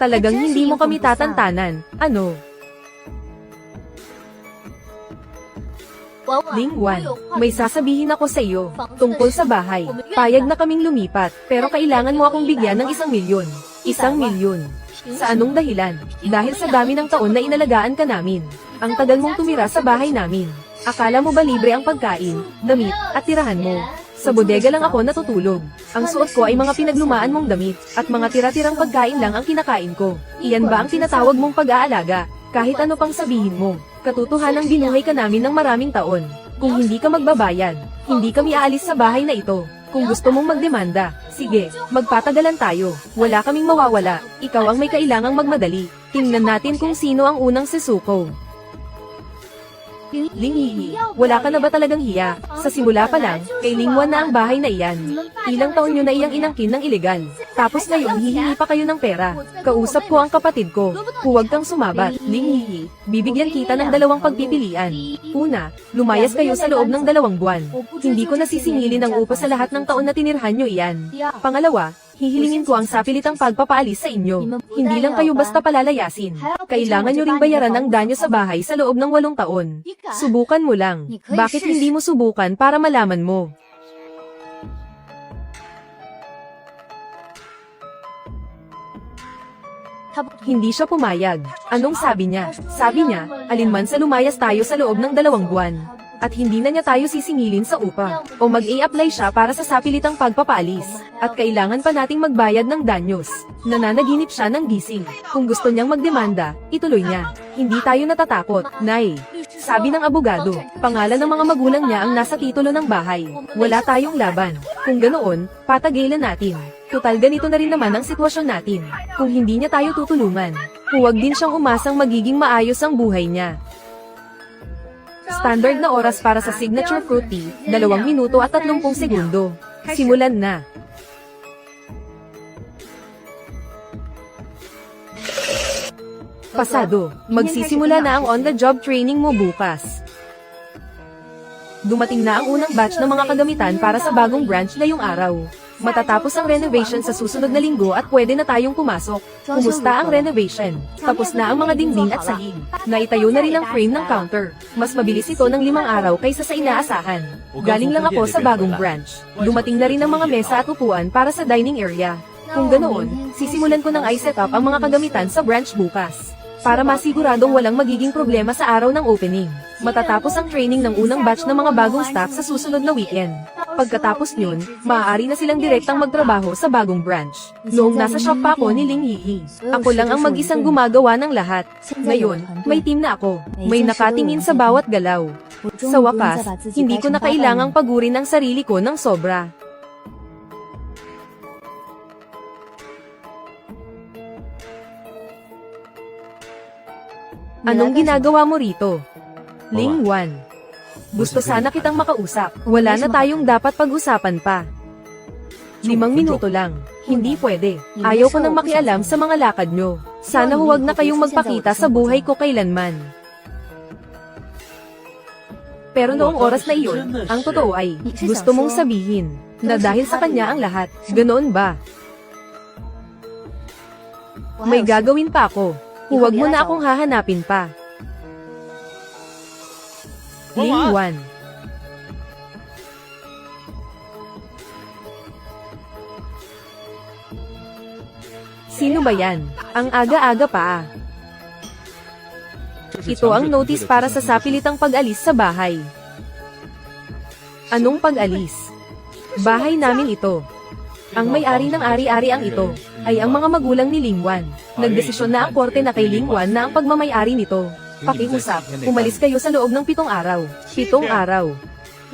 Talagang hindi mo kami tatantanan, ano? Ling Wan, may sasabihin ako sa iyo, tungkol sa bahay. Payag na kaming lumipat, pero kailangan mo akong bigyan ng 1 milyon. 1 milyon. Sa anong dahilan? Dahil sa dami ng taon na inalagaan ka namin. Ang tagal mong tumira sa bahay namin. Akala mo ba libre ang pagkain, damit, at tirahan mo? Sa bodega lang ako natutulog. Ang suot ko ay mga pinaglumaan mong damit, at mga tira-tirang pagkain lang ang kinakain ko. Iyan ba ang tinatawag mong pag-aalaga? Kahit ano pang sabihin mo, katotohanang binuhay ka namin ng maraming taon. Kung hindi ka magbabayad, hindi kami aalis sa bahay na ito. Kung gusto mong magdemanda, sige, magpatagalan tayo. Wala kaming mawawala, ikaw ang may kailangang magmadali. Tingnan natin kung sino ang unang susuko. Ling Yi, wala ka na ba talagang hiya? Sa simula pa lang, kay Ling Wan na ang bahay na iyan. Ilang taon nyo na iyang inangkin ng ilegal. Tapos ngayon hihingi pa kayo ng pera. Kausap ko ang kapatid ko. Huwag kang sumabat, Ling Yi. Bibigyan kita ng 2 pagpipilian. Una, lumayas kayo sa loob ng 2 buwan. Hindi ko nasisingilin ang upa sa lahat ng taon na tinirhan nyo iyan. Pangalawa, hihilingin ko ang sapilitang pagpapaalis sa inyo. Hindi lang kayo basta palalayasin. Kailangan nyo ring bayaran ang danyo sa bahay sa loob ng 8 taon. Subukan mo lang. Bakit hindi mo subukan para malaman mo? Hindi siya pumayag. Anong sabi niya? Sabi niya, alinman sa lumayas tayo sa loob ng 2 buwan. At hindi na niya tayo sisingilin sa upa. O mag-i-apply siya para sa sapilitang pagpapaalis. At kailangan pa nating magbayad ng danyos. Nananaginip siya ng gising. Kung gusto niyang magdemanda, ituloy niya. Hindi tayo natatakot, Nay. Sabi ng abogado, pangalan ng mga magulang niya ang nasa titulo ng bahay. Wala tayong laban. Kung ganoon, patagilan natin. Tutal ganito na rin naman ang sitwasyon natin. Kung hindi niya tayo tutulungan, huwag din siyang umasang magiging maayos ang buhay niya. Standard na oras para sa signature fruit tea, 2 minuto at 30 segundo. Simulan na. Pasado, magsisimula na ang on-the-job training mo bukas. Dumating na ang unang batch ng mga kagamitan para sa bagong branch ngayong araw. Matatapos ang renovation sa susunod na linggo at pwede na tayong pumasok. Kumusta ang renovation? Tapos na ang mga dingding at sahig. Naitayo na rin ang frame ng counter. Mas mabilis ito ng 5 araw kaysa sa inaasahan. Galing lang ako sa bagong branch. Dumating na rin ang mga mesa at upuan para sa dining area. Kung ganoon, sisimulan ko ng i-set up ang mga kagamitan sa branch bukas. Para masiguradong walang magiging problema sa araw ng opening. Matatapos ang training ng unang batch ng mga bagong staff sa susunod na weekend. Pagkatapos yun, maaari na silang direktang magtrabaho sa bagong branch. Noong nasa shop pa ako ni Ling Yihi, ako lang ang mag-isang gumagawa ng lahat. Ngayon, may team na ako. May nakatingin sa bawat galaw. Sa wakas, hindi ko na kailangang pagurin ang sarili ko ng sobra. Anong ginagawa mo rito? Ling Wan. Gusto sana kitang makausap. Wala na tayong dapat pag-usapan pa. 5 minuto lang. Hindi pwede. Ayaw ko nang makialam sa mga lakad nyo. Sana huwag na kayong magpakita sa buhay ko kailanman. Pero noong oras na iyon, ang totoo ay, gusto mong sabihin, na dahil sa kanya ang lahat. Ganoon ba? May gagawin pa ako. Huwag mo na akong hahanapin pa. Ling Wan. Sino ba yan? Ang aga-aga pa ah. Ito ang notice para sa sapilitang pag-alis sa bahay. Anong pag-alis? Bahay namin ito. Ang may-ari ng ari-ariang ito, ay ang mga magulang ni Ling Wan. Nagdesisyon na ang korte na kay Ling Wan na ang pagmamay-ari nito. Pakiusap, umalis kayo sa loob ng 7 araw. 7 araw.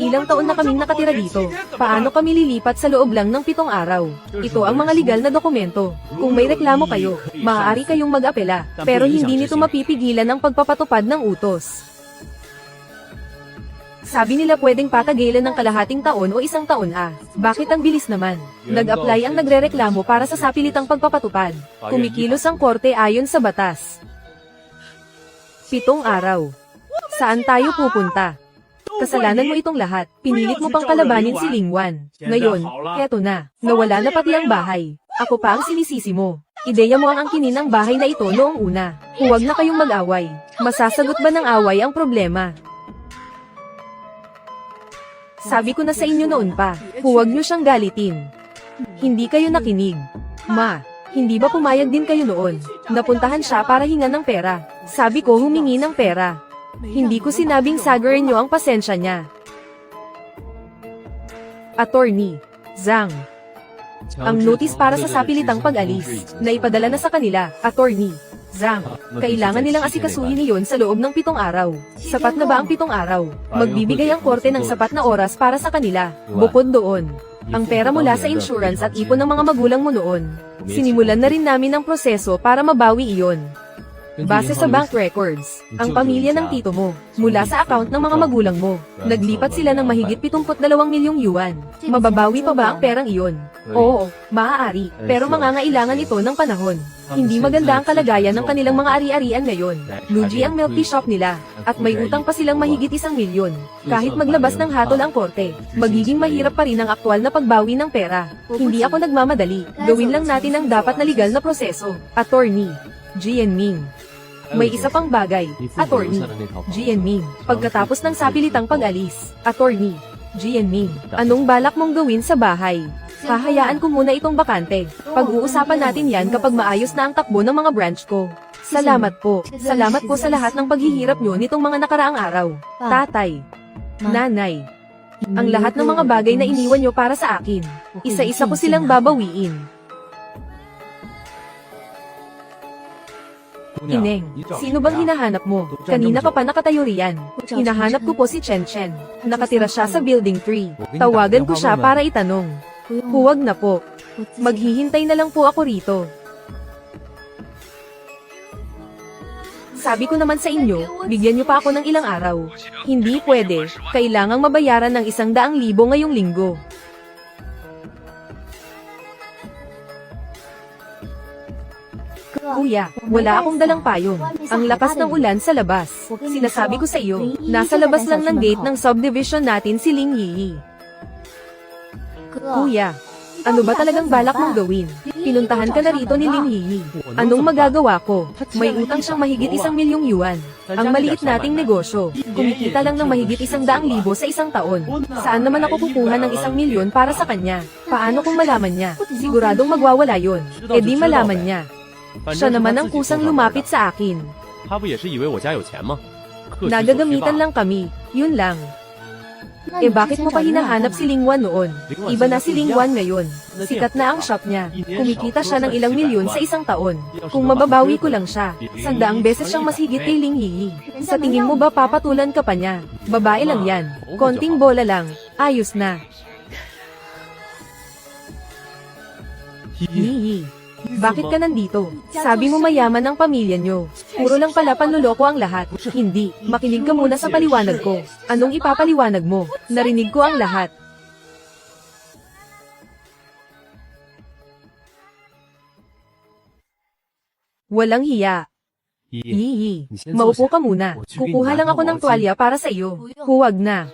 Ilang taon na kaming nakatira dito. Paano kami lilipat sa loob lang ng 7 araw? Ito ang mga legal na dokumento. Kung may reklamo kayo, maaari kayong mag-apela. Pero hindi nito mapipigilan ang pagpapatupad ng utos. Sabi nila pwedeng patagilan ng kalahating taon o 1 taon ah. Bakit ang bilis naman? Nag-apply ang nagrereklamo para sa sapilitang pagpapatupad. Kumikilos ang korte ayon sa batas. 7 araw. Saan tayo pupunta? Kasalanan mo itong lahat. Pinilit mo pang kalabanin si Ling Wan. Ngayon, eto na. Nawala na pati ang bahay. Ako pa ang sinisisi mo. Ideya mo ang angkinin ng bahay na ito noong una. Huwag na kayong mag-away. Masasagot ba ng away ang problema? Sabi ko na sa inyo noon pa, huwag niyo siyang galitin. Hindi kayo nakinig. Ma, hindi ba pumayag din kayo noon? Napuntahan siya para hingan ng pera. Sabi ko humingi ng pera. Hindi ko sinabing sagarin niyo ang pasensya niya. Attorney Zhang. Ang notice para sa sapilitang pag-alis, na ipadala na sa kanila, Attorney Zhang. Kailangan nilang asikasuhin iyon sa loob ng 7 araw. Sapat na ba ang 7 araw? Magbibigay ang korte ng sapat na oras para sa kanila. Bukod doon, ang pera mula sa insurance at ipon ng mga magulang mo noon. Sinimulan na rin namin ang proseso para mabawi iyon. Base sa bank records, ang pamilya ng tito mo, mula sa account ng mga magulang mo, naglipat sila ng mahigit 72 milyong yuan. Mababawi pa ba ang perang iyon? Oo, maaari, pero mangangailangan ito ng panahon. Hindi maganda ang kalagayan ng kanilang mga ari-arian ngayon. Lugi ang milk tea shop nila, at may utang pa silang mahigit 1 milyon. Kahit maglabas ng hatol ang korte, magiging mahirap pa rin ang aktwal na pagbawi ng pera. Hindi ako nagmamadali, gawin lang natin ang dapat na legal na proseso. Attorney Jianming. May isa pang bagay, Attorney Jianming. Pagkatapos ng sapilitang pag-alis, Attorney Jianming, anong balak mong gawin sa bahay? Hahayaan ko muna itong bakante. Pag-uusapan natin yan kapag maayos na ang takbo ng mga branch ko. Salamat po. Salamat po sa lahat ng paghihirap nyo nitong mga nakaraang araw. Tatay, nanay, ang lahat ng mga bagay na iniwan nyo para sa akin. Isa-isa ko silang babawiin. Ineng, sino bang hinahanap mo? Kanina ka pa nakatayo riyan. Hinahanap ko po si Chen Chen. Nakatira siya sa building 3. Tawagan ko siya para itanong. Huwag na po. Maghihintay na lang po ako rito. Sabi ko naman sa inyo, bigyan niyo pa ako ng ilang araw. Hindi pwede, kailangang mabayaran ng 100,000 ngayong linggo. Kuya, wala akong dalang payong. Ang lakas ng ulan sa labas. Sinasabi ko sa iyo, nasa labas lang ng gate ng subdivision natin si Ling Yi. Kuya, ano ba talagang balak mong gawin? Pinuntahan ka na rito ni Ling Yi. Anong magagawa ko? May utang siyang mahigit 1,000,000 yuan. Ang maliit nating negosyo. Kumikita lang ng mahigit 100,000 sa isang taon. Saan naman ako kukuha ng 1,000,000 para sa kanya? Paano kung malaman niya? Siguradong magwawala yun. E di malaman niya. Siya naman ang kusang lumapit sa akin. 他不也是以为我家有钱吗？ Nagagamitan lang kami. Yun lang. Eh bakit mo pa hinahanap si Lingwan noon? Iba na si Lingwan ngayon. Sikat na ang shop niya. Kumikita siya ng ilang milyon sa isang taon. Kung mababawi ko lang siya, 100 beses siyang mas higit kay Ling Yi. Sa tingin mo ba papatulan ka pa niya? Babae lang yan. Konting bola lang. Ayos na. Yi. Bakit ka nandito? Sabi mo mayaman ang pamilya nyo. Puro lang pala panluloko ang lahat. Hindi. Makinig ka muna sa paliwanag ko. Anong ipapaliwanag mo? Narinig ko ang lahat. Walang hiya. Yi. Maupo ka muna. Kukuha lang ako ng tuwalya para sa iyo. Huwag na.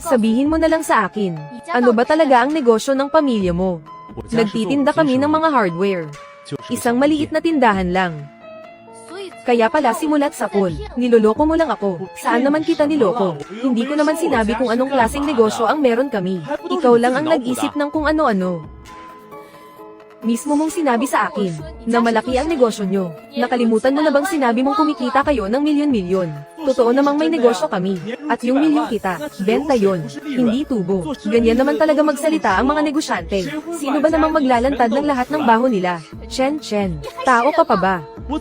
Sabihin mo na lang sa akin. Ano ba talaga ang negosyo ng pamilya mo? Nagtitinda kami ng mga hardware. Isang maliit na tindahan lang. Kaya pala simulat sa pool, niloloko mo lang ako. Saan naman kita niloko? Hindi ko naman sinabi kung anong klaseng negosyo ang meron kami. Ikaw lang ang nag-isip ng kung ano-ano. Mismo mong sinabi sa akin, na malaki ang negosyo nyo. Nakalimutan mo na bang sinabi mong kumikita kayo ng milyon-milyon? Totoo namang may negosyo kami. At yung milyon kita, benta yon, hindi tubo. Ganyan naman talaga magsalita ang mga negosyante. Sino ba namang maglalantad ng lahat ng baho nila? Chen, tao ka pa ba?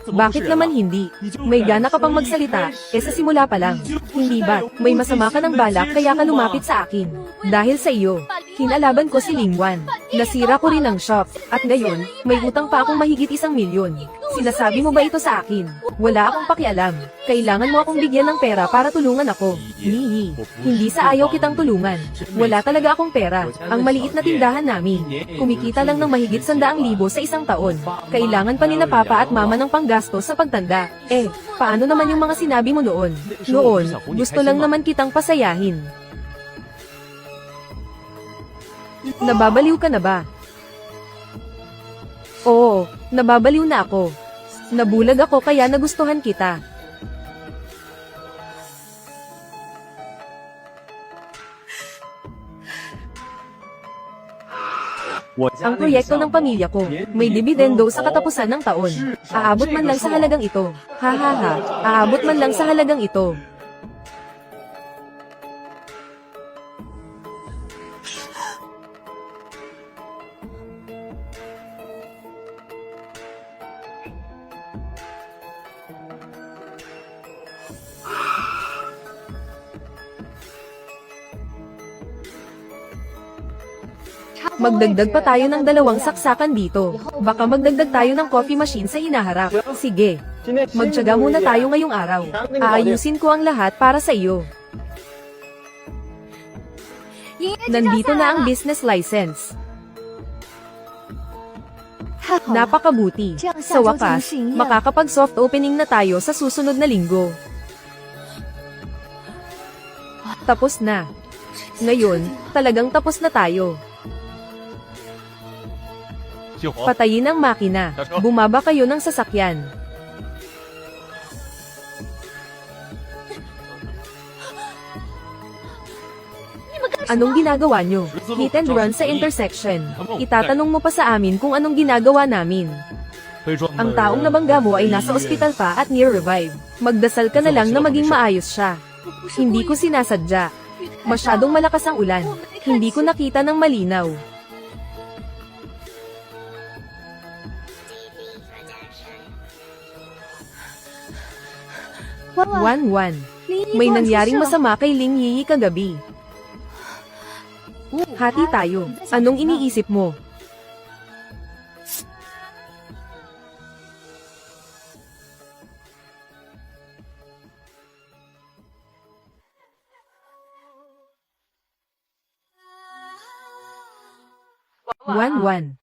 Bakit naman hindi? May gana ka pang magsalita, sa simula pa lang. Hindi ba, may masama ka ng balak kaya ka lumapit sa akin? Dahil sa iyo, kinalaban ko si Lingwan. Nasira ko rin ang shop, at ngayon, may utang pa akong mahigit 1,000,000. Sinasabi mo ba ito sa akin? Wala akong pakialam. Kailangan mo akong bigyan ng pera para tulungan ako. Yi. Hindi sa ayaw kitang tulungan. Wala talaga akong pera. Ang maliit na tindahan namin. Kumikita lang ng mahigit 100,000 sa isang taon. Kailangan pa ni na papa at mama ng panggastos sa pagtanda. Paano naman yung mga sinabi mo noon? Noon, gusto lang naman kitang pasayahin. Nababaliw ka na ba? Oo, nababaliw na ako. Nabulag ako kaya nagustuhan kita. Ang proyekto ng pamilya ko, may dividendo sa katapusan ng taon. Aabot man lang sa halagang ito. Aabot man lang sa halagang ito. Magdagdag pa tayo ng 2 saksakan dito. Baka magdagdag tayo ng coffee machine sa hinaharap. Sige. Magtiyaga muna tayo ngayong araw. Aayusin ko ang lahat para sa iyo. Nandito na ang business license. Napakabuti. Sa wakas, makakapag-soft opening na tayo sa susunod na linggo. Tapos na. Ngayon, talagang tapos na tayo. Patayin ang makina. Bumaba kayo ng sasakyan. Anong ginagawa nyo? Hit and run sa intersection. Itatanong mo pa sa amin kung anong ginagawa namin. Ang taong nabangga mo ay nasa ospital pa at near revive. Magdasal ka na lang na maging maayos siya. Hindi ko sinasadya. Masyadong malakas ang ulan. Hindi ko nakita ng malinaw. 1-1. May nangyaring masama kay Ling Yi kagabi. Hati tayo. Anong iniisip mo?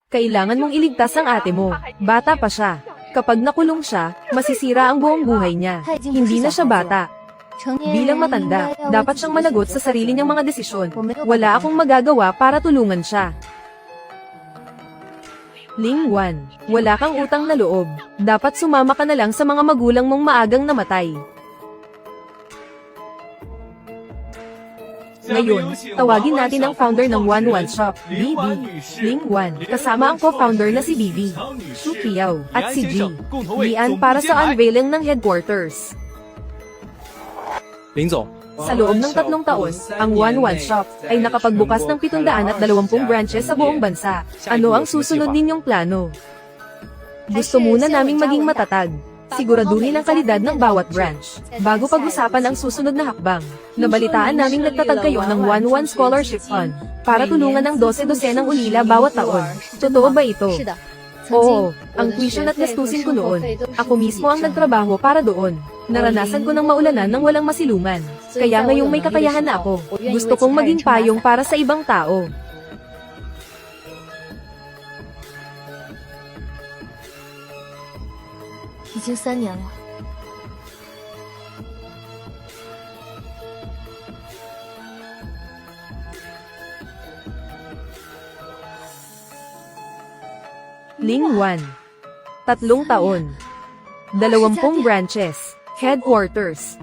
Kailangan mong iligtas ang ate mo. Bata pa siya. Kapag nakulong siya, masisira ang buong buhay niya. Hindi na siya bata. Bilang matanda, dapat siyang managot sa sarili niyang mga desisyon. Wala akong magagawa para tulungan siya. Ling Wan, wala kang utang na loob. Dapat sumama ka na lang sa mga magulang mong maagang namatay. Ngayon, tawagin natin ang founder ng One Shop, Bibi. Ling Wan, kasama ang co-founder na si Bibi, Shu Qiao, at si Ji Lian para sa unveiling ng headquarters. 林总， Sa loob ng 3 taon, ang One Shop ay nakapagbukas ng 720 branches sa buong bansa. Ano ang susunod ninyong plano? Gusto muna naming maging matatag. Siguraduhin ang kalidad ng bawat branch. Bago pag-usapan ang susunod na hakbang, nabalitaan naming nagtatag kayo ng One Scholarship Fund para tulungan ng 12 ng ulila bawat taon. Totoo ba ito? Oo, ang tuition at gastusin ko noon. Ako mismo ang nagtrabaho para doon. Naranasan ko ng maulanan ng walang masilungan. Kaya ngayong may kakayahan na ako, gusto kong maging payong para sa ibang tao.已经3年了。 Ling Wan, 3 taon, 20 branches, headquarters.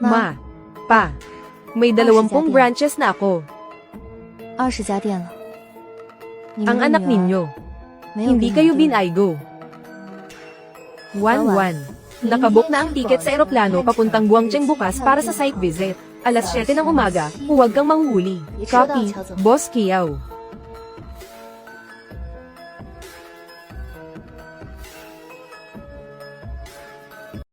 Ma, Pa, may 20 branches na ako. 20家店了。你们 Ang 的 anak 女儿 ninyo, 没有 hindi 比你 kayo 多 binaygo. Wan, nakabook na ang tiket sa eroplano papuntang Guangzhou bukas para sa site visit. Alas 7 ng umaga, huwag kang mahuhuli. Copy, Boss Kiao.